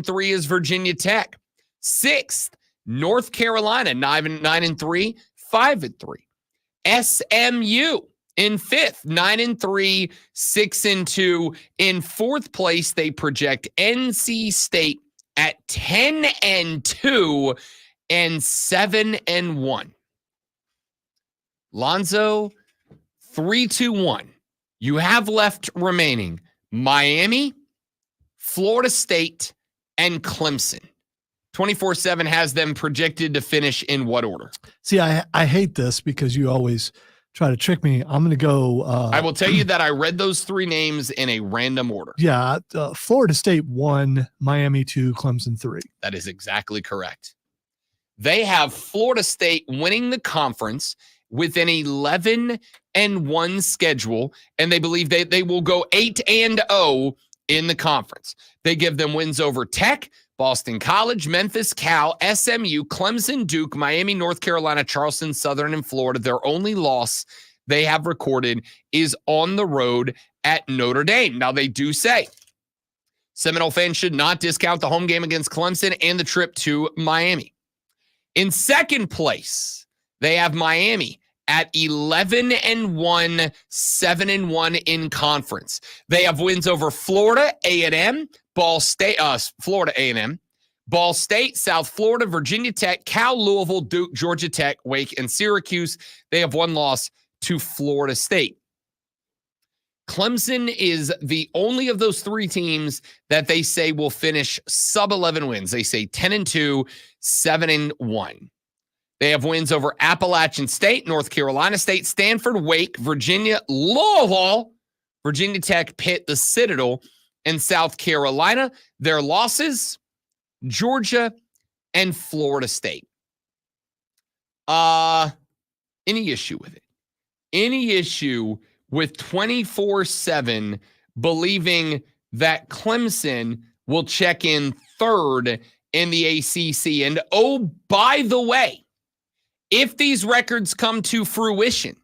Speaker 5: 5-3 is Virginia Tech. 6th, North Carolina, 9-3, 5-3. SMU in 5th, 9-3, 6-2. In 4th place, they project NC State at 10-2 and 7-1. Lonzo, 3-2-1. You have left remaining Miami, Florida State, and Clemson. 24/7 has them projected to finish in what order?
Speaker 6: See, I hate this because you always try to trick me. I'm going to go.
Speaker 5: I will tell you that I read those 3 names in a random order.
Speaker 6: Yeah. Florida State 1, Miami 2, Clemson 3.
Speaker 5: That is exactly correct. They have Florida State winning the conference with an 11-1 schedule, and they believe they will go 8-0 in the conference. They give them wins over Tech, Boston College, Memphis, Cal, SMU, Clemson, Duke, Miami, North Carolina, Charleston, Southern, and Florida. Their only loss they have recorded is on the road at Notre Dame. Now, they do say Seminole fans should not discount the home game against Clemson and the trip to Miami. In second place, they have Miami at 11-1, 7-1 in conference. They have wins over Florida A&M, Ball State, Florida A&M, Ball State, South Florida, Virginia Tech, Cal, Louisville, Duke, Georgia Tech, Wake, and Syracuse. They have one loss to Florida State. Clemson is the only of those 3 teams that they say will finish sub-11 wins. They say 10-2, 7-1. They have wins over Appalachian State, North Carolina State, Stanford, Wake, Virginia, Louisville, Virginia Tech, Pitt, the Citadel, and South Carolina. Their losses, Georgia and Florida State. Any issue with it? Any issue with 24/7 believing that Clemson will check in third in the ACC? And oh, by the way, if these records come to fruition,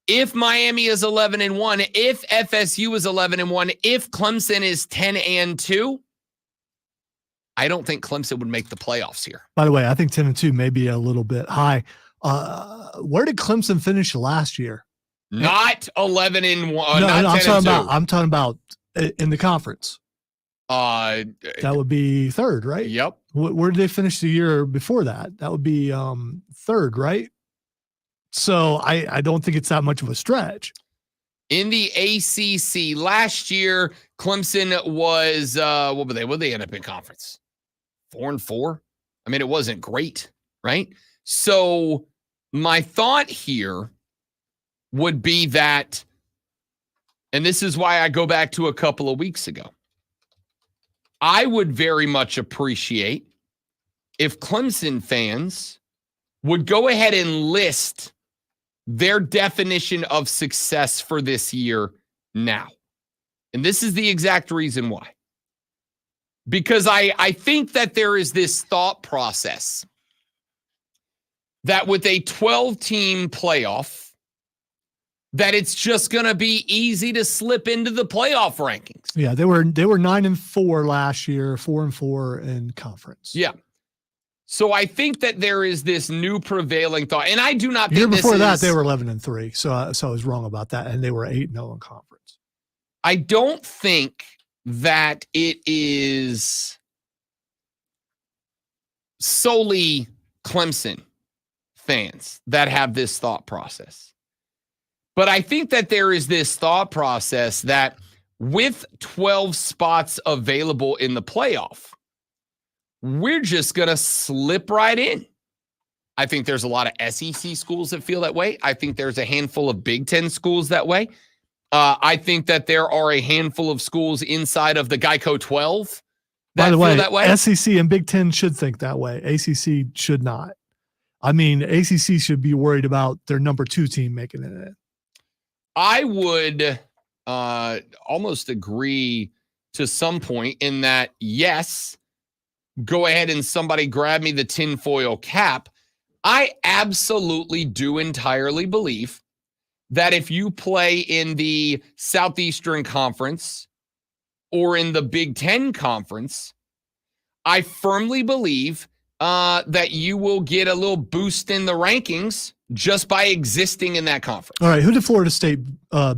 Speaker 5: if Miami is 11-1, if FSU is 11-1, if Clemson is 10-2, I don't think Clemson would make the playoffs here.
Speaker 6: By the way, I think 10-2 may be a little bit high. Where did Clemson finish last year?
Speaker 5: Not 11-1.
Speaker 6: No, I'm talking about in the conference. That would be third, right?
Speaker 5: Yep.
Speaker 6: Where did they finish the year before that? That would be third, right? So I don't think it's that much of a stretch.
Speaker 5: In the ACC last year, Clemson was what were they? What did they end up in conference? 4-4. I mean, it wasn't great, right? So my thought here would be that, and this is why I go back to a couple of weeks ago, I would very much appreciate if Clemson fans would go ahead and list their definition of success for this year now. And this is the exact reason why. Because I think that there is this thought process that with a 12-team playoff, that it's just going to be easy to slip into the playoff rankings.
Speaker 6: Yeah, they were 9-4 last year, 4-4 in conference.
Speaker 5: Yeah. So I think that there is this new prevailing thought, and I do not think
Speaker 6: year before that
Speaker 5: is,
Speaker 6: they were 11-3. So I was wrong about that, and they were 8-0 in conference.
Speaker 5: I don't think that it is solely Clemson fans that have this thought process. But I think that there is this thought process that with 12 spots available in the playoff, we're just going to slip right in. I think there's a lot of SEC schools that feel that way. I think there's a handful of Big Ten schools that way. I think that there are a handful of schools inside of the Geico 12 that
Speaker 6: By the
Speaker 5: feel that way.
Speaker 6: SEC and Big Ten should think that way. ACC should not. I mean, ACC should be worried about their number 2 team making it in.
Speaker 5: I would almost agree to some point in that, yes, go ahead and somebody grab me the tinfoil cap. I absolutely do entirely believe that if you play in the Southeastern Conference or in the Big Ten Conference, I firmly believe that you will get a little boost in the rankings just by existing in that conference.
Speaker 6: All right, who did Florida State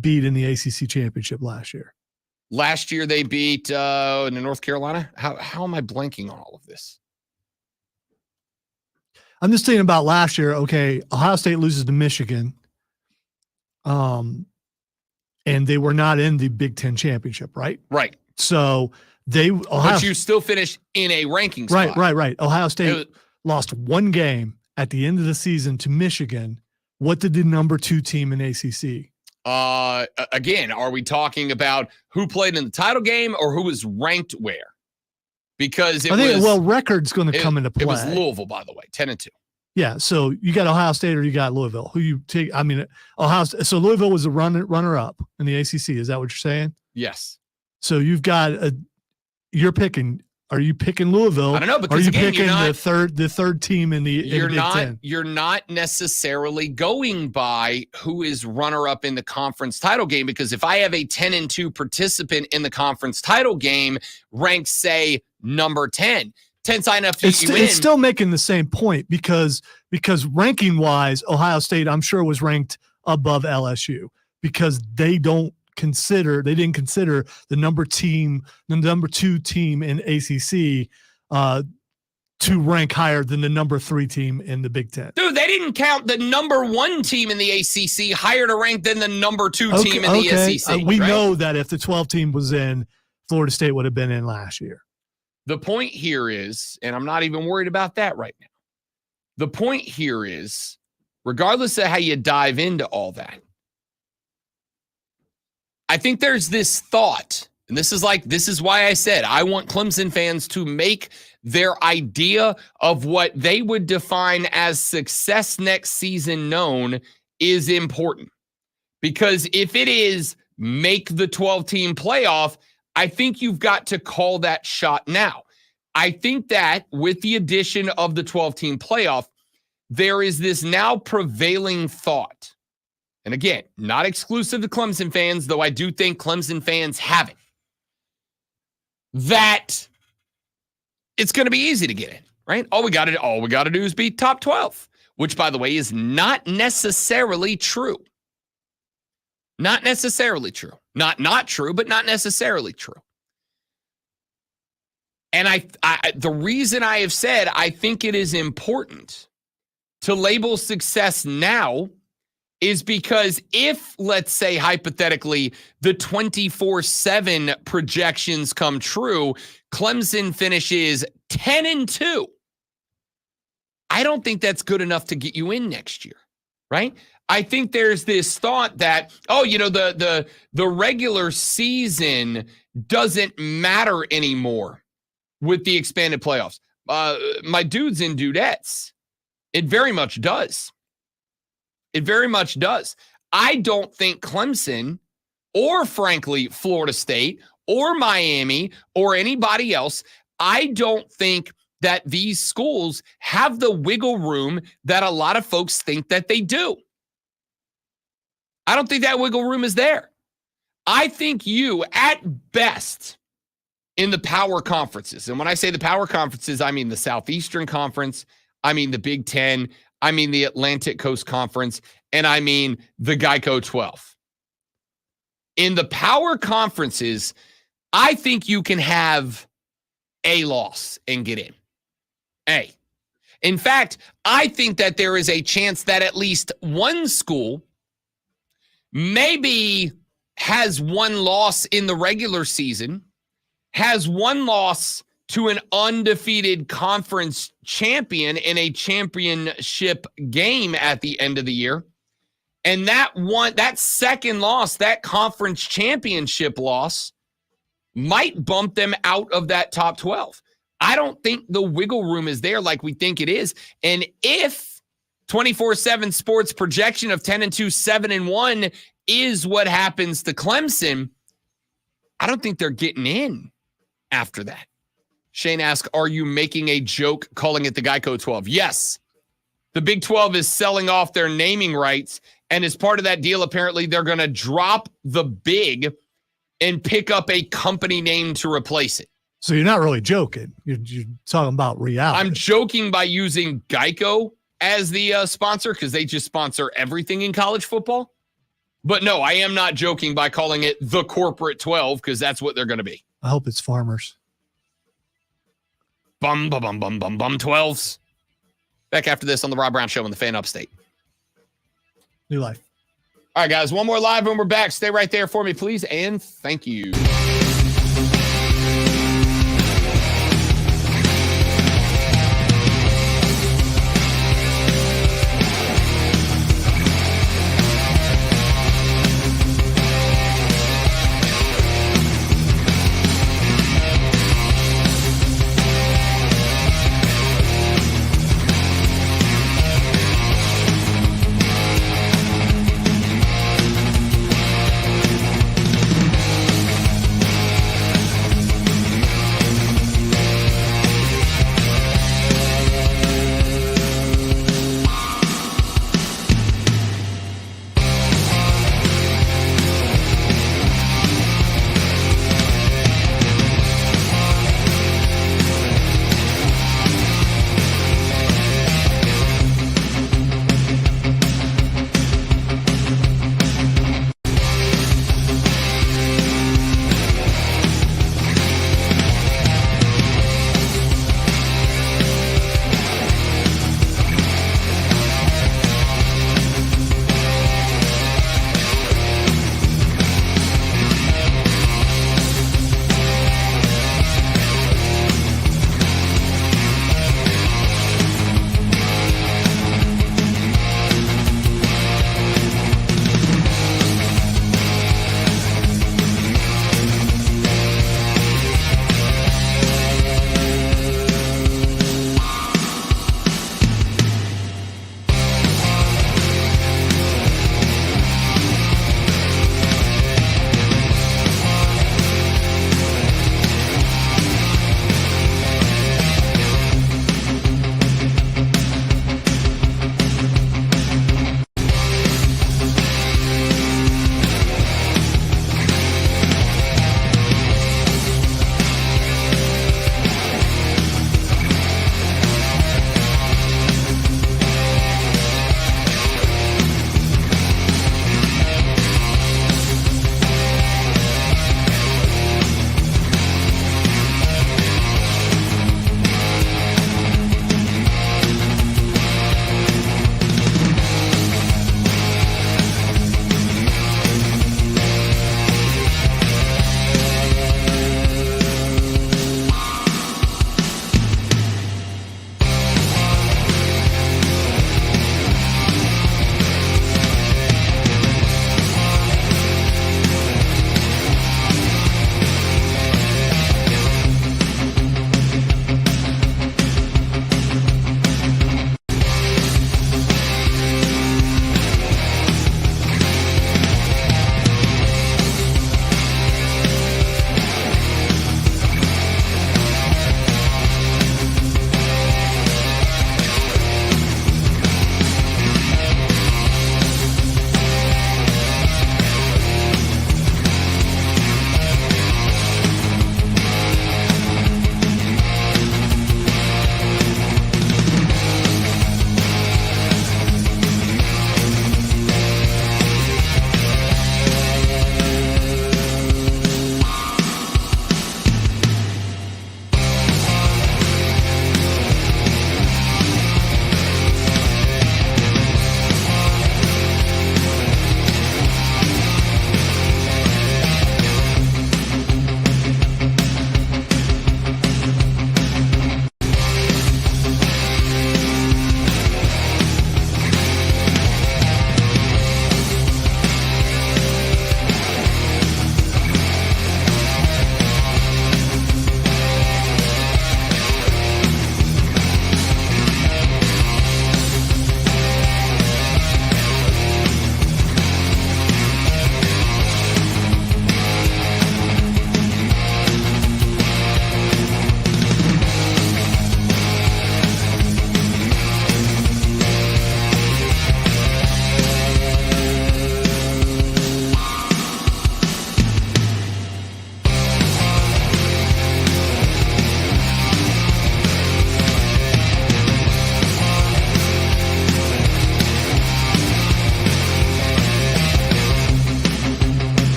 Speaker 6: beat in the ACC championship last year?
Speaker 5: Last year they beat in North Carolina. How am I blanking on all of this?
Speaker 6: I'm just thinking about last year. Okay, Ohio State loses to Michigan. And they were not in the Big Ten championship, right?
Speaker 5: Right.
Speaker 6: So
Speaker 5: but you still finished in a ranking spot.
Speaker 6: Right. Ohio State lost one game at the end of the season to Michigan. What did the number 2 team in ACC?
Speaker 5: Again, are we talking about who played in the title game or who was ranked where? Because
Speaker 6: record's going to come into play.
Speaker 5: It was Louisville, by the way, 10-2.
Speaker 6: Yeah, so you got Ohio State or you got Louisville. Who you take? I mean, So Louisville was a runner-up in the ACC. Is that what you're saying?
Speaker 5: Yes.
Speaker 6: So you've got you're picking. Are you picking Louisville?
Speaker 5: I don't know, because
Speaker 6: are you
Speaker 5: again,
Speaker 6: picking the third team in the Big Ten?
Speaker 5: You're not necessarily going by who is runner-up in the conference title game, because if I have a 10-2 participant in the conference title game ranked, say, number 10, 10 sign up,
Speaker 6: it's still making the same point because ranking wise, Ohio State, I'm sure, was ranked above LSU because they didn't consider the number 2 team in ACC to rank higher than the number 3 team in the Big Ten.
Speaker 5: Dude, they didn't count the number 1 team in the ACC higher to rank than the number 2 team in the SEC.
Speaker 6: We know that if the 12 team was in, Florida State would have been in last year.
Speaker 5: The point here is, and I'm not even worried about that right now. The point here is, regardless of how you dive into all that, I think there's this thought, and this is why I said I want Clemson fans to make their idea of what they would define as success next season known is important. Because if it is make the 12-team playoff, I think you've got to call that shot now. I think that with the addition of the 12-team playoff, there is this now prevailing thought. And again, not exclusive to Clemson fans, though I do think Clemson fans have it, that it's going to be easy to get in, right? All we got to do is be top 12, which, by the way, is not necessarily true. Not necessarily true. Not true, but not necessarily true. And the reason I have said I think it is important to label success now is because if, let's say, hypothetically, the 24/7 projections come true, Clemson finishes 10-2. I don't think that's good enough to get you in next year, right? I think there's this thought that, the regular season doesn't matter anymore with the expanded playoffs. My dudes and dudettes, it very much does. It very much does. I don't think Clemson or, frankly, Florida State or Miami or anybody else, I don't think that these schools have the wiggle room that a lot of folks think that they do. I don't think that wiggle room is there. I think you, at best, in the power conferences, and when I say the power conferences, I mean the Southeastern Conference, I mean the Big Ten, I mean the Atlantic Coast Conference, and I mean the Geico 12. In the power conferences, I think you can have a loss and get in. A. In fact, I think that there is a chance that at least one school maybe has one loss in the regular season, has one loss to an undefeated conference champion in a championship game at the end of the year. And that second loss, that conference championship loss, might bump them out of that top 12. I don't think the wiggle room is there like we think it is. And if 24/7 Sports projection of 10-2, 7-1 is what happens to Clemson, I don't think they're getting in after that. Shane asks, are you making a joke calling it the Geico 12? Yes. The Big 12 is selling off their naming rights, and as part of that deal, apparently they're going to drop the big and pick up a company name to replace it.
Speaker 6: So you're not really joking. You're talking about reality.
Speaker 5: I'm joking by using Geico as the sponsor because they just sponsor everything in college football. But no, I am not joking by calling it the corporate 12 because that's what they're going to be.
Speaker 6: I hope it's Farmers.
Speaker 5: Bum 12s. Back after this on the Rob Brown Show on the Fan Upstate.
Speaker 6: New life.
Speaker 5: All right, guys, one more live when we're back. Stay right there for me, please, and thank you.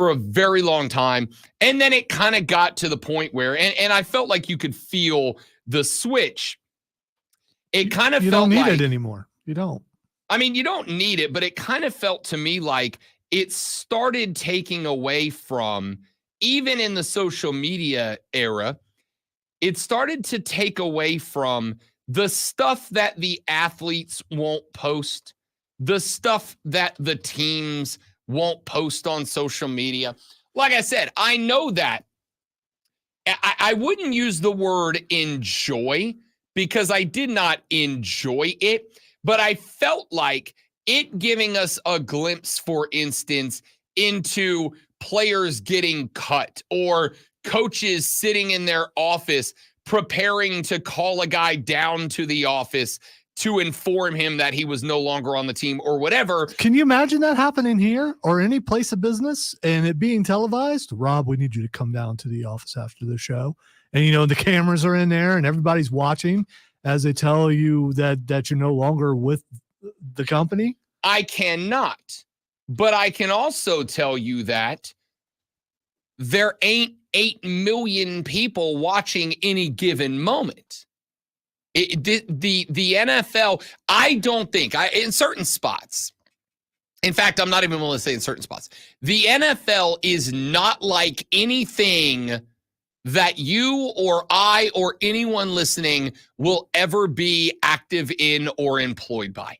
Speaker 5: for a very long time. And then it kind of got to the point where, and I felt like you could feel the switch. It kind of
Speaker 6: you
Speaker 5: felt
Speaker 6: don't need
Speaker 5: like,
Speaker 6: it anymore. You don't.
Speaker 5: I mean, you don't need it, but it kind of felt to me like it started taking away from, even in the social media era, it started to take away from the stuff that the athletes won't post, the stuff that the teams won't post on social media. Like I said, I know that I wouldn't use the word enjoy because I did not enjoy it, but I felt like it giving us a glimpse, for instance, into players getting cut or coaches sitting in their office preparing to call a guy down to the office to inform him that he was no longer on the team or whatever.
Speaker 6: Can you imagine that happening here or any place of business and it being televised? Rob, we need you to come down to the office after the show. And, you know, the cameras are in there and everybody's watching as they tell you that you're no longer with the company.
Speaker 5: I cannot, but I can also tell you that there ain't 8 million people watching any given moment. The NFL, I don't think, in certain spots, in fact, I'm not even willing to say in certain spots, the NFL is not like anything that you or I or anyone listening will ever be active in or employed by.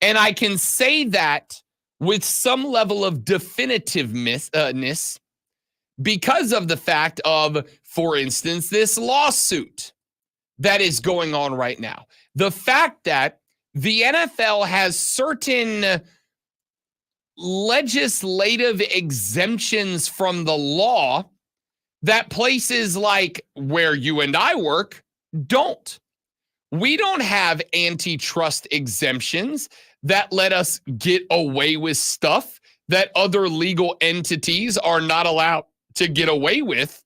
Speaker 5: And I can say that with some level of definitiveness because of the fact of, for instance, this lawsuit that is going on right now. The fact that the NFL has certain legislative exemptions from the law that places like where you and I work don't. We don't have antitrust exemptions that let us get away with stuff that other legal entities are not allowed to get away with.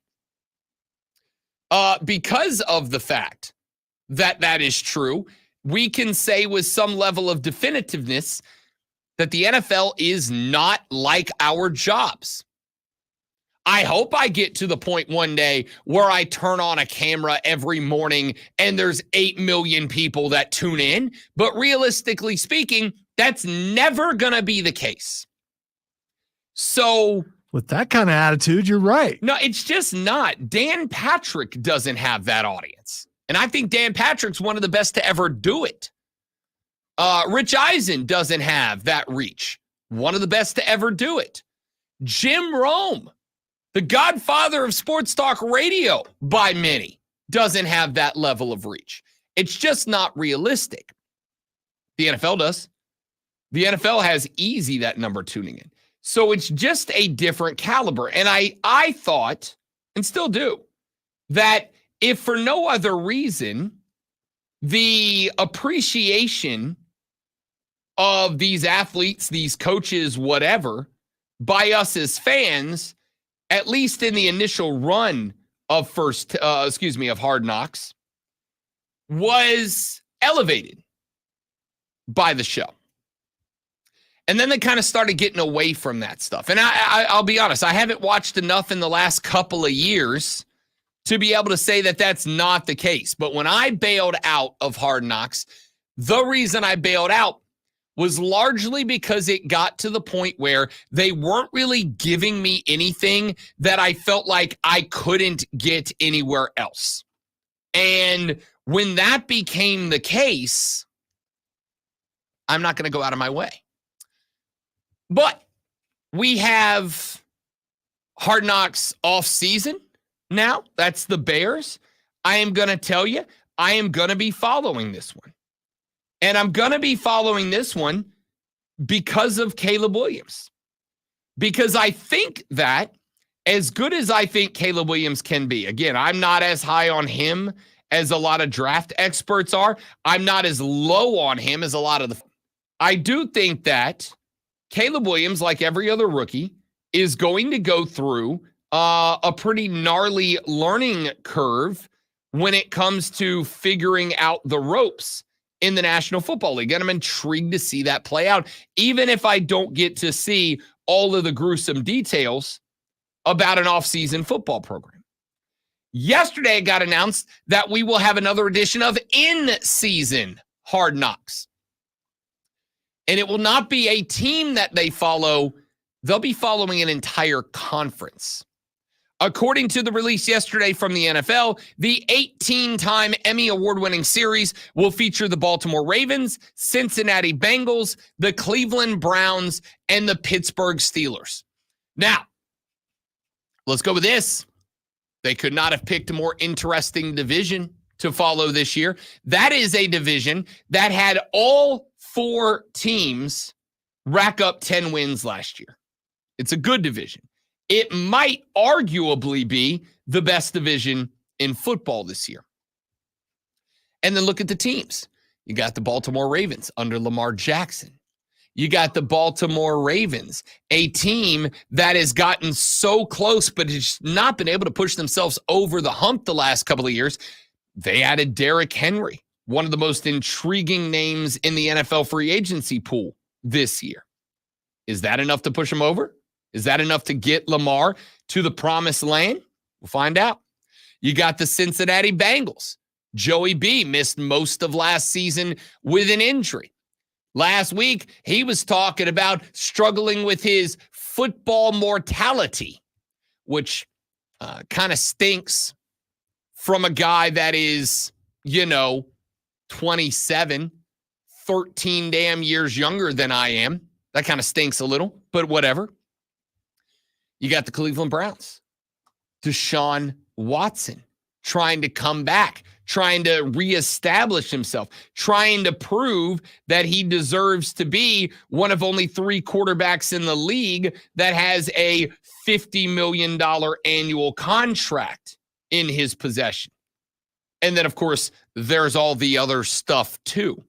Speaker 5: Because of the fact that that is true, we can say with some level of definitiveness that the NFL is not like our jobs. I hope I get to the point one day where I turn on a camera every morning and there's 8 million people that tune in. But realistically speaking, that's never going to be the case. So
Speaker 6: with that kind of attitude, you're right.
Speaker 5: No, it's just not. Dan Patrick doesn't have that audience. And I think Dan Patrick's one of the best to ever do it. Rich Eisen doesn't have that reach. One of the best to ever do it. Jim Rome, the godfather of sports talk radio by many, doesn't have that level of reach. It's just not realistic. The NFL does. The NFL has easy that number tuning in. So it's just a different caliber. And I thought, and still do, that if for no other reason, the appreciation of these athletes, these coaches, whatever, by us as fans, at least in the initial run of of Hard Knocks, was elevated by the show. And then they kind of started getting away from that stuff. And I'll be honest, I haven't watched enough in the last couple of years to be able to say that that's not the case. But when I bailed out of Hard Knocks, the reason I bailed out was largely because it got to the point where they weren't really giving me anything that I felt like I couldn't get anywhere else. And when that became the case, I'm not going to go out of my way. But we have Hard Knocks off season now. That's the Bears. I am going to tell you, I am going to be following this one. And I'm going to be following this one because of Caleb Williams. Because I think that as good as I think Caleb Williams can be, again, I'm not as high on him as a lot of draft experts are. I'm not as low on him as a lot of the. I do think that Caleb Williams, like every other rookie, is going to go through a pretty gnarly learning curve when it comes to figuring out the ropes in the National Football League. And I'm intrigued to see that play out, even if I don't get to see all of the gruesome details about an off-season football program. Yesterday, it got announced that we will have another edition of in-season Hard Knocks. And it will not be a team that they follow. They'll be following an entire conference. According to the release yesterday from the NFL, the 18-time Emmy Award-winning series will feature the Baltimore Ravens, Cincinnati Bengals, the Cleveland Browns, and the Pittsburgh Steelers. Now, let's go with this. They could not have picked a more interesting division to follow this year. That is a division that had all 4 teams rack up 10 wins last year. It's a good division. It might arguably be the best division in football this year. And then look at the teams. You got the Baltimore Ravens under Lamar Jackson. You got the Baltimore Ravens, a team that has gotten so close but has not been able to push themselves over the hump the last couple of years. They added Derrick Henry, one of the most intriguing names in the NFL free agency pool this year. Is that enough to push them over? Is that enough to get Lamar to the promised land? We'll find out. You got the Cincinnati Bengals. Joey B missed most of last season with an injury. Last week, he was talking about struggling with his football mortality, which kind of stinks from a guy that is, 27, 13 damn years younger than I am. That kind of stinks a little, but whatever. You got the Cleveland Browns. Deshaun Watson trying to come back, trying to reestablish himself, trying to prove that he deserves to be one of only 3 quarterbacks in the league that has a $50 million annual contract in his possession. And then, of course, there's all the other stuff too.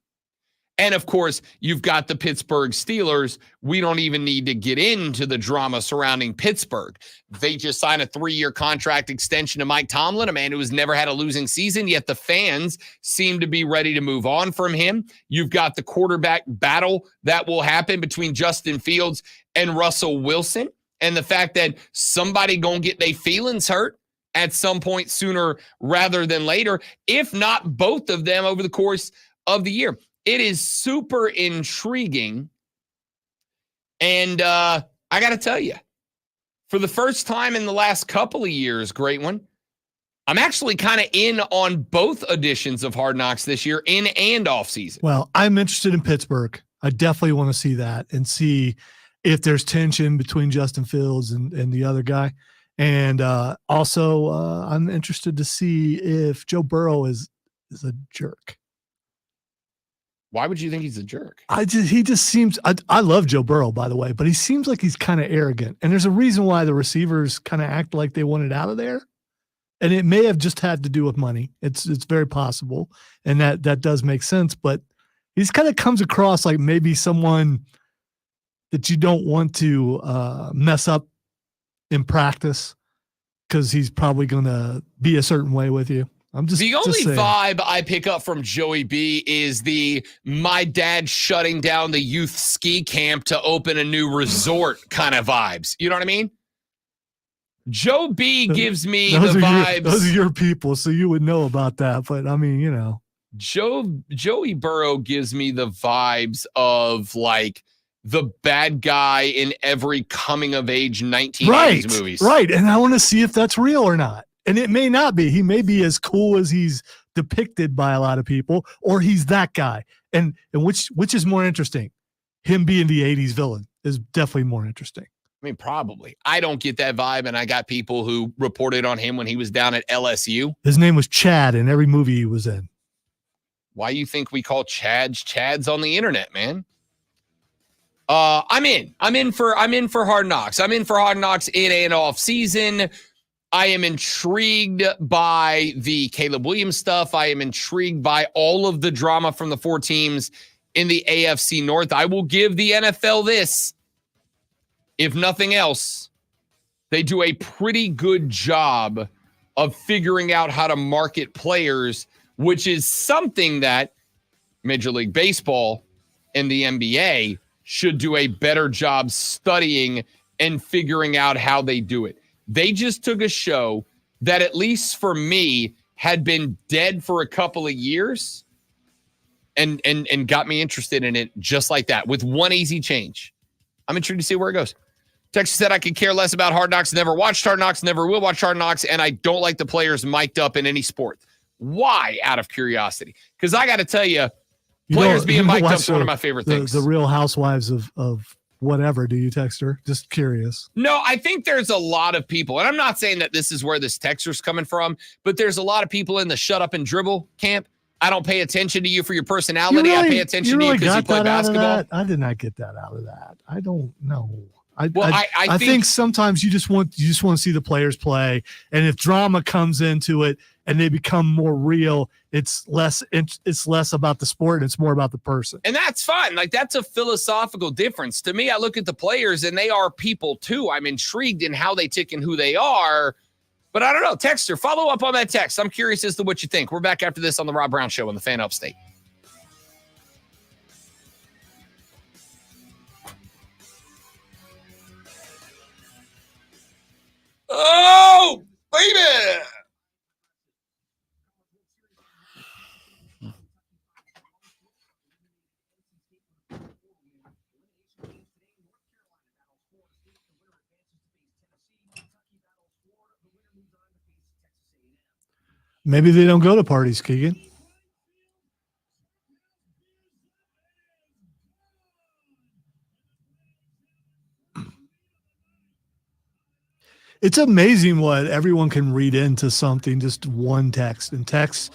Speaker 5: And, of course, you've got the Pittsburgh Steelers. We don't even need to get into the drama surrounding Pittsburgh. They just signed a 3-year contract extension to Mike Tomlin, a man who has never had a losing season, yet the fans seem to be ready to move on from him. You've got the quarterback battle that will happen between Justin Fields and Russell Wilson, and the fact that somebody gonna get their feelings hurt at some point sooner rather than later, if not both of them over the course of the year. It is super intriguing. And I got to tell you, for the first time in the last couple of years, great one, I'm actually kind of in on both editions of Hard Knocks this year, in and off season.
Speaker 6: Well, I'm interested in Pittsburgh. I definitely want to see that and see if there's tension between Justin Fields and the other guy. And also, I'm interested to see if Joe Burrow is a jerk.
Speaker 5: Why would you think he's a jerk?
Speaker 6: He just seems, I love Joe Burrow, by the way, but he seems like he's kind of arrogant. And there's a reason why the receivers kind of act like they want it out of there. And it may have just had to do with money. It's very possible. And that does make sense, but he's kind of comes across like maybe someone that you don't want to mess up in practice because he's probably going to be a certain way with you. I'm just
Speaker 5: the only
Speaker 6: saying.
Speaker 5: vibe I pick up from Joey B is my dad shutting down the youth ski camp to open a new resort kind of vibes. You know what I mean? Joe B gives me the vibes.
Speaker 6: Those are your people, so you would know about that. But I mean,
Speaker 5: Joey Burrow gives me the vibes of like the bad guy in every coming of age 1980s movies.
Speaker 6: Right. And I want to see if that's real or not. And it may not be. He may be as cool as he's depicted by a lot of people, or he's that guy. And which is more interesting? Him being the 80s villain is definitely more interesting.
Speaker 5: I mean, probably. I don't get that vibe, and I got people who reported on him when he was down at LSU.
Speaker 6: His name was Chad in every movie he was in.
Speaker 5: Why you think we call Chads on the internet, man? I'm in for Hard Knocks. I'm in for Hard Knocks in and off season. I am intrigued by the Caleb Williams stuff. I am intrigued by all of the drama from the 4 teams in the AFC North. I will give the NFL this. If nothing else, they do a pretty good job of figuring out how to market players, which is something that Major League Baseball and the NBA should do a better job studying and figuring out how they do it. They just took a show that, at least for me, had been dead for a couple of years and got me interested in it just like that with one easy change. I'm intrigued to see where it goes. Texas said, I could care less about Hard Knocks, never watched Hard Knocks, never will watch Hard Knocks, and I don't like the players mic'd up in any sport. Why, out of curiosity? Because I got to tell you, players being mic'd up is one of my favorite things.
Speaker 6: The Real Housewives of whatever, do you, Texter? Just curious.
Speaker 5: No, I think there's a lot of people, and I'm not saying that this is where this texter's coming from, but there's a lot of people in the shut up and dribble camp. I don't pay attention to you for your personality. I pay attention to you because you play basketball.
Speaker 6: I did not get that out of that. I don't know.
Speaker 5: I
Speaker 6: think sometimes you just want to see the players play, and if drama comes into it and they become more real, it's less about the sport and it's more about the person.
Speaker 5: And that's fine. Like, that's a philosophical difference. To me, I look at the players and they are people too. I'm intrigued in how they tick and who they are. But I don't know. Texter, follow up on that text. I'm curious as to what you think. We're back after this on the Rob Brown Show on the Fan Upstate. Oh, baby.
Speaker 6: Maybe they don't go to parties, Keegan. It's amazing what everyone can read into something, just one text. And texts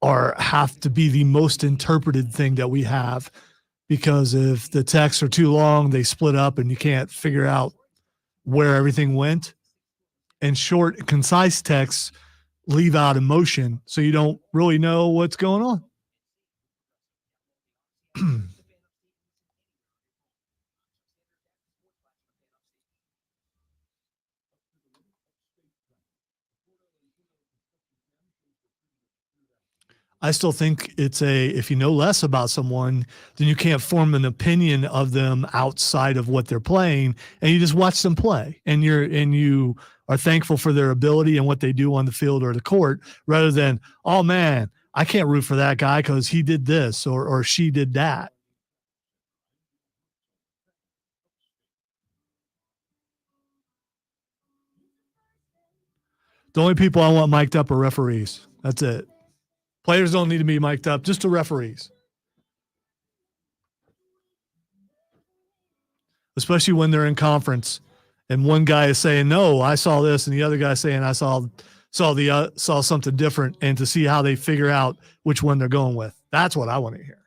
Speaker 6: have to be the most interpreted thing that we have, because if the texts are too long, they split up and you can't figure out where everything went. And short, concise texts leave out emotion, so you don't really know what's going on. I still think if you know less about someone, then you can't form an opinion of them outside of what they're playing, and you just watch them play, and you are thankful for their ability and what they do on the field or the court, rather than, oh man, I can't root for that guy because he did this or she did that. The only people I want mic'd up are referees. That's it. Players don't need to be mic'd up, just the referees. Especially when they're in conference and one guy is saying, no, I saw this, and the other guy saying, I saw something different, and to see how they figure out which one they're going with. That's what I want to hear.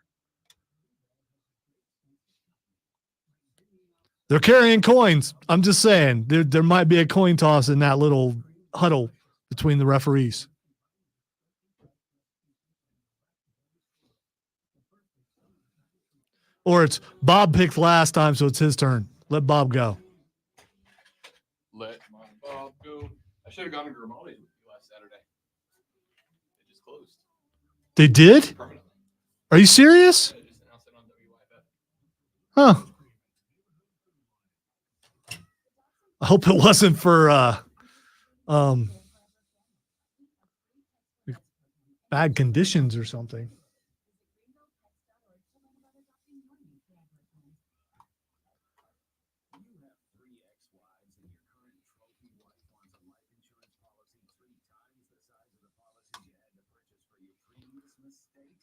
Speaker 6: They're carrying coins. I'm just saying there might be a coin toss in that little huddle between the referees. Or it's Bob picked last time, so it's his turn. Let Bob go.
Speaker 5: Let my Bob go. I should have gone to Grimaldi's with you last Saturday. It just closed.
Speaker 6: They did? Are you serious?
Speaker 5: I just announced it on WYFF.
Speaker 6: Huh. I hope it wasn't for bad conditions or something.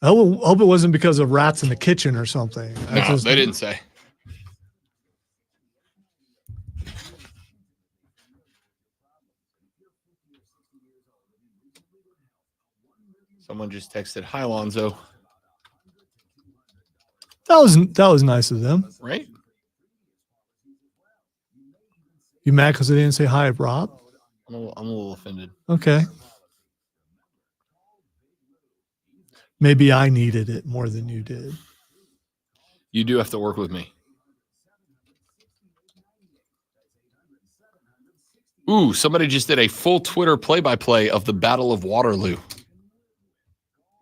Speaker 6: I hope it wasn't because of rats in the kitchen or something.
Speaker 5: No, they didn't say. Someone just texted, hi, Lonzo.
Speaker 6: That was nice of them.
Speaker 5: Right?
Speaker 6: You mad because they didn't say hi, Rob?
Speaker 5: I'm a little offended.
Speaker 6: Okay. Maybe I needed it more than you did.
Speaker 5: You do have to work with me. Ooh, somebody just did a full Twitter play-by-play of the Battle of Waterloo. I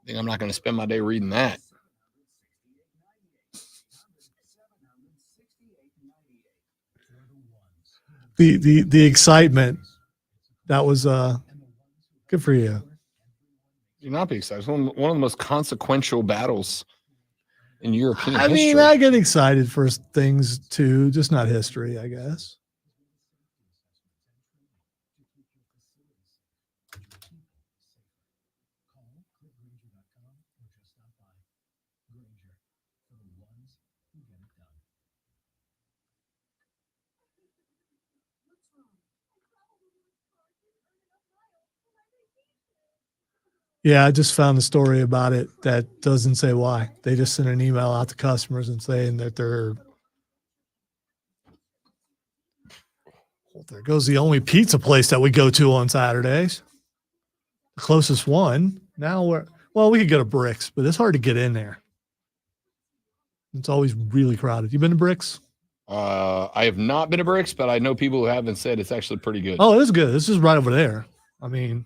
Speaker 5: think I'm not going to spend my day reading that.
Speaker 6: The excitement, that was good for you.
Speaker 5: You're not be excited. It's one of the most consequential battles in European
Speaker 6: I
Speaker 5: history.
Speaker 6: mean, I get excited for things too, just not history, I guess. Yeah, I just found a story about it that doesn't say why. They just sent an email out to customers and saying that well, there goes the only pizza place that we go to on Saturdays. The closest one. Now we could go to Bricks, but it's hard to get in there. It's always really crowded. You been to Bricks?
Speaker 5: I have not been to Bricks, but I know people who have and said it's actually pretty good.
Speaker 6: Oh, it is good. This is right over there. I mean,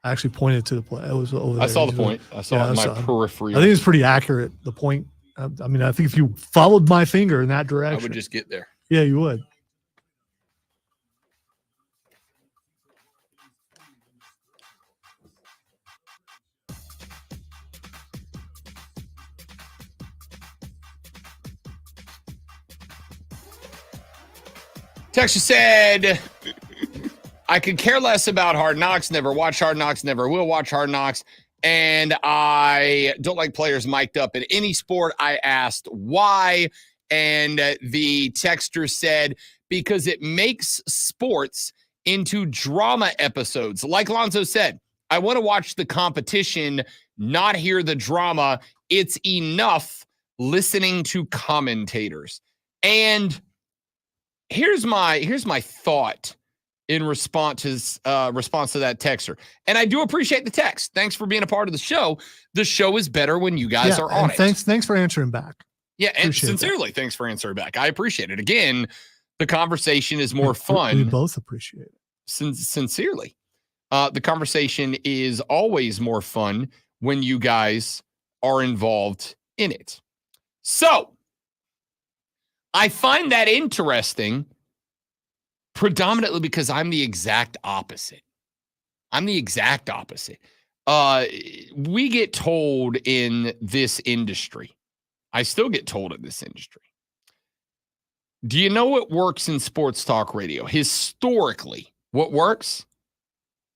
Speaker 6: I actually pointed to the place. It was over there.
Speaker 5: I saw the point. I saw it in my periphery.
Speaker 6: I think it's pretty accurate. The point. I mean, I think if you followed my finger in that direction,
Speaker 5: I would just get there.
Speaker 6: Yeah, you would.
Speaker 5: Texas said, I could care less about Hard Knocks, never watch Hard Knocks, never will watch Hard Knocks, and I don't like players mic'd up in any sport. I asked why, and the texter said, because it makes sports into drama episodes. Like Lonzo said, I want to watch the competition, not hear the drama. It's enough listening to commentators. And here's my thought in response to that texter. And I do appreciate the text. Thanks for being a part of the show. The show is better when you guys are on it.
Speaker 6: Thanks for answering back.
Speaker 5: Yeah, and sincerely, thanks for answering back. I appreciate it. Again, the conversation is more fun.
Speaker 6: We both appreciate it.
Speaker 5: Sincerely. The conversation is always more fun when you guys are involved in it. So, I find that interesting predominantly because I'm the exact opposite. We get told in this industry. I still get told in this industry. Do you know what works in sports talk radio? Historically, what works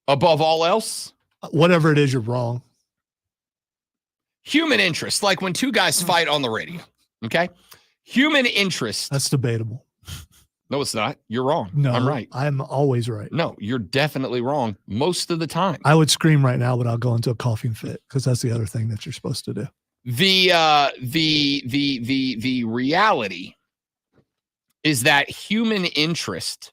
Speaker 5: above all else?
Speaker 6: Whatever it is, you're wrong.
Speaker 5: Human interest, like when two guys fight on the radio, okay? Human interest.
Speaker 6: That's debatable.
Speaker 5: No, it's not. You're wrong.
Speaker 6: No,
Speaker 5: I'm right.
Speaker 6: I'm always right.
Speaker 5: No, you're definitely wrong most of the time.
Speaker 6: I would scream right now, but I'll go into a coughing fit because that's the other thing that you're supposed to do.
Speaker 5: The reality is that human interest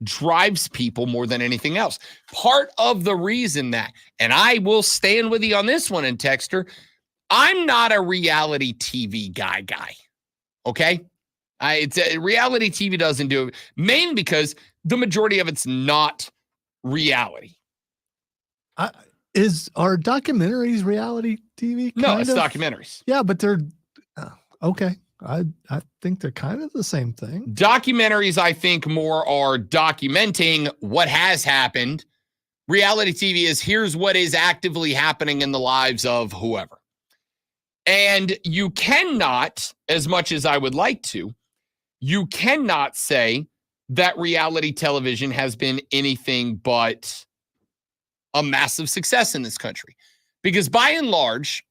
Speaker 5: drives people more than anything else. Part of the reason that, and I will stand with you on this one, and Texter, I'm not a reality TV guy. Okay? Reality TV doesn't do it, mainly because the majority of it's not reality.
Speaker 6: Are documentaries reality TV?
Speaker 5: No, it's documentaries.
Speaker 6: Yeah, but they're okay. I think they're kind of the same thing.
Speaker 5: Documentaries, I think, more are documenting what has happened. Reality TV is here's what is actively happening in the lives of whoever. And you cannot, as much as I would like to, you cannot say that reality television has been anything but a massive success in this country. Because by and large,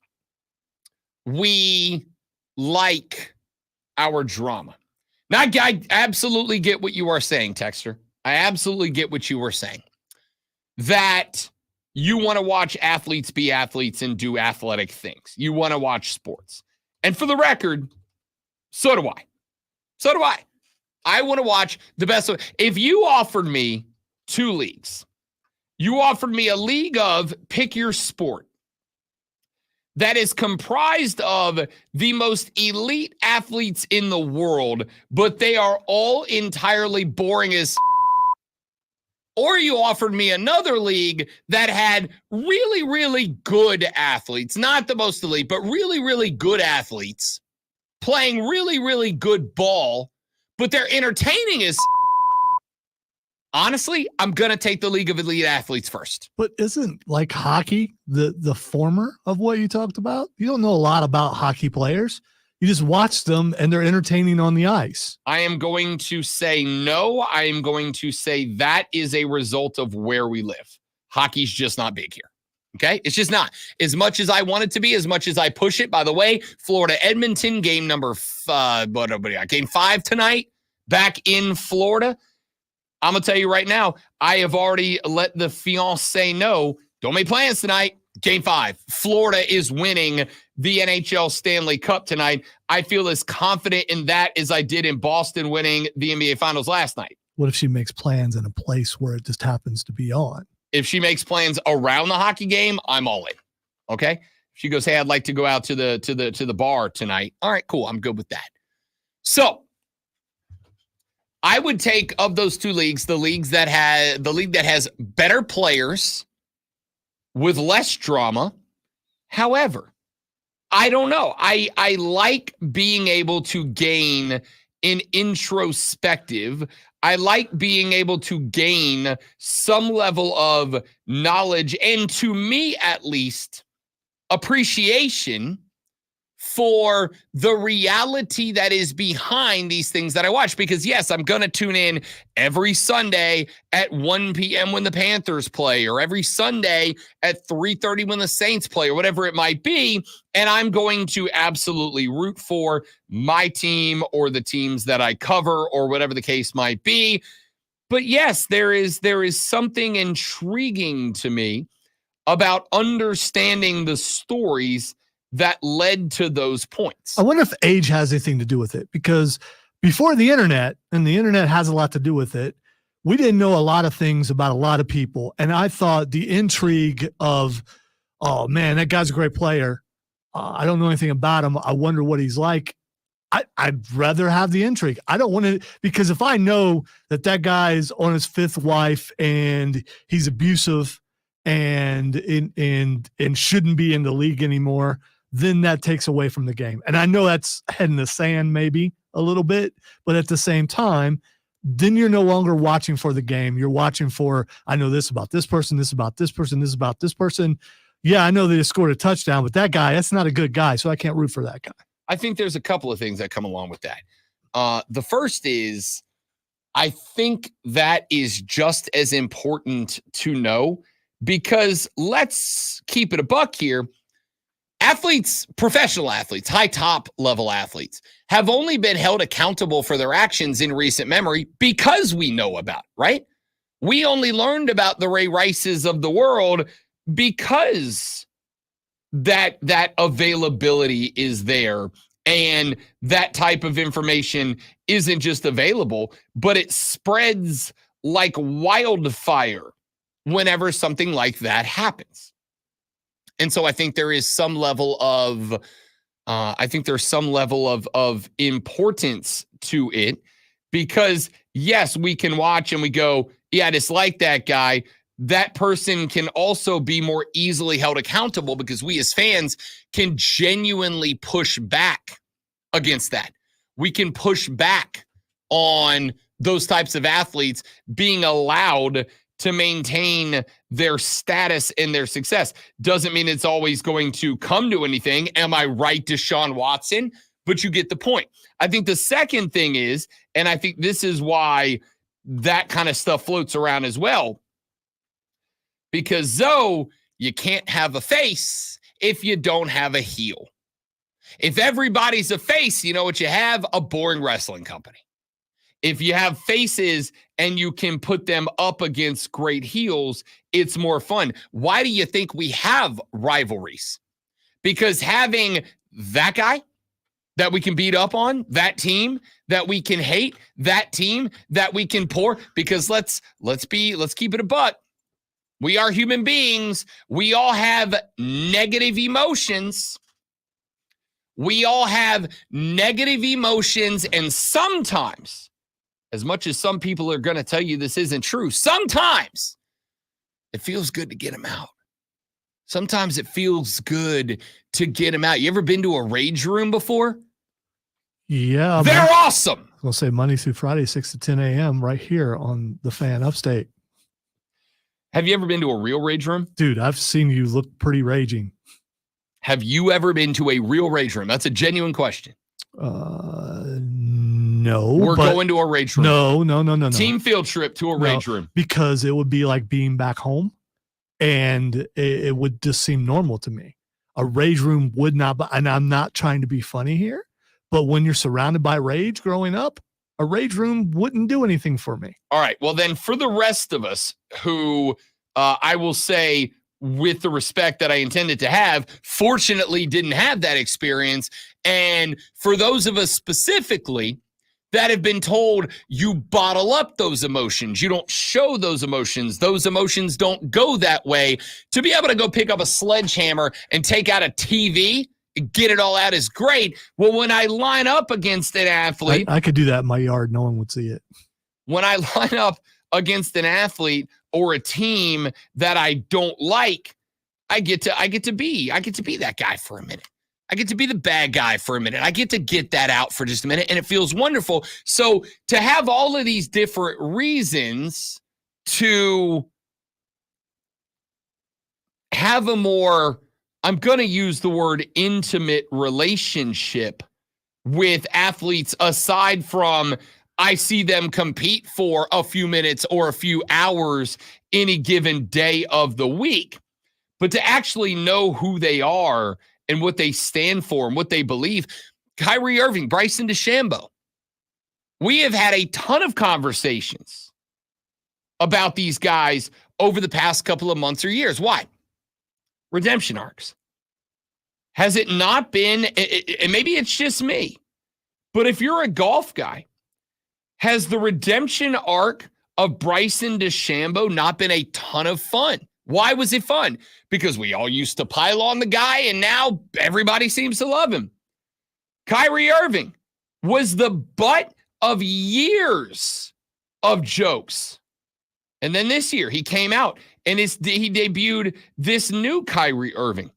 Speaker 5: we like our drama. Now, I absolutely get what you are saying, Texter. I absolutely get what you were saying. That you want to watch athletes be athletes and do athletic things. You want to watch sports. And for the record, so do I. I want to watch the best. If you offered me two leagues, you offered me a league of pick your sport that is comprised of the most elite athletes in the world, but they are all entirely boring as or you offered me another league that had really, really good athletes, not the most elite, but really, really good athletes, playing really, really good ball, but they're entertaining as. Honestly, I'm going to take the League of Elite Athletes first.
Speaker 6: But isn't like hockey the former of what you talked about? You don't know a lot about hockey players. You just watch them and they're entertaining on the ice.
Speaker 5: I am going to say no. I am going to say that is a result of where we live. Hockey's just not big here. Okay? It's just not. As much as I want it to be, as much as I push it. By the way, Florida-Edmonton, game 5 tonight, back in Florida. I'm going to tell you right now, I have already let the fiancé know, don't make plans tonight. Game 5. Florida is winning the NHL Stanley Cup tonight. I feel as confident in that as I did in Boston winning the NBA Finals last night.
Speaker 6: What if she makes plans in a place where it just happens to be on?
Speaker 5: If she makes plans around the hockey game, I'm all in. Okay? If she goes, hey, I'd like to go out to the bar tonight. All right, cool. I'm good with that. So I would take of those two leagues, the league that has better players with less drama. However, I don't know. I like being able to gain an introspective. I like being able to gain some level of knowledge and, to me at least, appreciation for the reality that is behind these things that I watch. Because yes, I'm going to tune in every Sunday at 1 p.m. when the Panthers play, or every Sunday at 3:30 when the Saints play, or whatever it might be. And I'm going to absolutely root for my team or the teams that I cover, or whatever the case might be. But yes, there is something intriguing to me about understanding the stories that led to those points.
Speaker 6: I wonder if age has anything to do with it, because before the internet, and the internet has a lot to do with it, we didn't know a lot of things about a lot of people. And I thought the intrigue of, oh man, that guy's a great player. I don't know anything about him. I wonder what he's like. I'd rather have the intrigue. I don't want to, because if I know that guy's on his 5th wife and he's abusive and shouldn't be in the league anymore, then that takes away from the game. And I know that's head in the sand maybe a little bit, but at the same time, then you're no longer watching for the game. You're watching for, I know this about this person, this about this person, this about this person. Yeah, I know they scored a touchdown, but that guy, that's not a good guy, so I can't root for that guy.
Speaker 5: I think there's a couple of things that come along with that. The first is, I think that is just as important to know, because let's keep it a buck here. Athletes, professional athletes, high top level athletes, have only been held accountable for their actions in recent memory because we know about it, right? We only learned about the Ray Rices of the world because that availability is there, and that type of information isn't just available, but it spreads like wildfire whenever something like that happens. And so I think there is some level of importance to it, because yes, we can watch and we go, yeah, I dislike that guy. That person can also be more easily held accountable, because we as fans can genuinely push back against that. We can push back on those types of athletes being allowed to maintain their status and their success. Doesn't mean it's always going to come to anything. Am I right, Deshaun Watson? But you get the point. I think the second thing is, and I think this is why that kind of stuff floats around as well, because though you can't have a face if you don't have a heel. If everybody's a face, you know what you have? A boring wrestling company. If you have faces and you can put them up against great heels, it's more fun. Why do you think we have rivalries? Because having that guy that we can beat up on, that team that we can hate, that team that we can pour, because let's keep it a buck. We are human beings. We all have negative emotions. We all have negative emotions, and sometimes, as much as some people are going to tell you this isn't true, sometimes it feels good to get them out. Sometimes it feels good to get them out. You ever been to a rage room before?
Speaker 6: Yeah.
Speaker 5: They're awesome.
Speaker 6: We'll say Monday through Friday, 6 to 10 a.m. right here on the Fan Upstate.
Speaker 5: Have you ever been to a real rage room?
Speaker 6: Dude, I've seen you look pretty raging.
Speaker 5: Have you ever been to a real rage room? That's a genuine question.
Speaker 6: No.
Speaker 5: We're going to a rage room.
Speaker 6: No.
Speaker 5: Team field trip to a rage room.
Speaker 6: Because it would be like being back home, and it would just seem normal to me. A rage room would not, and I'm not trying to be funny here, but when you're surrounded by rage growing up, a rage room wouldn't do anything for me.
Speaker 5: All right. Well, then for the rest of us who I will say, with the respect that I intended to have, fortunately didn't have that experience. And for those of us specifically that have been told you bottle up those emotions, you don't show those emotions don't go that way, to be able to go pick up a sledgehammer and take out a TV, get it all out is great. Well, when I line up against an athlete,
Speaker 6: I could do that in my yard. No one would see it.
Speaker 5: When I line up against an athlete or a team that I don't like, I get to be that guy for a minute. I get to be the bad guy for a minute. I get to get that out for just a minute, and it feels wonderful. So to have all of these different reasons to have a more, I'm going to use the word intimate relationship with athletes, aside from I see them compete for a few minutes or a few hours any given day of the week, but to actually know who they are and what they stand for and what they believe. Kyrie Irving, Bryson DeChambeau. We have had a ton of conversations about these guys over the past couple of months or years. Why? Redemption arcs. Has it not been, and maybe it's just me, but if you're a golf guy, has the redemption arc of Bryson DeChambeau not been a ton of fun? Why was it fun? Because we all used to pile on the guy, and now everybody seems to love him. Kyrie Irving was the butt of years of jokes. And then this year, he came out, and he debuted this new Kyrie Irving.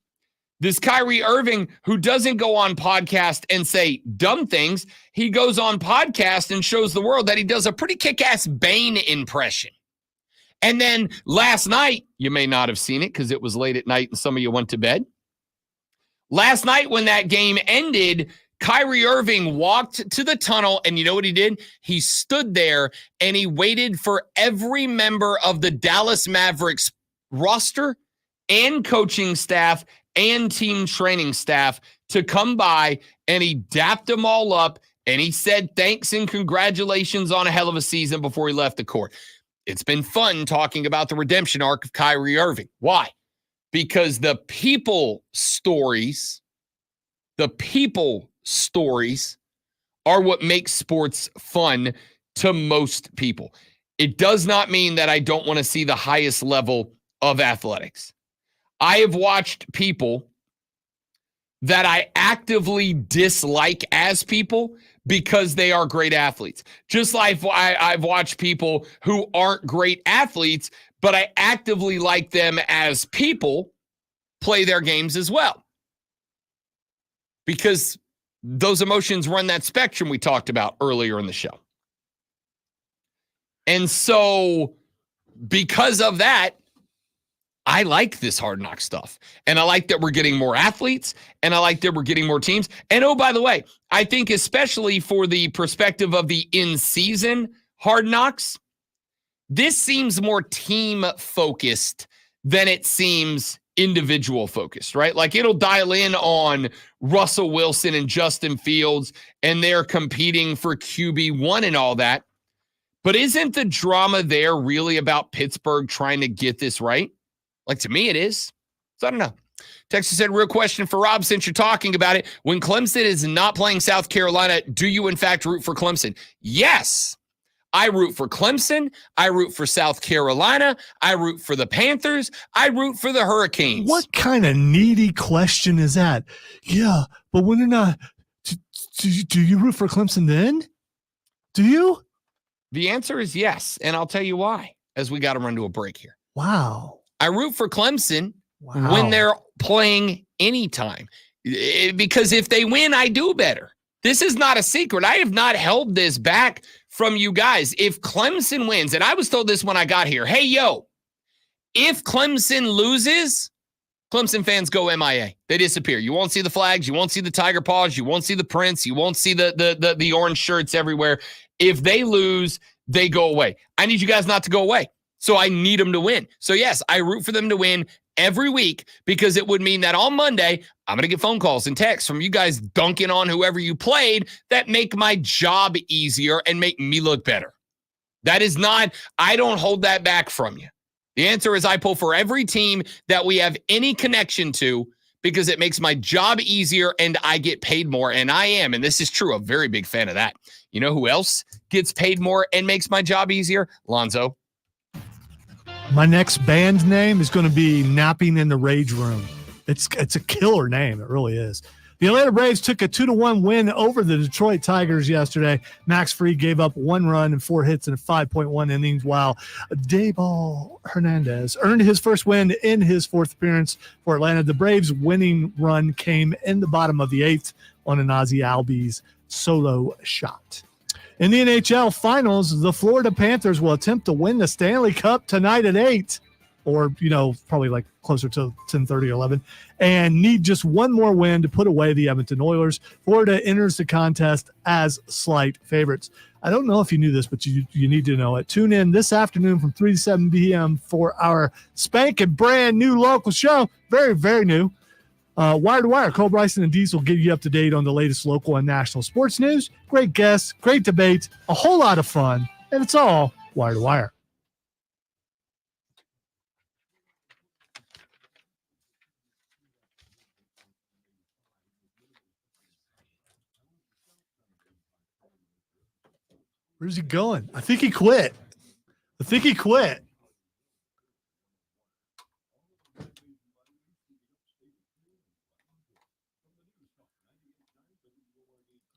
Speaker 5: This Kyrie Irving who doesn't go on podcast and say dumb things. He goes on podcast and shows the world that he does a pretty kick-ass Bane impression. And then last night, you may not have seen it because it was late at night and some of you went to bed. Last night when that game ended, Kyrie Irving walked to the tunnel, and you know what he did? He stood there and he waited for every member of the Dallas Mavericks roster and coaching staff and team training staff to come by, and he dapped them all up, and he said thanks and congratulations on a hell of a season before he left the court. It's been fun talking about the redemption arc of Kyrie Irving. Why? Because the people stories are what makes sports fun to most people. It does not mean that I don't want to see the highest level of athletics. I have watched people that I actively dislike as people because they are great athletes. Just like I've watched people who aren't great athletes, but I actively like them as people play their games as well. Because those emotions run that spectrum we talked about earlier in the show. And so because of that, I like this Hard Knock stuff. And I like that we're getting more athletes, and I like that we're getting more teams. And oh, by the way, I think especially for the perspective of the in-season Hard Knocks, this seems more team-focused than it seems individual-focused, right? Like it'll dial in on Russell Wilson and Justin Fields, and they're competing for QB1 and all that. But isn't the drama there really about Pittsburgh trying to get this right? Like, to me, it is. So I don't know. Texas said, real question for Rob, since you're talking about it. When Clemson is not playing South Carolina, do you, in fact, root for Clemson? Yes. I root for Clemson. I root for South Carolina. I root for the Panthers. I root for the Hurricanes.
Speaker 6: What kind of needy question is that? Yeah, but when they're not, do you root for Clemson then? Do you?
Speaker 5: The answer is yes, and I'll tell you why, as we got to run to a break here.
Speaker 6: Wow.
Speaker 5: I root for Clemson when they're playing anytime. Because if they win, I do better. This is not a secret. I have not held this back from you guys. If Clemson wins, and I was told this when I got here, hey, yo, if Clemson loses, Clemson fans go MIA. They disappear. You won't see the flags. You won't see the tiger paws. You won't see the prints. You won't see the orange shirts everywhere. If they lose, they go away. I need you guys not to go away. So I need them to win. So yes, I root for them to win every week because it would mean that on Monday, I'm going to get phone calls and texts from you guys dunking on whoever you played that make my job easier and make me look better. That is not, I don't hold that back from you. The answer is I pull for every team that we have any connection to because it makes my job easier and I get paid more. And I am, and this is true, a very big fan of that. You know who else gets paid more and makes my job easier? Lonzo.
Speaker 6: My next band name is going to be Napping in the Rage Room. It's a killer name. It really is. The Atlanta Braves took a 2-1 win over the Detroit Tigers yesterday. Max Fried gave up 1 run and 4 hits in 5.1 innings, while Dayball Hernandez earned his first win in his 4th appearance for Atlanta. The Braves' winning run came in the bottom of the 8th on an Ozzie Albies solo shot. In the NHL Finals, the Florida Panthers will attempt to win the Stanley Cup tonight at 8, or, probably like closer to 10:30, 11, and need just one more win to put away the Edmonton Oilers. Florida enters the contest as slight favorites. I don't know if you knew this, but you need to know it. Tune in this afternoon from 3 to 7 p.m. for our spanking brand new local show. Very, very new. Wire to Wire, Cole Bryson and Diesel get you up to date on the latest local and national sports news. Great guests, great debate, a whole lot of fun, and it's all Wire to Wire. Where's he going? I think he quit.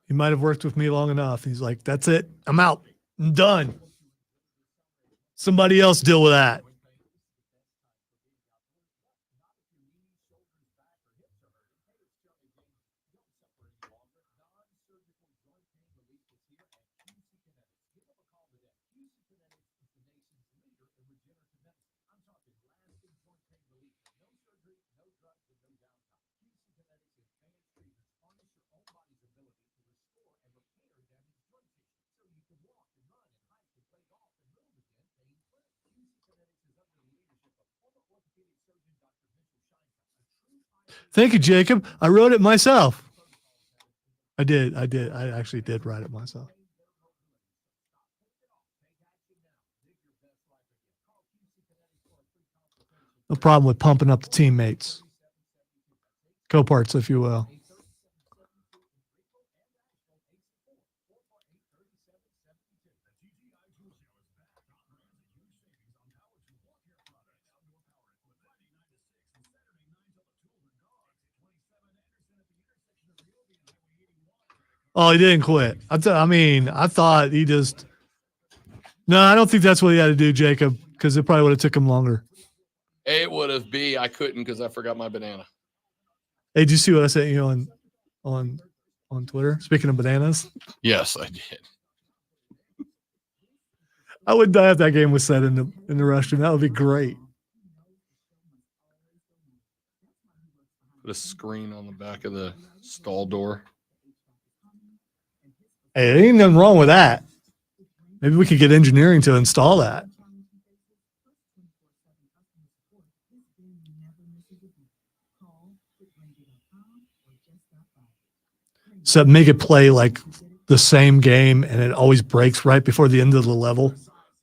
Speaker 6: He might have worked with me long enough. He's like, that's it. I'm out. I'm done. Somebody else deal with that. Thank you, Jacob. I wrote it myself. I did. I actually did write it myself. No problem with pumping up the teammates. Co-parts, if you will. Oh, he didn't quit. I thought he just. No, I don't think that's what he had to do, Jacob, because it probably would have took him longer.
Speaker 5: It would have been. I couldn't because I forgot my banana.
Speaker 6: Hey, did you see what I sent you on Twitter? Speaking of bananas.
Speaker 5: Yes, I did.
Speaker 6: I would die if that game was set in the restroom. That would be great.
Speaker 5: Put a screen on the back of the stall door.
Speaker 6: Hey, there ain't nothing wrong with that. Maybe we could get engineering to install that. So make it play like the same game, and it always breaks right before the end of the level,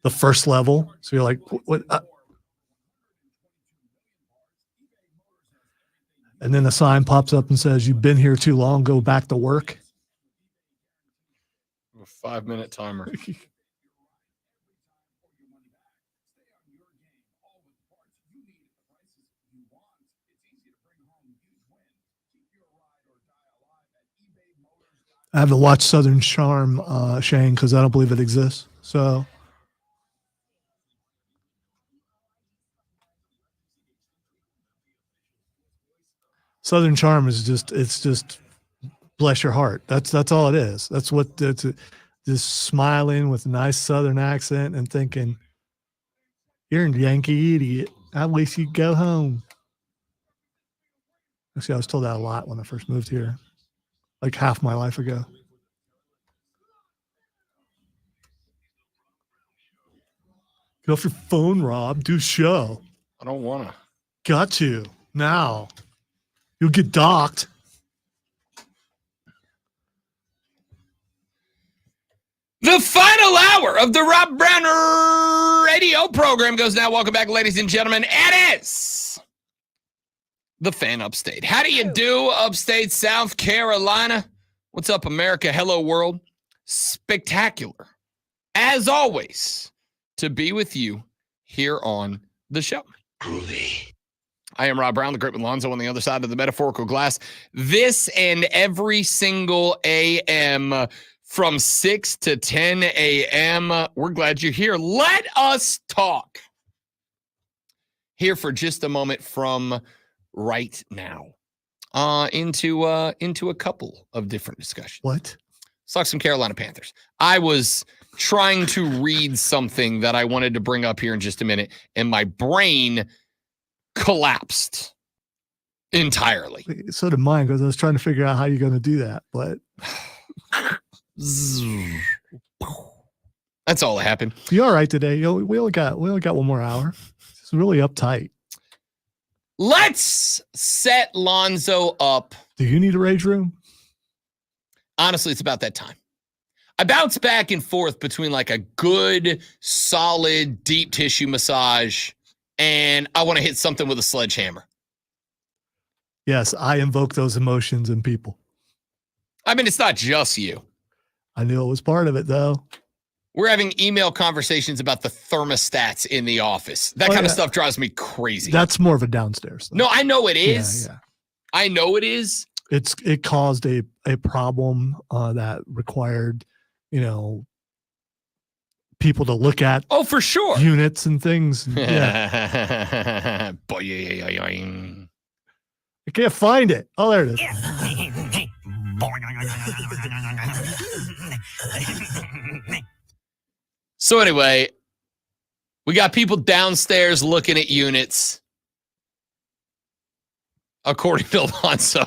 Speaker 6: the first level. So you're like, what? And then a sign pops up and says, "You've been here too long. Go back to work."
Speaker 5: A 5-minute timer. I haven't watched Southern Charm, Shane, because I don't believe it exists. So Southern Charm is just
Speaker 6: bless your heart. That's all it is. That's what that's just smiling with a nice Southern accent and thinking, you're a Yankee idiot. I wish you'd go home. Actually, I was told that a lot when I first moved here, like half my life ago. Get off your phone, Rob. Do show.
Speaker 5: I don't want to.
Speaker 6: Got to. Now. You'll get docked.
Speaker 5: The final hour of the Rob Brown radio program goes now. Welcome back, ladies and gentlemen. It is the Fan Upstate. How do you do, Upstate South Carolina? What's up, America? Hello, world. Spectacular, as always, to be with you here on the show. Groovy. I am Rob Brown, the great with Lonzo on the other side of the metaphorical glass. This and every single AM from 6 to 10 a.m. We're glad you're here. Let us talk here for just a moment from right now into a couple of different discussions.
Speaker 6: What?
Speaker 5: Let's talk some Carolina Panthers. I was trying to read something that I wanted to bring up here in just a minute, and my brain collapsed entirely.
Speaker 6: So did mine, because I was trying to figure out how you're going to do that, but
Speaker 5: that's all that happened.
Speaker 6: You all right today? We only got one more hour. It's really uptight.
Speaker 5: Let's set Lonzo up.
Speaker 6: Do you need a rage room?
Speaker 5: Honestly, it's about that time. I bounce back and forth between like a good, solid, deep tissue massage, and I want to hit something with a sledgehammer.
Speaker 6: Yes, I invoke those emotions in people.
Speaker 5: I mean, it's not just you.
Speaker 6: I knew it was part of it, though.
Speaker 5: We're having email conversations about the thermostats in the office. That kind of stuff drives me crazy.
Speaker 6: That's more of a downstairs stuff.
Speaker 5: No, I know it is.
Speaker 6: Yeah.
Speaker 5: I know it is.
Speaker 6: It caused a problem that required, people to look at.
Speaker 5: Oh, for sure.
Speaker 6: Units and things. Yeah.
Speaker 5: Boing.
Speaker 6: I can't find it. Oh, there it is.
Speaker 5: So anyway, we got people downstairs looking at units. According to Alonso.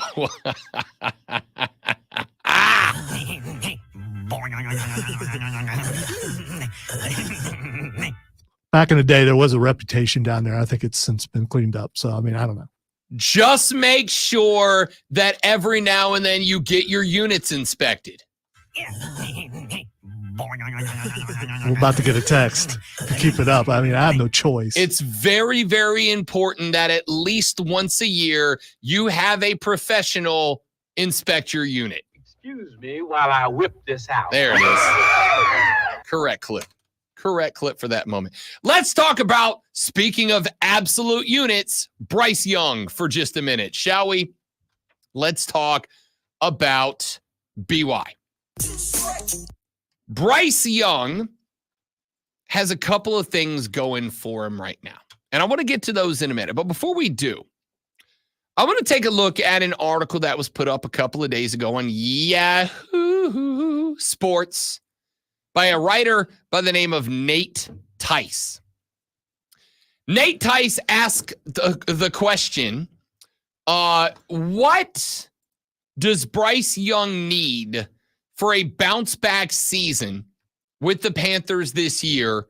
Speaker 6: Back in the day, there was a reputation down there. I think it's since been cleaned up. So, I mean, I don't know.
Speaker 5: Just make sure that every now and then you get your units inspected.
Speaker 6: We're about to get a text to keep it up. I mean, I have no choice.
Speaker 5: It's very, very important that at least once a year you have a professional inspect your unit.
Speaker 13: Excuse me while I whip this out.
Speaker 5: There it is. Correct clip for that moment. Let's talk about, speaking of absolute units, Bryce Young for just a minute, shall we? Let's talk about BY. Bryce Young has a couple of things going for him right now, and I want to get to those in a minute. But before we do, I want to take a look at an article that was put up a couple of days ago on Yahoo Sports by a writer by the name of Nate Tice. Nate Tice asked the question, what does Bryce Young need for a bounce-back season with the Panthers this year,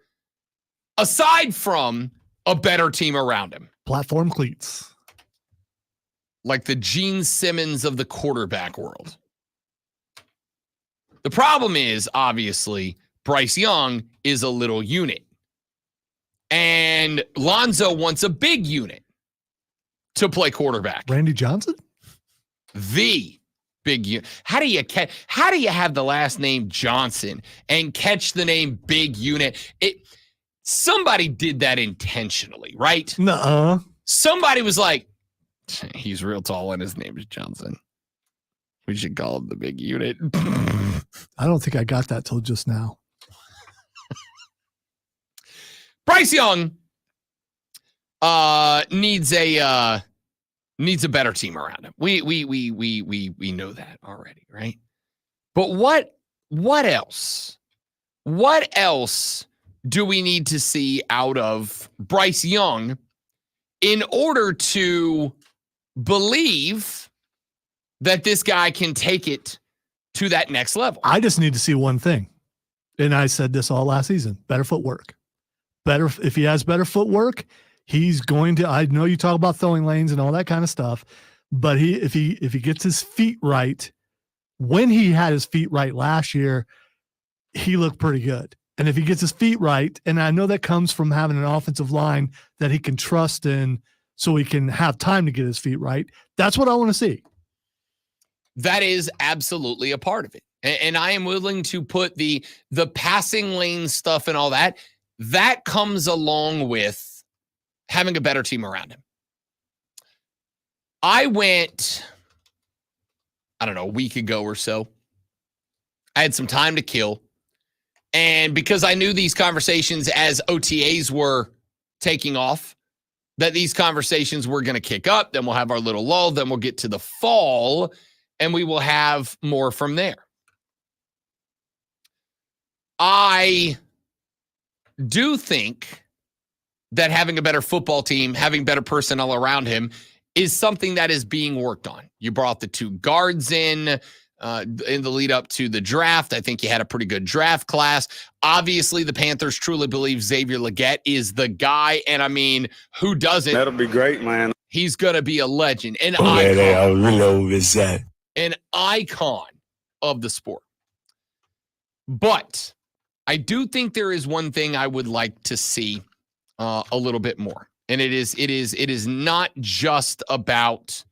Speaker 5: aside from a better team around him?
Speaker 6: Platform cleats.
Speaker 5: Like the Gene Simmons of the quarterback world. The problem is, obviously, Bryce Young is a little unit. And Lonzo wants a big unit to play quarterback.
Speaker 6: Randy Johnson?
Speaker 5: The big unit. How do you have the last name Johnson and catch the name big unit? Somebody did that intentionally, right?
Speaker 6: Nuh-uh.
Speaker 5: Somebody was like, he's real tall and his name is Johnson. We should call him the big unit.
Speaker 6: I don't think I got that till just now.
Speaker 5: Bryce Young needs a Needs a better team around him. We know that already, right? But what else? What else do we need to see out of Bryce Young in order to believe that this guy can take it to that next level?
Speaker 6: I just need to see one thing. And I said this all last season, better footwork. If he has better footwork, he's going to, I know you talk about throwing lanes and all that kind of stuff, but if he gets his feet right, when he had his feet right last year, he looked pretty good. And if he gets his feet right, and I know that comes from having an offensive line that he can trust in so he can have time to get his feet right, that's what I want to see.
Speaker 5: That is absolutely a part of it. And I am willing to put the passing lane stuff and all that. That comes along with having a better team around him. I went, I don't know, a week ago or so. I had some time to kill. And because I knew these conversations as OTAs were taking off, that these conversations were going to kick up, then we'll have our little lull, then we'll get to the fall, and we will have more from there. I do think that having a better football team, having better personnel around him is something that is being worked on. You brought the 2 guards in the lead up to the draft. I think you had a pretty good draft class. Obviously, the Panthers truly believe Xavier Legette is the guy. And I mean, who doesn't?
Speaker 17: That'll be great, man.
Speaker 5: He's going to be a legend. An icon of the sport. But I do think there is one thing I would like to see a little bit more. And it is not just about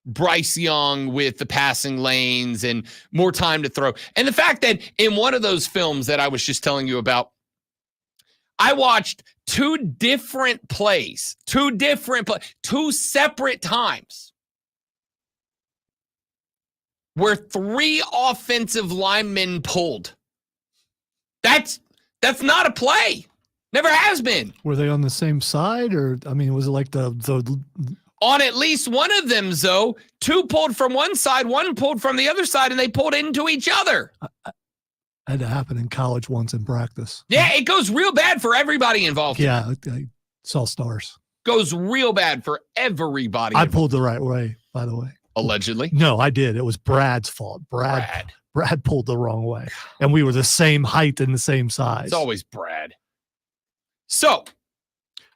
Speaker 5: Bryce Young with the passing lanes and more time to throw. And the fact that in one of those films that I was just telling you about, I watched 2 different plays, 2 separate times where 3 offensive linemen pulled. That's not a play. Never has been.
Speaker 6: Were they on the same side, or I mean, was it like the
Speaker 5: on at least one of them, though, 2 pulled from one side, 1 pulled from the other side, and they pulled into each other.
Speaker 6: Had to happen in college once in practice.
Speaker 5: Yeah, it goes real bad for everybody involved.
Speaker 6: Yeah, I saw stars.
Speaker 5: Goes real bad for everybody.
Speaker 6: I pulled the right way, by the way.
Speaker 5: Allegedly.
Speaker 6: No, I did. It was Brad's fault. Brad pulled the wrong way, and we were the same height and the same size.
Speaker 5: It's always Brad. So,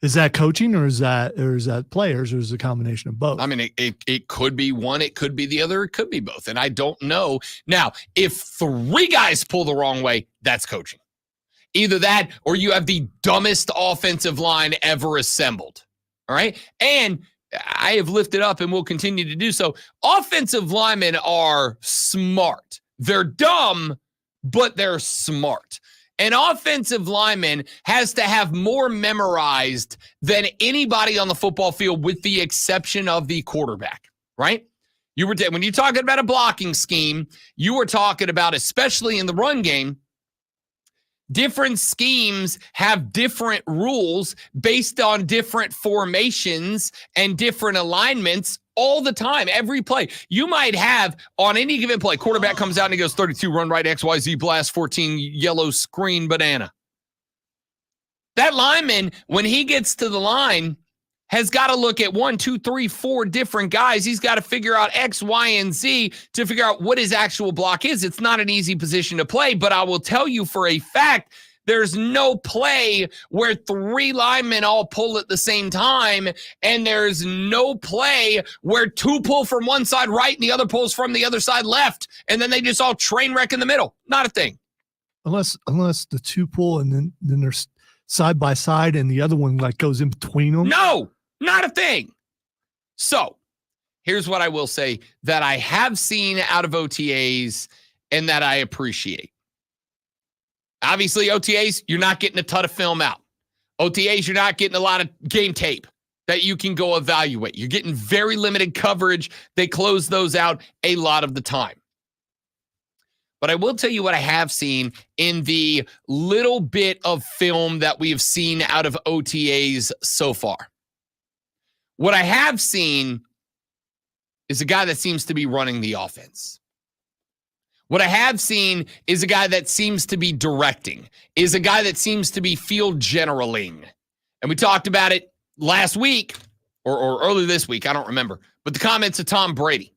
Speaker 6: is that coaching, or is that players, or is it a combination of both?
Speaker 5: I mean, it could be one, it could be the other, it could be both, and I don't know. Now, if 3 guys pull the wrong way, that's coaching. Either that, or you have the dumbest offensive line ever assembled. All right, and I have lifted up and will continue to do so. Offensive linemen are smart. They're dumb, but they're smart. An offensive lineman has to have more memorized than anybody on the football field, with the exception of the quarterback, right? When you're talking about a blocking scheme, you were talking about, especially in the run game, different schemes have different rules based on different formations and different alignments all the time, every play. You might have, on any given play, quarterback comes out and he goes 32, run right, XYZ, blast, 14, yellow, screen, banana. That lineman, when he gets to the line, has got to look at 1, 2, 3, 4 different guys. He's got to figure out X, Y, and Z to figure out what his actual block is. It's not an easy position to play, but I will tell you for a fact, there's no play where 3 linemen all pull at the same time, and there's no play where 2 pull from one side right and the other pulls from the other side left, and then they just all train wreck in the middle. Not a thing.
Speaker 6: Unless the 2 pull and then they're side by side and the other one like goes in between them.
Speaker 5: No, not a thing. So here's what I will say that I have seen out of OTAs and that I appreciate. Obviously, OTAs, you're not getting a ton of film out. OTAs, you're not getting a lot of game tape that you can go evaluate. You're getting very limited coverage. They close those out a lot of the time. But I will tell you what I have seen in the little bit of film that we have seen out of OTAs so far. What I have seen is a guy that seems to be running the offense. What I have seen is a guy that seems to be directing, is a guy that seems to be field generaling. And we talked about it last week or early this week, I don't remember, but the comments of Tom Brady,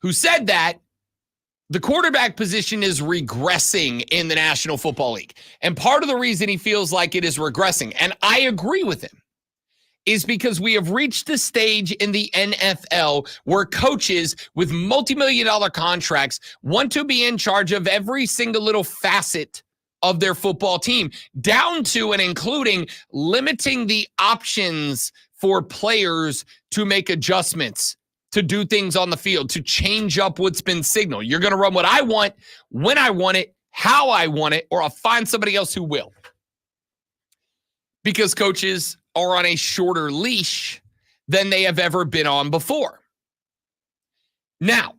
Speaker 5: who said that the quarterback position is regressing in the National Football League. And part of the reason he feels like it is regressing, and I agree with him, is because we have reached the stage in the NFL where coaches with multi-million-dollar contracts want to be in charge of every single little facet of their football team, down to and including limiting the options for players to make adjustments, to do things on the field, to change up what's been signaled. You're going to run what I want, when I want it, how I want it, or I'll find somebody else who will. Because coaches are on a shorter leash than they have ever been on before. Now,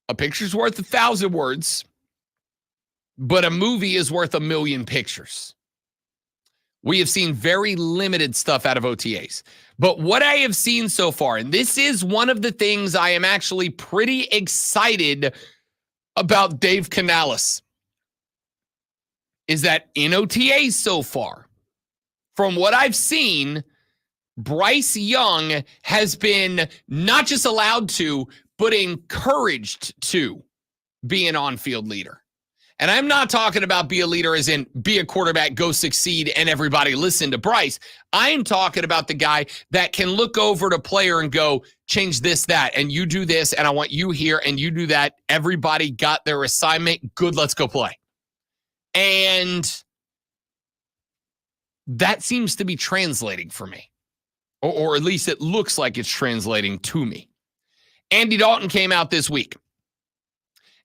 Speaker 5: a picture's worth 1,000 words, but a movie is worth 1,000,000 pictures. We have seen very limited stuff out of OTAs. But what I have seen so far, and this is one of the things I am actually pretty excited about Dave Canales, is that in OTAs so far, from what I've seen, Bryce Young has been not just allowed to, but encouraged to be an on-field leader. And I'm not talking about be a leader as in be a quarterback, go succeed, and everybody listen to Bryce. I'm talking about the guy that can look over to player and go, change this, that, and you do this, and I want you here, and you do that. Everybody got their assignment. Good, let's go play. And that seems to be translating for me, or at least it looks like it's translating to me. Andy Dalton came out this week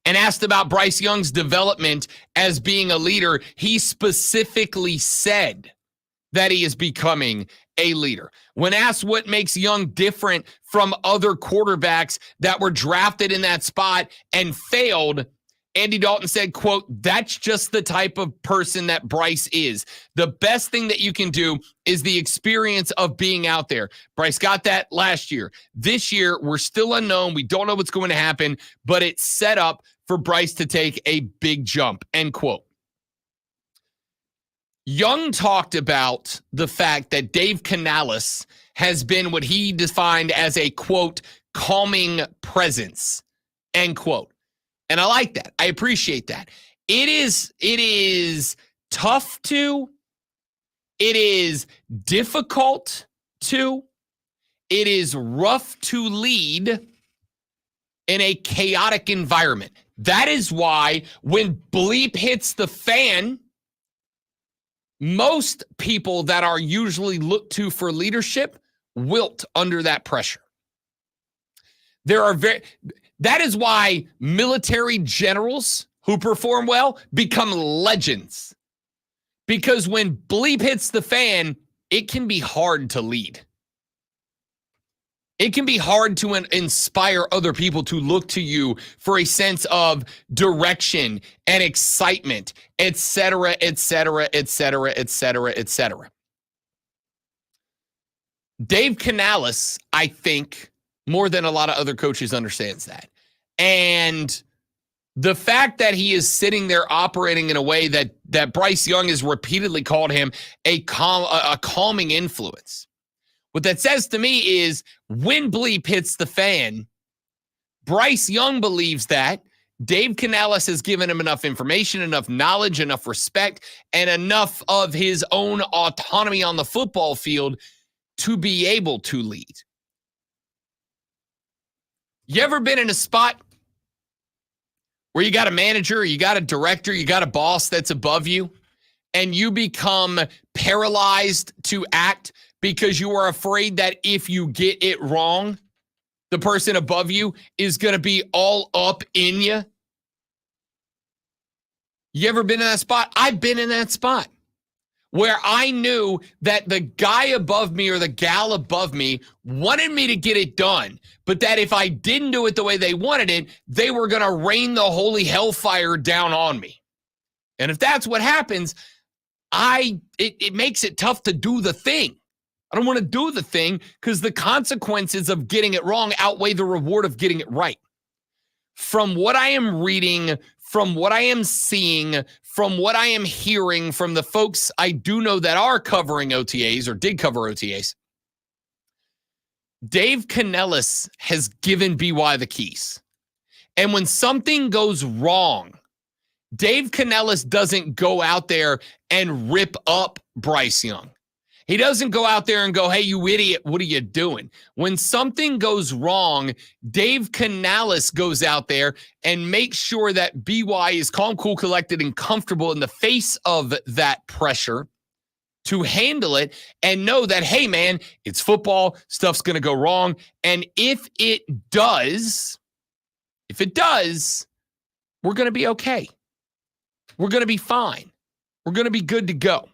Speaker 5: and asked about Bryce Young's development as being a leader. He specifically said that he is becoming a leader. When asked what makes Young different from other quarterbacks that were drafted in that spot and failed, Andy Dalton said, quote, "That's just the type of person that Bryce is. The best thing that you can do is the experience of being out there. Bryce got that last year. This year, we're still unknown. We don't know what's going to happen, but it's set up for Bryce to take a big jump," end quote. Young talked about the fact that Dave Canales has been what he defined as a, quote, calming presence, end quote. And I like that. I appreciate that. It is tough to, it is difficult to, it is rough to lead in a chaotic environment. That is why when bleep hits the fan, most people that are usually looked to for leadership wilt under that pressure. That is why military generals who perform well become legends. Because when bleep hits the fan, it can be hard to lead. It can be hard to inspire other people to look to you for a sense of direction and excitement, et cetera, et cetera, et cetera, et cetera, et cetera. Dave Canales, I think, more than a lot of other coaches, understands that. And the fact that he is sitting there operating in a way that Bryce Young has repeatedly called him a calming influence. What that says to me is when bleep hits the fan, Bryce Young believes that Dave Canales has given him enough information, enough knowledge, enough respect, and enough of his own autonomy on the football field to be able to lead. You ever been in a spot where you got a manager, you got a director, you got a boss that's above you, and you become paralyzed to act because you are afraid that if you get it wrong, the person above you is going to be all up in you? You ever been in that spot? I've been in that spot where I knew that the guy above me or the gal above me wanted me to get it done, but that if I didn't do it the way they wanted it, they were going to rain the holy hellfire down on me. And if that's what happens, it makes it tough to do the thing. I don't want to do the thing because the consequences of getting it wrong outweigh the reward of getting it right. From what I am reading, from what I am seeing, from what I am hearing from the folks I do know that are covering OTAs or did cover OTAs, Dave Canellis has given BY the keys. And when something goes wrong, Dave Canellis doesn't go out there and rip up Bryce Young. He doesn't go out there and go, hey, you idiot, what are you doing? When something goes wrong, Dave Canellis goes out there and makes sure that BY is calm, cool, collected, and comfortable in the face of that pressure to handle it and know that, hey, man, it's football. Stuff's going to go wrong. And if it does, we're going to be okay. We're going to be fine. We're going to be good to go.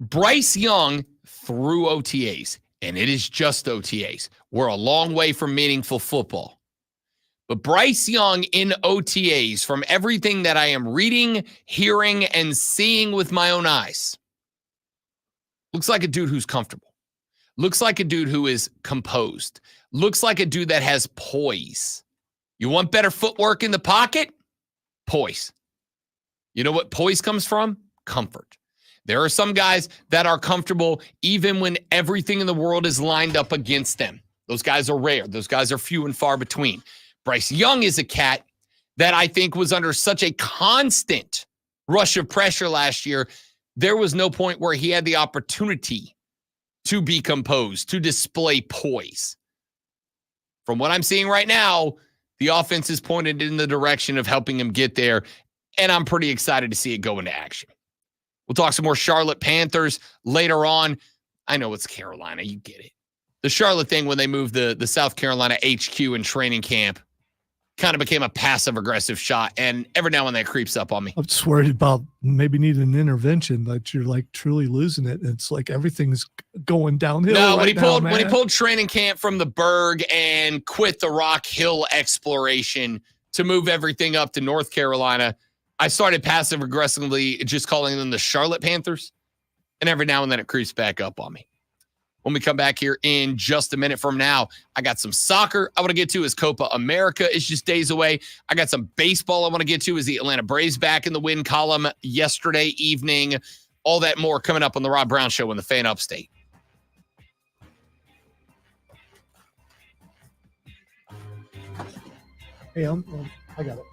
Speaker 5: Bryce Young through OTAs, and it is just OTAs. We're a long way from meaningful football. But Bryce Young in OTAs, from everything that I am reading, hearing, and seeing with my own eyes, looks like a dude who's comfortable. Looks like a dude who is composed. Looks like a dude that has poise. You want better footwork in the pocket? Poise. You know what poise comes from? Comfort. There are some guys that are comfortable even when everything in the world is lined up against them. Those guys are rare. Those guys are few and far between. Bryce Young is a cat that I think was under such a constant rush of pressure last year. There was no point where he had the opportunity to be composed, to display poise. From what I'm seeing right now, the offense is pointed in the direction of helping him get there, and I'm pretty excited to see it go into action. We'll talk some more Charlotte Panthers later on. I know it's Carolina. You get it. The Charlotte thing when they moved the South Carolina HQ and training camp kind of became a passive-aggressive shot, and every now and then it creeps up on me.
Speaker 6: I'm just worried about maybe needing an intervention, that you're like truly losing it. It's like everything's going downhill.
Speaker 5: No,
Speaker 6: when
Speaker 5: he pulled training camp from the Berg and quit the Rock Hill exploration to move everything up to North Carolina, I started passive-aggressively just calling them the Charlotte Panthers, and every now and then it creeps back up on me. When we come back here in just a minute from now, I got some soccer I want to get to as Copa America is just days away. I got some baseball I want to get to as the Atlanta Braves back in the win column yesterday evening. All that more coming up on the Rob Brown Show in the Fan Upstate.
Speaker 6: Hey, I got it.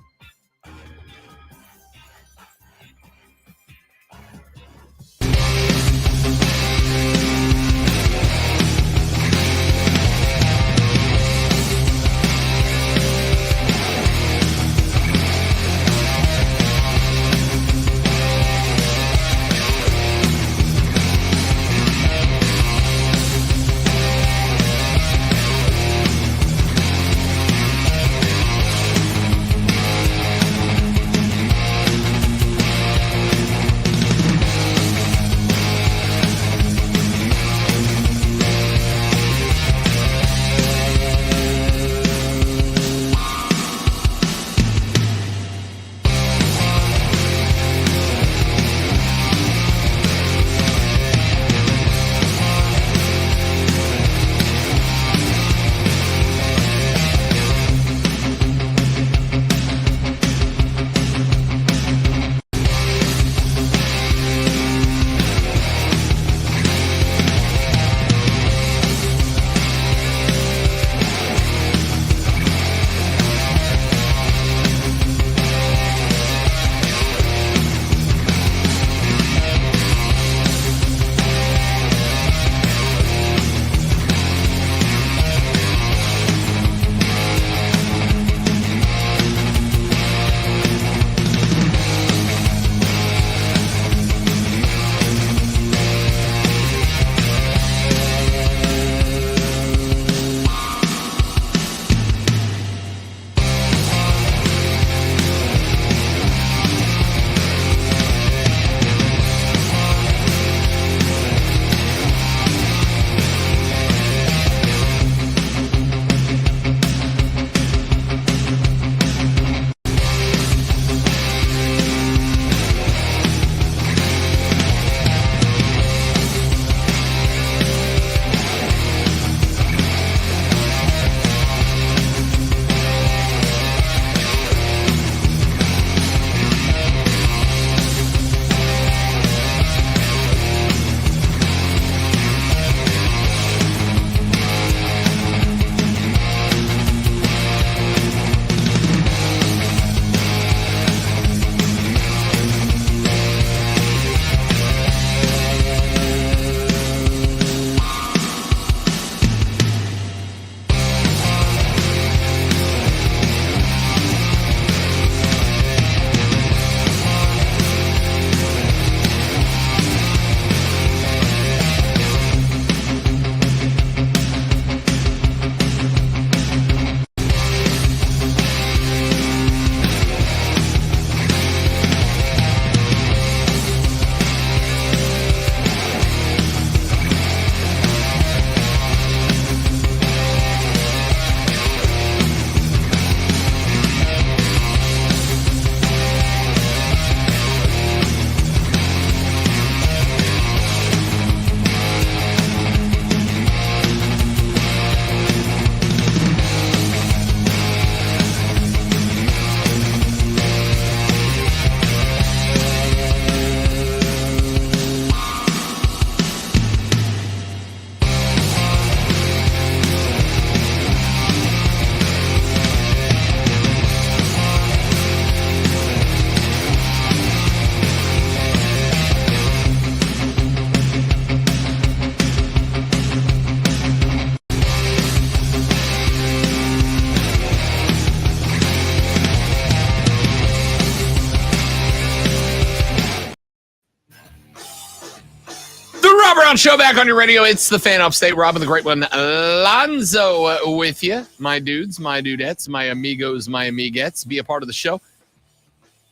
Speaker 5: Brown Show back on your radio. It's the Fan Upstate. Rob and the Great One, Alonzo, with you. My dudes, my dudettes, my amigos, my amiguettes. Be a part of the show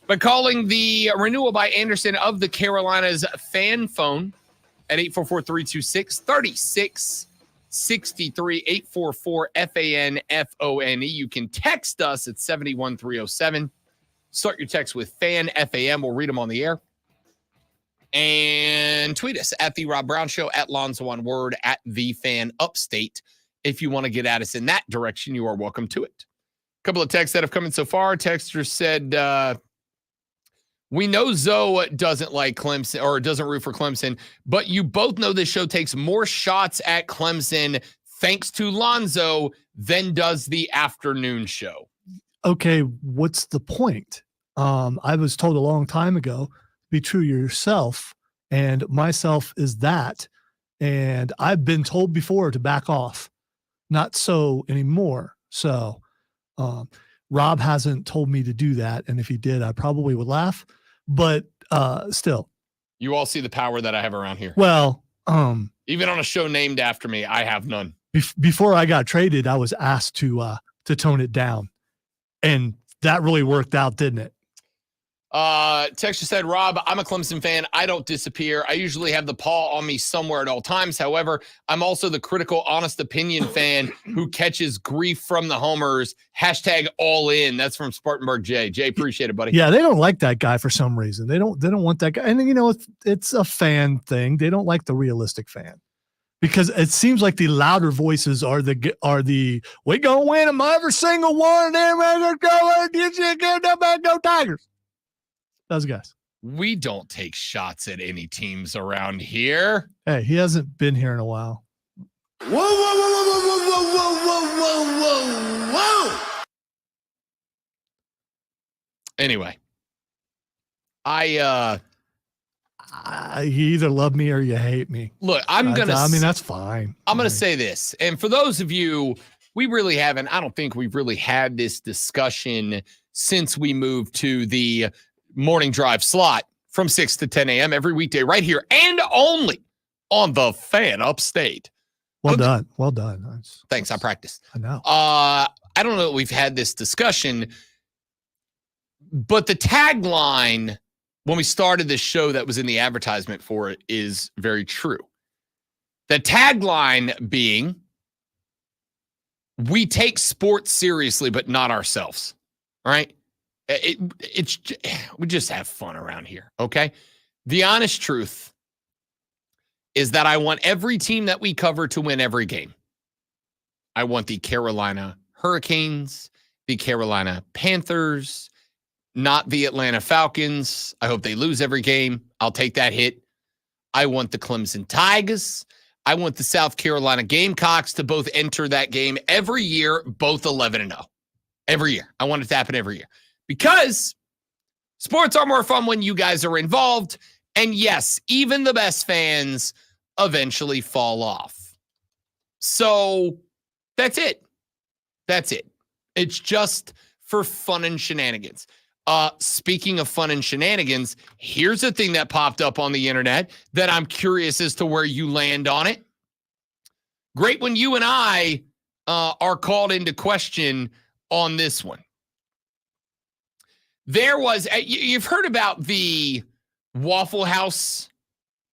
Speaker 5: by calling the Renewal by Anderson of the Carolinas fan phone at 844-326-3663, 844-FAN-FONE. You can text us at 71307. Start your text with FAN FAM. We'll read them on the air. And tweet us at The Rob Brown Show, at Lonzo on Word, at The Fan Upstate. If you want to get at us in that direction, you are welcome to it. A couple of texts that have come in so far. Texter said, we know Zoe doesn't like Clemson or doesn't root for Clemson, but you both know this show takes more shots at Clemson thanks to Lonzo than does the afternoon show.
Speaker 6: Okay, what's the point? I was told a long time ago, be true yourself, and myself is that. And I've been told before to back off. Not so anymore. So Rob hasn't told me to do that. And if he did, I probably would laugh. But still.
Speaker 5: You all see the power that I have around here.
Speaker 6: Well,
Speaker 5: even on a show named after me, I have none.
Speaker 6: Before I got traded, I was asked to tone it down. And that really worked out, didn't it?
Speaker 5: Texture said, Rob, I'm a Clemson fan. I don't disappear. I usually have the paw on me somewhere at all times. However, I'm also the critical, honest opinion fan who catches grief from the homers. Hashtag all in. That's from Spartanburg Jay. Jay, appreciate it, buddy.
Speaker 6: Yeah, they don't like that guy for some reason. They don't want that guy. And you know, it's a fan thing. They don't like the realistic fan. Because it seems like the louder voices are the we gonna win them every single one, and then we're gonna go Tigers. Those guys.
Speaker 5: We don't take shots at any teams around here.
Speaker 6: Hey, he hasn't been here in a while.
Speaker 7: Whoa, whoa, whoa, whoa, whoa, whoa, whoa, whoa, whoa, whoa.
Speaker 5: Anyway,
Speaker 6: you either love me or you hate me.
Speaker 5: Look,
Speaker 6: that's fine.
Speaker 5: I'm going to say this. And for those of you, I don't think we've really had this discussion since we moved to the morning drive slot from 6 to 10 a.m. every weekday right here and only on the Fan Upstate.
Speaker 6: Well done. Well done.
Speaker 5: Thanks. I practiced.
Speaker 6: I know.
Speaker 5: I don't know that we've had this discussion, but the tagline when we started this show that was in the advertisement for it is very true. The tagline being, we take sports seriously, but not ourselves. All right? We just have fun around here, okay? The honest truth is that I want every team that we cover to win every game. I want the Carolina Hurricanes, the Carolina Panthers, not the Atlanta Falcons. I hope they lose every game. I'll take that hit. I want the Clemson Tigers. I want the South Carolina Gamecocks to both enter that game every year, both 11-0. Every year. I want it to happen every year. Because sports are more fun when you guys are involved. And yes, even the best fans eventually fall off. So that's it. That's it. It's just for fun and shenanigans. Speaking of fun and shenanigans, here's a thing that popped up on the internet that I'm curious as to where you land on it. Great when you and I are called into question on this one. There was, you've heard about the Waffle House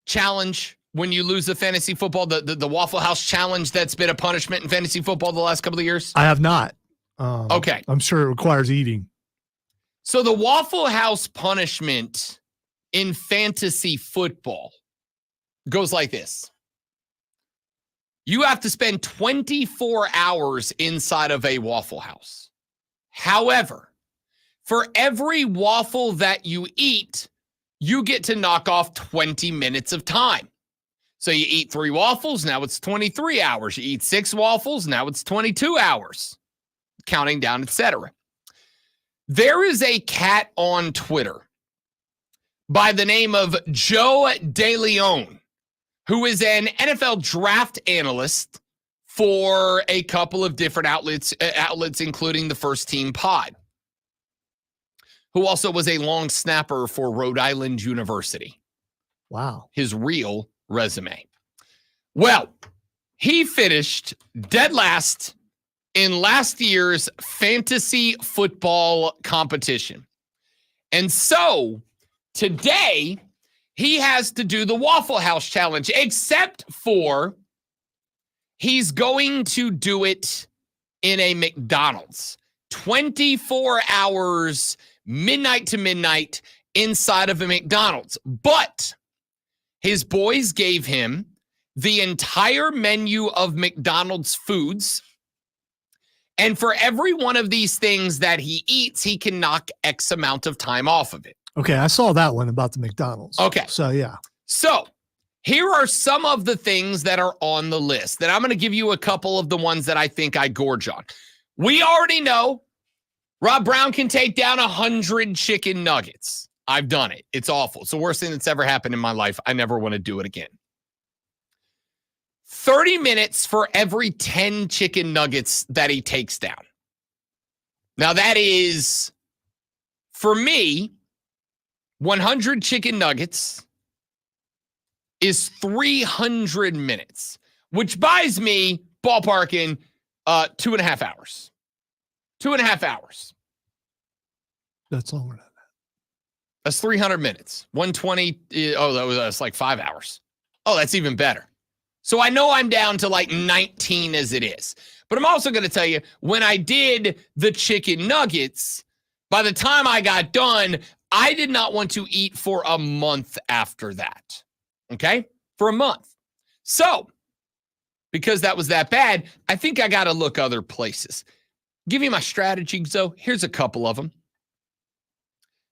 Speaker 5: challenge when you lose the fantasy football, the Waffle House challenge that's been a punishment in fantasy football the last couple of years?
Speaker 6: I have not.
Speaker 5: Okay.
Speaker 6: I'm sure it requires eating.
Speaker 5: So the Waffle House punishment in fantasy football goes like this. You have to spend 24 hours inside of a Waffle House. However, for every waffle that you eat, you get to knock off 20 minutes of time. So you eat 3 waffles, now it's 23 hours. You eat 6 waffles, now it's 22 hours. Counting down, etc. There is a cat on Twitter by the name of Joe DeLeon, who is an NFL draft analyst for a couple of different outlets, including the First Team Pod, who also was a long snapper for Rhode Island University.
Speaker 6: Wow.
Speaker 5: His real resume. Well, he finished dead last in last year's fantasy football competition. And so today he has to do the Waffle House challenge, except for he's going to do it in a McDonald's. 24 hours, midnight to midnight, inside of a McDonald's. But his boys gave him the entire menu of McDonald's foods. And for every one of these things that he eats, he can knock X amount of time off of it.
Speaker 6: Okay, I saw that one about the McDonald's.
Speaker 5: Okay.
Speaker 6: So, yeah.
Speaker 5: So here are some of the things that are on the list. And I'm going to give you a couple of the ones that I think I gorge on. We already know Rob Brown can take down 100 chicken nuggets. I've done it. It's awful. It's the worst thing that's ever happened in my life. I never want to do it again. 30 minutes for every 10 chicken nuggets that he takes down. Now that is, for me, 100 chicken nuggets is 300 minutes, which buys me ballparking 2.5 hours. 2.5 hours.
Speaker 6: That's longer than that.
Speaker 5: That's 300 minutes. 120. That's like 5 hours. Oh, that's even better. So I know I'm down to like 19 as it is. But I'm also going to tell you, when I did the chicken nuggets, by the time I got done, I did not want to eat for a month after that. Okay? For a month. So, because that was that bad, I think I got to look other places. Give you my strategies, though. Here's a couple of them.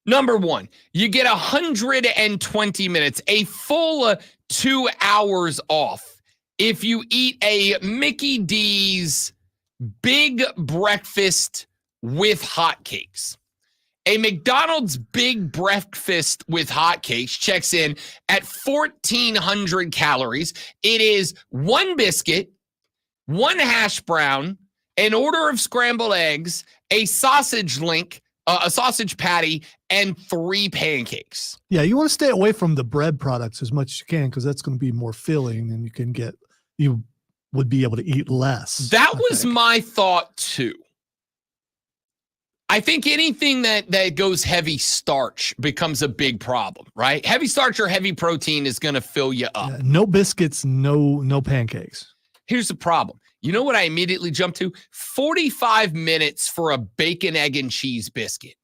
Speaker 5: Number one, you get 120 minutes, a full 2 hours off if you eat a Mickey D's big breakfast with hotcakes. A McDonald's big breakfast with hotcakes checks in at 1,400 calories. It is 1 biscuit, 1 hash brown, an order of scrambled eggs, a sausage link, a sausage patty, and 3 pancakes.
Speaker 6: Yeah, you want to stay away from the bread products as much as you can because that's going to be more filling and you would be able to eat less.
Speaker 5: That was my thought too. I think anything that goes heavy starch becomes a big problem, right? Heavy starch or heavy protein is going to fill you up.
Speaker 6: No biscuits, no pancakes.
Speaker 5: Here's the problem. You know what I immediately jumped to? 45 minutes for a bacon, egg, and cheese biscuit.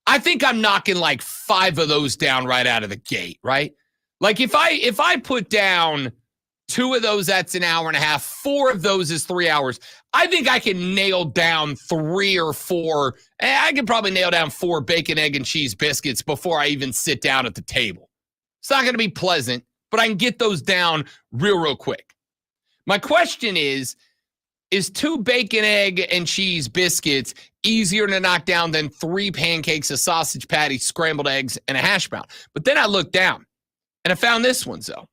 Speaker 5: I think I'm knocking like 5 of those down right out of the gate, right? Like if I put down 2 of those, that's an hour and a half. 4 of those is 3 hours. I think I can nail down 3 or 4. I can probably nail down 4 bacon, egg, and cheese biscuits before I even sit down at the table. It's not going to be pleasant, but I can get those down real quick. My question is 2 bacon, egg, and cheese biscuits easier to knock down than 3 pancakes, a sausage patty, scrambled eggs, and a hash brown? But then I looked down, and I found this one, though.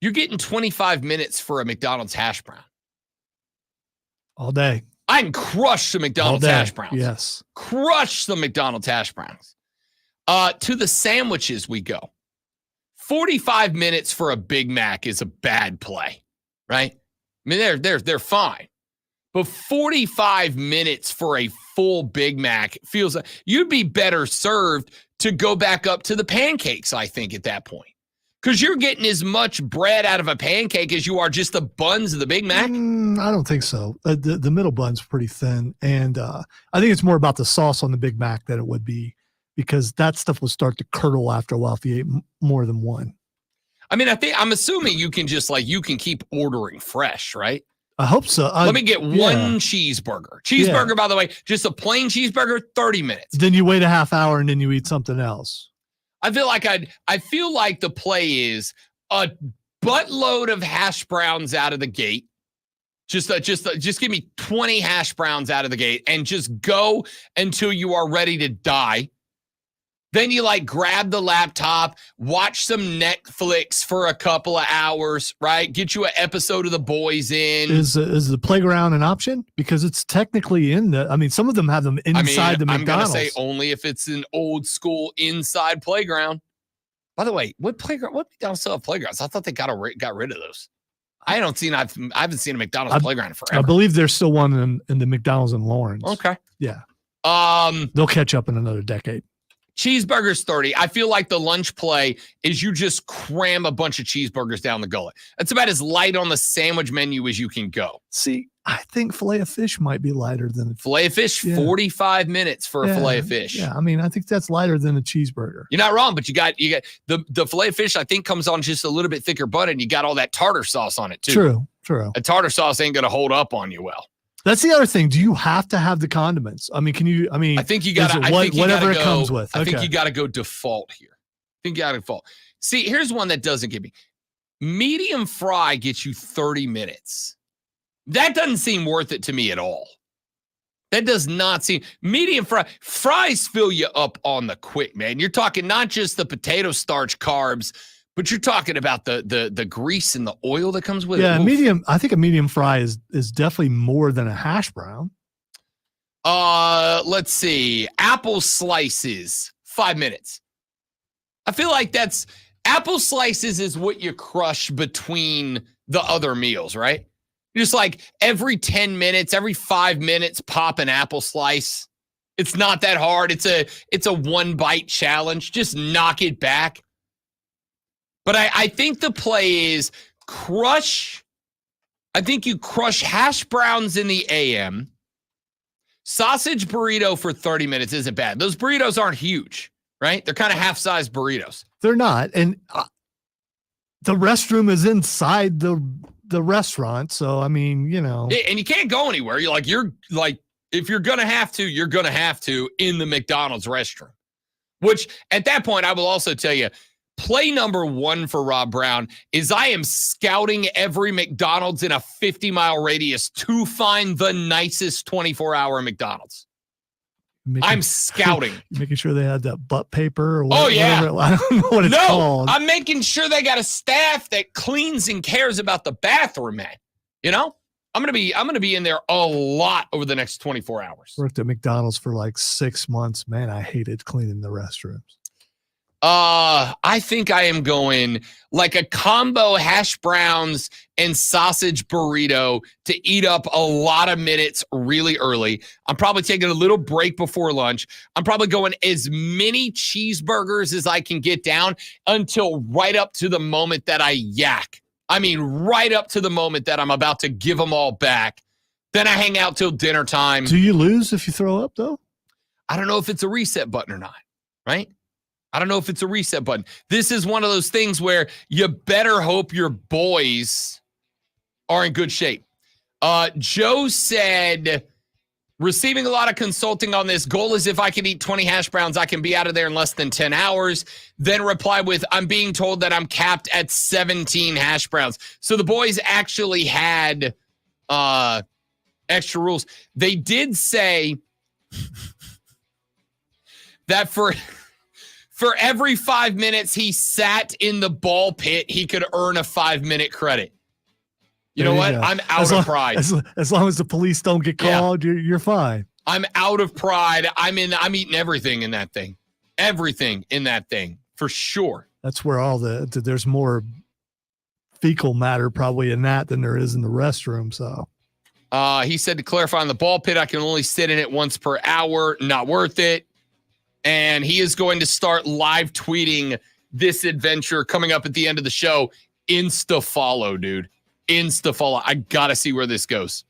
Speaker 5: You're getting 25 minutes for a McDonald's hash brown.
Speaker 6: All day.
Speaker 5: I can crush the McDonald's hash browns.
Speaker 6: Yes.
Speaker 5: Crush the McDonald's hash browns. To the sandwiches we go. 45 minutes for a Big Mac is a bad play, right? I mean, they're fine. But 45 minutes for a full Big Mac feels like you'd be better served to go back up to the pancakes, I think, at that point. Because you're getting as much bread out of a pancake as you are just the buns of the Big Mac.
Speaker 6: I don't think so. The middle bun's pretty thin. And I think it's more about the sauce on the Big Mac than it would be, because that stuff will start to curdle after a while if you ate more than one.
Speaker 5: I mean, I'm assuming you can just you can keep ordering fresh, right?
Speaker 6: I hope so.
Speaker 5: Let me get one cheeseburger. Cheeseburger, by the way, just a plain cheeseburger, 30 minutes.
Speaker 6: Then you wait a half hour and then you eat something else.
Speaker 5: I feel like the play is a buttload of hash browns out of the gate. Just give me 20 hash browns out of the gate and just go until you are ready to die. Then you grab the laptop, watch some Netflix for a couple of hours, right? Get you an episode of The Boys in.
Speaker 6: Is the playground an option? Because it's technically some of them have them inside the McDonald's.
Speaker 5: I'm going to say only if it's an old school inside playground. By the way, what McDonald's still have playgrounds? I thought they got rid of those. I haven't seen a McDonald's playground in forever.
Speaker 6: I believe there's still one in the McDonald's in Lawrence.
Speaker 5: Okay.
Speaker 6: Yeah.
Speaker 5: They'll
Speaker 6: catch up in another decade.
Speaker 5: Cheeseburgers 30. I feel like the lunch play is you just cram a bunch of cheeseburgers down the gullet. That's about as light on the sandwich menu as you can go.
Speaker 6: See, I think filet of fish might be lighter than
Speaker 5: filet of fish. 45 minutes for a filet of fish.
Speaker 6: Yeah, I mean, I think that's lighter than a cheeseburger.
Speaker 5: You're not wrong, but you got the filet of fish. I think comes on just a little bit thicker butter, and you got all that tartar sauce on it too.
Speaker 6: True.
Speaker 5: A tartar sauce ain't gonna hold up on you well.
Speaker 6: That's the other thing. Do you have to have the condiments? I mean, can you? I mean,
Speaker 5: I think you got to.
Speaker 6: Whatever it comes with.
Speaker 5: I think you got to go default here. I think you got to default. See, here's one that doesn't give me. Medium fry gets you 30 minutes. That doesn't seem worth it to me at all. That does not seem medium fry. Fries fill you up on the quick, man. You're talking not just the potato starch carbs, but you're talking about the grease and the oil that comes with it.
Speaker 6: Yeah, medium. I think a medium fry is definitely more than a hash brown.
Speaker 5: Let's see. Apple slices, 5 minutes. I feel like that's apple slices is what you crush between the other meals, right? You're just like every 10 minutes, every 5 minutes, pop an apple slice. It's not that hard. It's a one bite challenge. Just knock it back. But I think the play is crush. I think you crush hash browns in the AM. Sausage burrito for 30 minutes isn't bad. Those burritos aren't huge, right? They're kind of half-sized burritos.
Speaker 6: They're not. And the restroom is inside the restaurant. So, I mean, you know.
Speaker 5: And you can't go anywhere. You're like, if you're going to have to, you're going to have to in the McDonald's restroom. Which, at that point, I will also tell you, play number one for Rob Brown is I am scouting every McDonald's in a 50-mile radius to find the nicest 24-hour McDonald's. I'm scouting.
Speaker 6: Making sure they had that butt paper or
Speaker 5: whatever. Oh, yeah.
Speaker 6: I don't know what it's called.
Speaker 5: I'm making sure they got a staff that cleans and cares about the bathroom, man. You know? I'm gonna be in there a lot over the next 24 hours.
Speaker 6: Worked at McDonald's for like 6 months. Man, I hated cleaning the restrooms.
Speaker 5: I think I am going like a combo hash browns and sausage burrito to eat up a lot of minutes really early. I'm probably taking a little break before lunch. I'm probably going as many cheeseburgers as I can get down until right up to the moment that I yak. I mean, right up to the moment that I'm about to give them all back. Then I hang out till dinner time.
Speaker 6: Do you lose if you throw up, though?
Speaker 5: I don't know if it's a reset button or not, right? I don't know if it's a reset button. This is one of those things where you better hope your boys are in good shape. Joe said, receiving a lot of consulting on this. Goal is if I can eat 20 hash browns, I can be out of there in less than 10 hours. Then reply with, I'm being told that I'm capped at 17 hash browns. So the boys actually had extra rules. They did say that for every 5 minutes he sat in the ball pit, he could earn a 5-minute credit. You know what? I'm out of pride.
Speaker 6: As long as the police don't get called, you're fine.
Speaker 5: I'm out of pride. I'm eating everything in that thing. Everything in that thing, for sure.
Speaker 6: That's where there's more fecal matter probably in that than there is in the restroom. So
Speaker 5: he said to clarify on the ball pit, I can only sit in it once per hour. Not worth it. And he is going to start live tweeting this adventure coming up at the end of the show. Insta follow, dude. Insta follow. I got to see where this goes.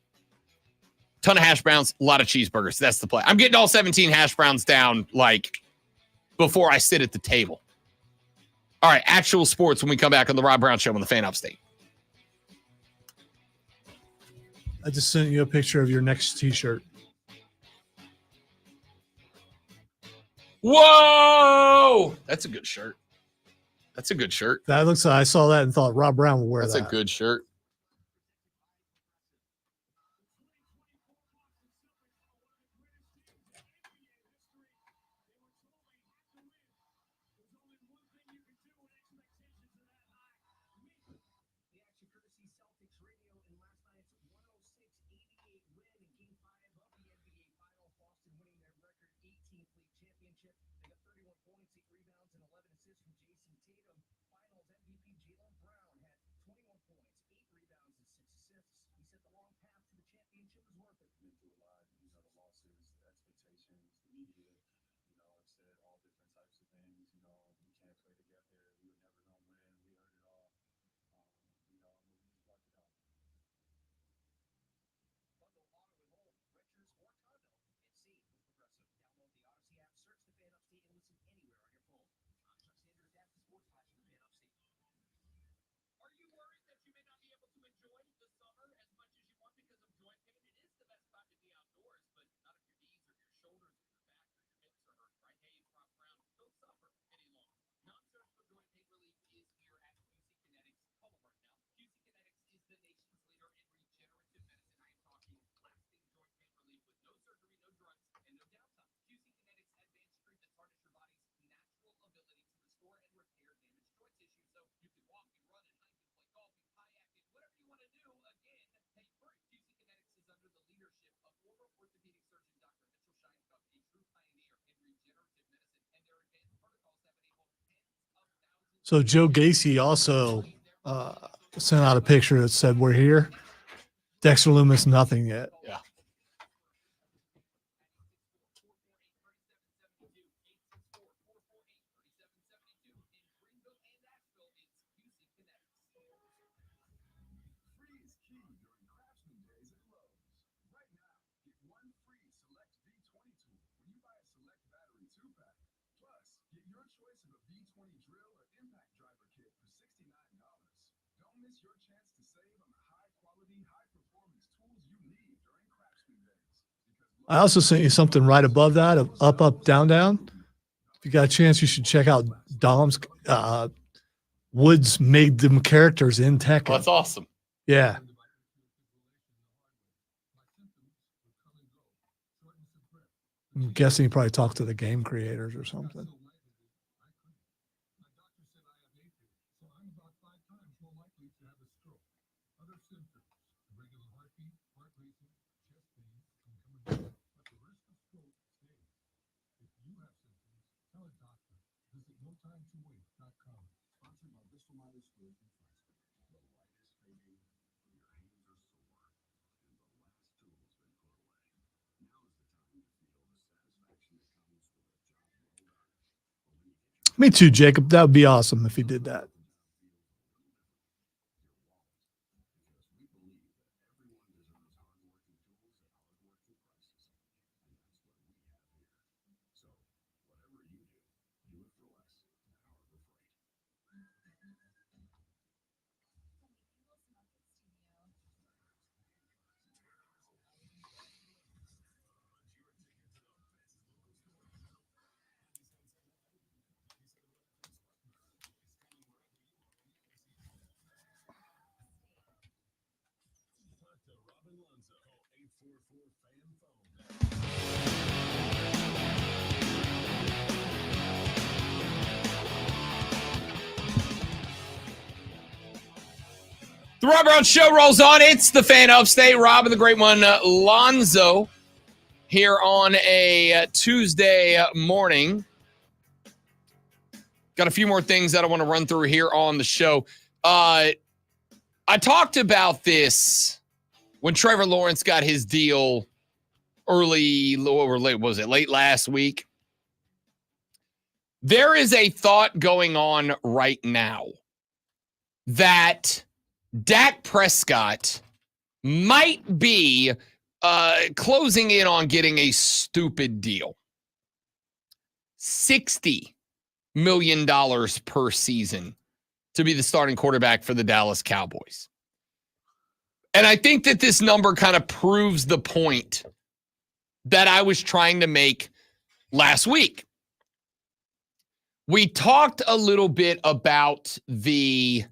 Speaker 5: Ton of hash browns, a lot of cheeseburgers. That's the play. I'm getting all 17 hash browns down like before I sit at the table. All right, actual sports when we come back on the Rob Brown Show on the Fan Upstate.
Speaker 6: I just sent you a picture of your next t-shirt.
Speaker 5: Whoa! That's a good shirt. That's a good shirt.
Speaker 6: That looks like I saw that and thought Rob Brown will wear that.
Speaker 5: That's a good shirt.
Speaker 6: So Joe Gacy also sent out a picture that said, "We're here." Dexter Loomis, nothing yet.
Speaker 5: Yeah.
Speaker 6: I also sent you something right above that of up, up, down, down. If you got a chance, you should check out Dom's. Woods made them characters in Tekken.
Speaker 5: Well, that's awesome.
Speaker 6: Yeah. I'm guessing he probably talked to the game creators or something. Me too, Jacob. That would be awesome if he did that.
Speaker 5: The Rob Brown Show rolls on. It's the Fan Upstate. Rob and the great one, Lonzo, here on a Tuesday morning. Got a few more things that I want to run through here on the show. I talked about this when Trevor Lawrence got his deal early, or late, was it late last week? There is a thought going on right now that Dak Prescott might be closing in on getting a stupid deal. $60 million per season to be the starting quarterback for the Dallas Cowboys. And I think that this number kind of proves the point that I was trying to make last week. We talked a little bit about the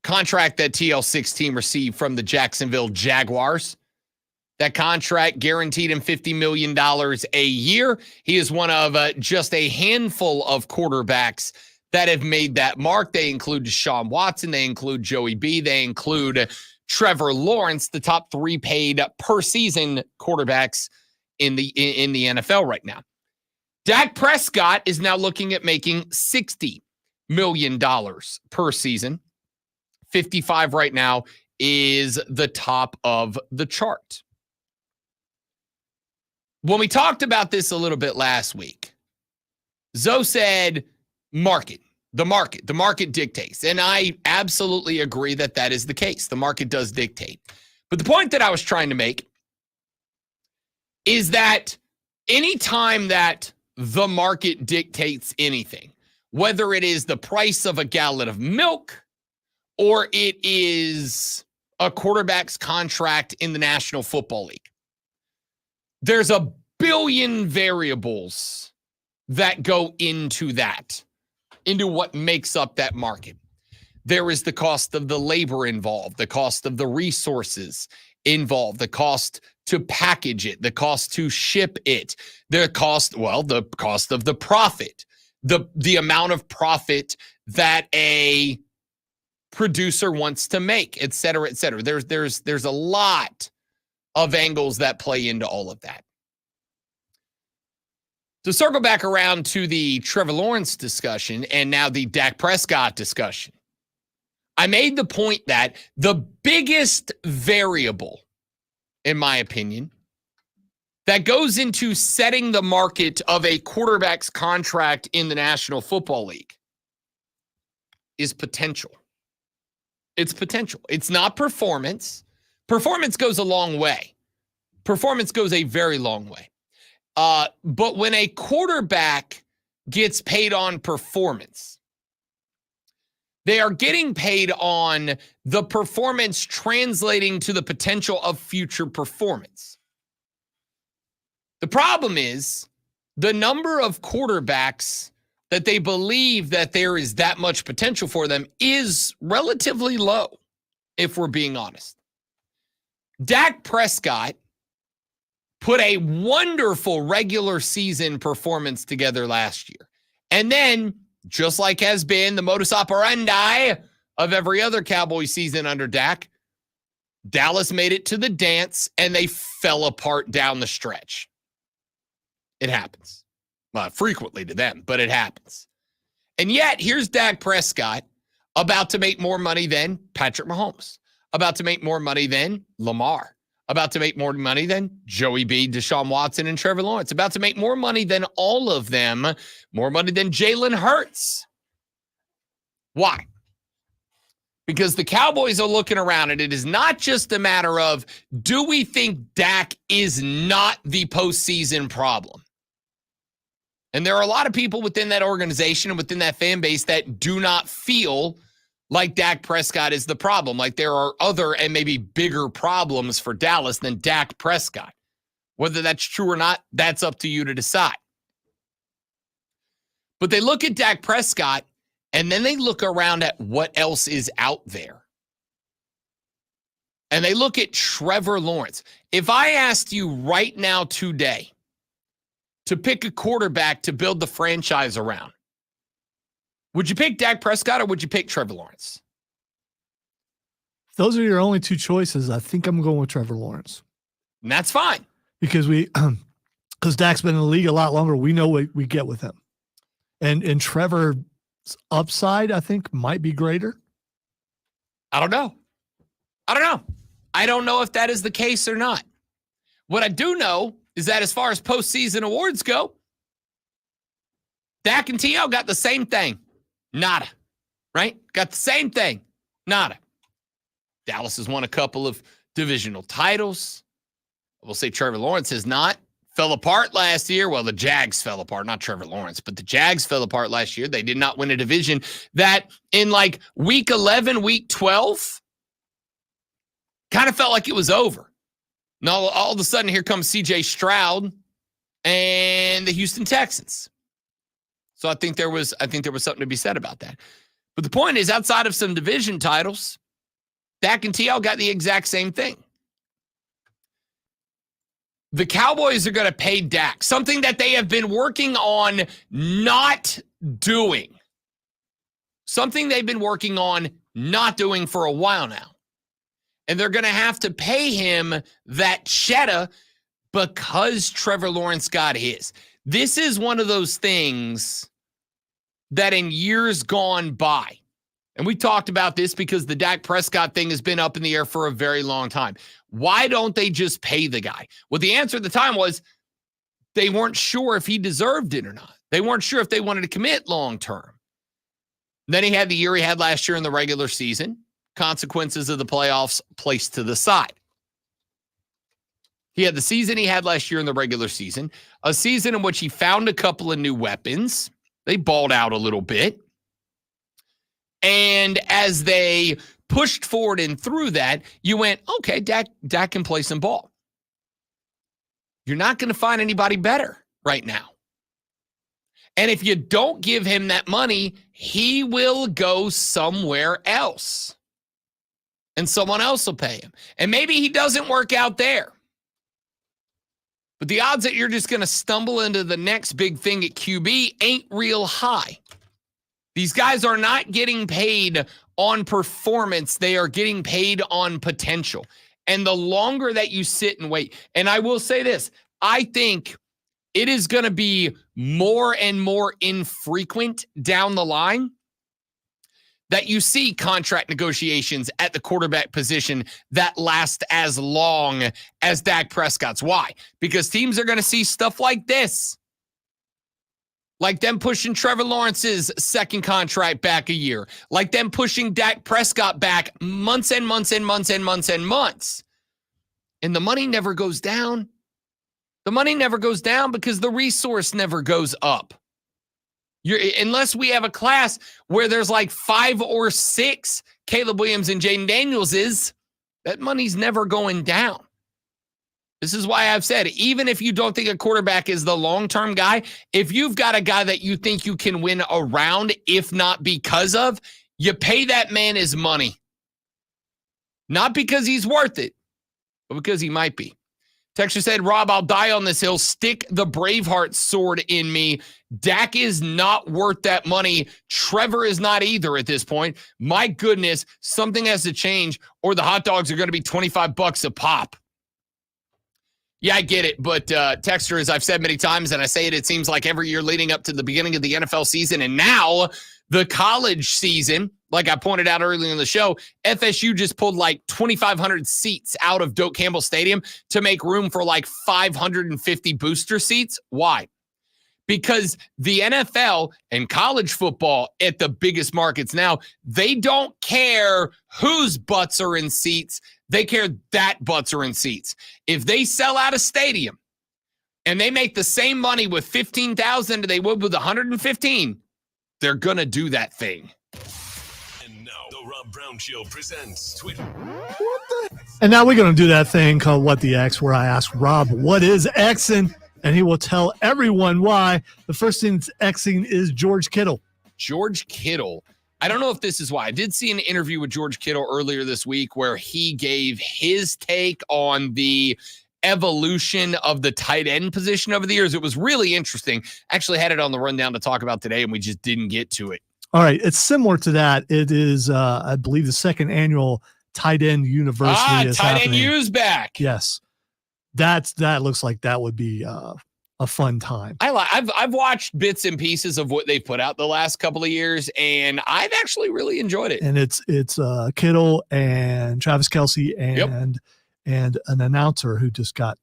Speaker 5: contract that TL6 team received from the Jacksonville Jaguars. That contract guaranteed him $50 million a year. He is one of just a handful of quarterbacks that have made that mark. They include Deshaun Watson. They include Joey B. They include Trevor Lawrence, the top three paid per season quarterbacks in the NFL right now. Dak Prescott is now looking at making $60 million per season. 55 right now is the top of the chart. When we talked about this a little bit last week, Zoe said, the market dictates. And I absolutely agree that that is the case. The market does dictate. But the point that I was trying to make is that anytime that the market dictates anything, whether it is the price of a gallon of milk, or it is a quarterback's contract in the National Football League, there's a billion variables that go into that, into what makes up that market. There is the cost of the labor involved, the cost of the resources involved, the cost to package it, the cost to ship it, the cost of the profit, the amount of profit that a producer wants to make, et cetera, et cetera. There's a lot of angles that play into all of that. To circle back around to the Trevor Lawrence discussion and now the Dak Prescott discussion, I made the point that the biggest variable, in my opinion, that goes into setting the market of a quarterback's contract in the National Football League is potential. It's potential. It's not performance. Performance goes a long way. Performance goes a very long way. But when a quarterback gets paid on performance, they are getting paid on the performance translating to the potential of future performance. The problem is the number of quarterbacks that they believe that there is that much potential for them is relatively low, if we're being honest. Dak Prescott put a wonderful regular season performance together last year. And then, just like has been the modus operandi of every other Cowboy season under Dak, Dallas made it to the dance and they fell apart down the stretch. It happens. Well, frequently to them, but it happens. And yet, here's Dak Prescott about to make more money than Patrick Mahomes, about to make more money than Lamar, about to make more money than Joey B, Deshaun Watson, and Trevor Lawrence, about to make more money than all of them, more money than Jalen Hurts. Why? Because the Cowboys are looking around, and it is not just a matter of, do we think Dak is not the postseason problem? And there are a lot of people within that organization and within that fan base that do not feel like Dak Prescott is the problem. Like there are other and maybe bigger problems for Dallas than Dak Prescott. Whether that's true or not, that's up to you to decide. But they look at Dak Prescott and then they look around at what else is out there. And they look at Trevor Lawrence. If I asked you right now today to pick a quarterback to build the franchise around, would you pick Dak Prescott or would you pick Trevor Lawrence?
Speaker 6: If those are your only two choices, I think I'm going with Trevor Lawrence.
Speaker 5: And that's fine.
Speaker 6: Because because Dak's been in the league a lot longer, we know what we get with him. And Trevor's upside, I think, might be greater.
Speaker 5: I don't know. I don't know if that is the case or not. What I do know is that as far as postseason awards go, Dak and T.O. got the same thing. Nada. Right? Got the same thing. Nada. Dallas has won a couple of divisional titles. We'll say Trevor Lawrence has not. Fell apart last year. Well, the Jags fell apart, not Trevor Lawrence, but the Jags fell apart last year. They did not win a division that in like week 11, week 12, kind of felt like it was over. Now, all of a sudden, here comes C.J. Stroud and the Houston Texans. So I think there was something to be said about that. But the point is, outside of some division titles, Dak and TL got the exact same thing. The Cowboys are going to pay Dak, something that they have been working on not doing. Something they've been working on not doing for a while now. And they're going to have to pay him that cheddar because Trevor Lawrence got his. This is one of those things that in years gone by, and we talked about this because the Dak Prescott thing has been up in the air for a very long time. Why don't they just pay the guy? Well, the answer at the time was they weren't sure if he deserved it or not. They weren't sure if they wanted to commit long term. Then he had the year he had last year in the regular season. Consequences of the playoffs placed to the side. He had the season he had last year in the regular season, a season in which he found a couple of new weapons. They balled out a little bit. And as they pushed forward and through that, you went, okay, Dak can play some ball. You're not going to find anybody better right now. And if you don't give him that money, he will go somewhere else. And someone else will pay him. And maybe he doesn't work out there. But the odds that you're just going to stumble into the next big thing at QB ain't real high. These guys are not getting paid on performance. They are getting paid on potential. And the longer that you sit and wait, and I will say this, I think it is going to be more and more infrequent down the line that you see contract negotiations at the quarterback position that last as long as Dak Prescott's. Why? Because teams are going to see stuff like this. Like them pushing Trevor Lawrence's second contract back a year. Like them pushing Dak Prescott back months and months and months and months and months. And the money never goes down. The money never goes down because the resource never goes up. Unless we have a class where there's like 5 or 6 Caleb Williams and Jaden Daniels, that money's never going down. This is why I've said, even if you don't think a quarterback is the long-term guy, if you've got a guy that you think you can win around, if not because of, you pay that man his money. Not because he's worth it, but because he might be. Texture said, Rob, I'll die on this hill. Stick the Braveheart sword in me. Dak is not worth that money. Trevor is not either at this point. My goodness, something has to change or the hot dogs are going to be $25 a pop. Yeah, I get it. But Texture, as I've said many times, and I say it seems like every year leading up to the beginning of the NFL season and now the college season, like I pointed out earlier in the show, FSU just pulled like 2,500 seats out of Doak Campbell Stadium to make room for like 550 booster seats. Why? Because the NFL and college football at the biggest markets now, they don't care whose butts are in seats. They care that butts are in seats. If they sell out a stadium and they make the same money with 15,000 as they would with 115, they're going to do that thing.
Speaker 16: And now, the Rob Brown Show presents Twitter.
Speaker 6: And now we're going to do that thing called What the X, where I ask Rob, what is Xing? And he will tell everyone why. The first thing that's Xing is George Kittle.
Speaker 5: George Kittle. I don't know if this is why. I did see an interview with George Kittle earlier this week where he gave his take on the evolution of the tight end position over the years. It was really interesting. Actually had it on the rundown to talk about today, and we just didn't get to it.
Speaker 6: All right. It's similar to that. It is, I believe, the second annual tight end university is
Speaker 5: tight
Speaker 6: happening.
Speaker 5: end U's back.
Speaker 6: Yes. That looks like that would be a fun time.
Speaker 5: I've watched bits and pieces of what they've put out the last couple of years, and I've actually really enjoyed it.
Speaker 6: And it's Kittle and Travis Kelce and and an announcer who just got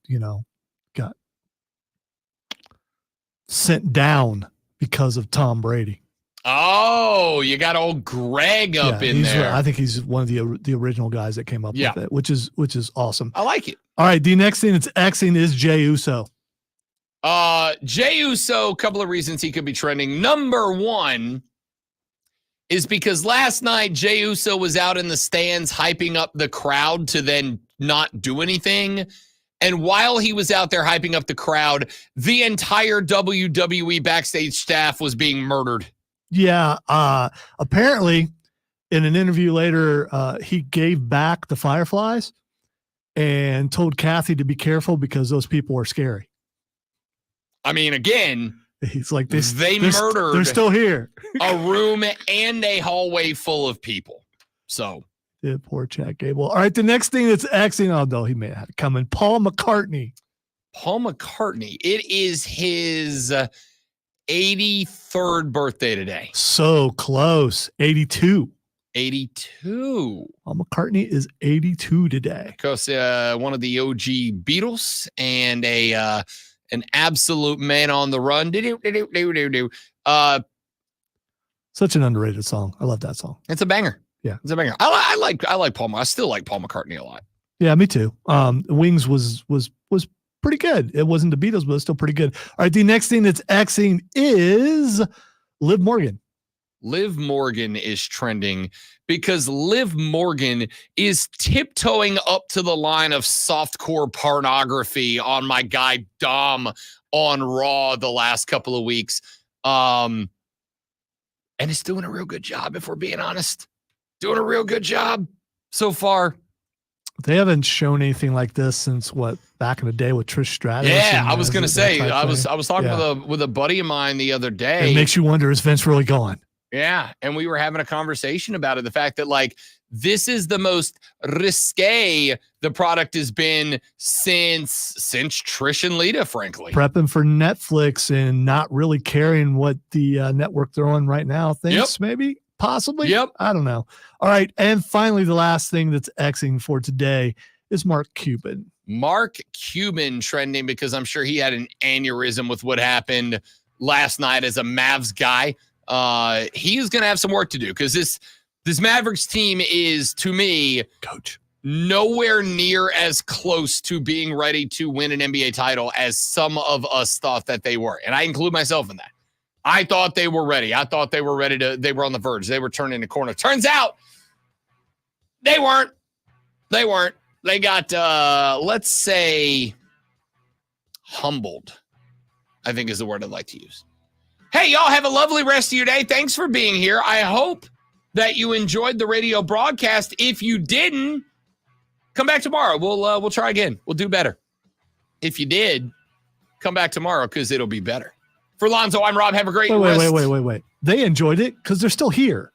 Speaker 6: sent down because of Tom Brady.
Speaker 5: Oh, you got old Greg up in there.
Speaker 6: I think he's one of the original guys that came up with it, which is awesome.
Speaker 5: I like it.
Speaker 6: All right, the next thing that's Xing is Jey Uso.
Speaker 5: Jey Uso, a couple of reasons he could be trending. Number one is because last night Jey Uso was out in the stands hyping up the crowd to then not do anything. And while he was out there hyping up the crowd, the entire WWE backstage staff was being murdered.
Speaker 6: Yeah. Apparently, in an interview later, he gave back the Fireflies and told Kathy to be careful because those people are scary.
Speaker 5: I mean, again,
Speaker 6: he's like this.
Speaker 5: They murdered.
Speaker 6: They're still here.
Speaker 5: A room and a hallway full of people. So.
Speaker 6: Yeah, poor Chad Gable. All right, the next thing that's Xing, although he may have had it coming, Paul McCartney.
Speaker 5: Paul McCartney. It is his 83rd birthday today.
Speaker 6: So close. 82.
Speaker 5: 82.
Speaker 6: Paul McCartney is 82 today.
Speaker 5: Because one of the OG Beatles and an absolute man on the run.
Speaker 6: Such an underrated song. I love that song.
Speaker 5: It's a banger.
Speaker 6: Yeah,
Speaker 5: it's a banger. I like Paul. I still like Paul McCartney a lot.
Speaker 6: Yeah, me too. Wings was pretty good. It wasn't the Beatles, but it's still pretty good. All right, the next thing that's Xing is Liv Morgan.
Speaker 5: Liv Morgan is trending because Liv Morgan is tiptoeing up to the line of softcore pornography on my guy Dom on Raw the last couple of weeks. And it's doing a real good job, if we're being honest. Doing a real good job so far.
Speaker 6: They haven't shown anything like this since back in the day with Trish Stratus.
Speaker 5: Yeah, I was going to say, I was talking with a buddy of mine the other day.
Speaker 6: It makes you wonder, is Vince really gone?
Speaker 5: Yeah, and we were having a conversation about it. The fact that, like, this is the most risque the product has been since Trish and Lita, frankly.
Speaker 6: Prepping for Netflix and not really caring what the network they're on right now thinks, maybe, possibly.
Speaker 5: Yep.
Speaker 6: I don't know. All right, and finally, the last thing that's Xing for today is Mark Cuban.
Speaker 5: Mark Cuban trending because I'm sure he had an aneurysm with what happened last night as a Mavs guy. He's going to have some work to do because this Mavericks team is, to me,
Speaker 6: coach,
Speaker 5: nowhere near as close to being ready to win an NBA title as some of us thought that they were. And I include myself in that. I thought they were ready. I thought they were ready they were on the verge. They were turning the corner. Turns out they weren't. They weren't. They got, let's say, humbled, I think is the word I'd like to use. Hey, y'all have a lovely rest of your day. Thanks for being here. I hope that you enjoyed the radio broadcast. If you didn't, come back tomorrow. We'll try again. We'll do better. If you did, come back tomorrow because it'll be better. For Lonzo, I'm Rob. Have a great rest.
Speaker 6: Wait. They enjoyed it because they're still here.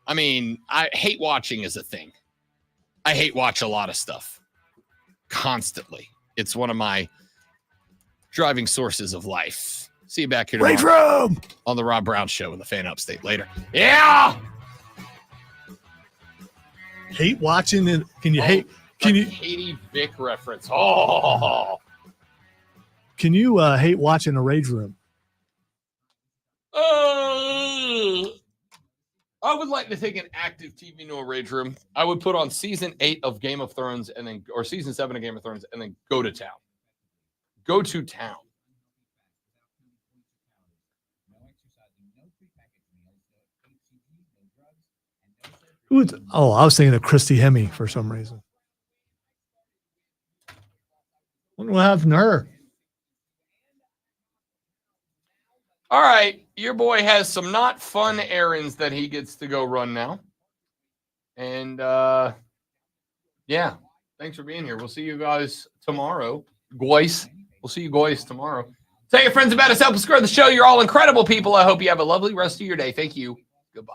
Speaker 5: I mean, I hate watching is a thing. I hate watch a lot of stuff constantly. It's one of my driving sources of life. See you back here tomorrow on the Rob Brown Show in the Fan Upstate later. Yeah.
Speaker 6: Hate watching it. Can you hate? Can you?
Speaker 5: Katie Vick reference. Oh.
Speaker 6: Can you hate watching a Rage Room?
Speaker 5: I would like to take an active TV no Rage Room. I would put on season 8 of Game of Thrones or season 7 of Game of Thrones and then go to town. Go to town.
Speaker 6: I was thinking of Christy Hemme for some reason. What happened to her?
Speaker 5: All right. Your boy has some not fun errands that he gets to go run now. And, yeah, thanks for being here. We'll see you guys tomorrow. Guys. We'll see you guys tomorrow. Tell your friends about us. Help us grow the show. You're all incredible people. I hope you have a lovely rest of your day. Thank you. Goodbye.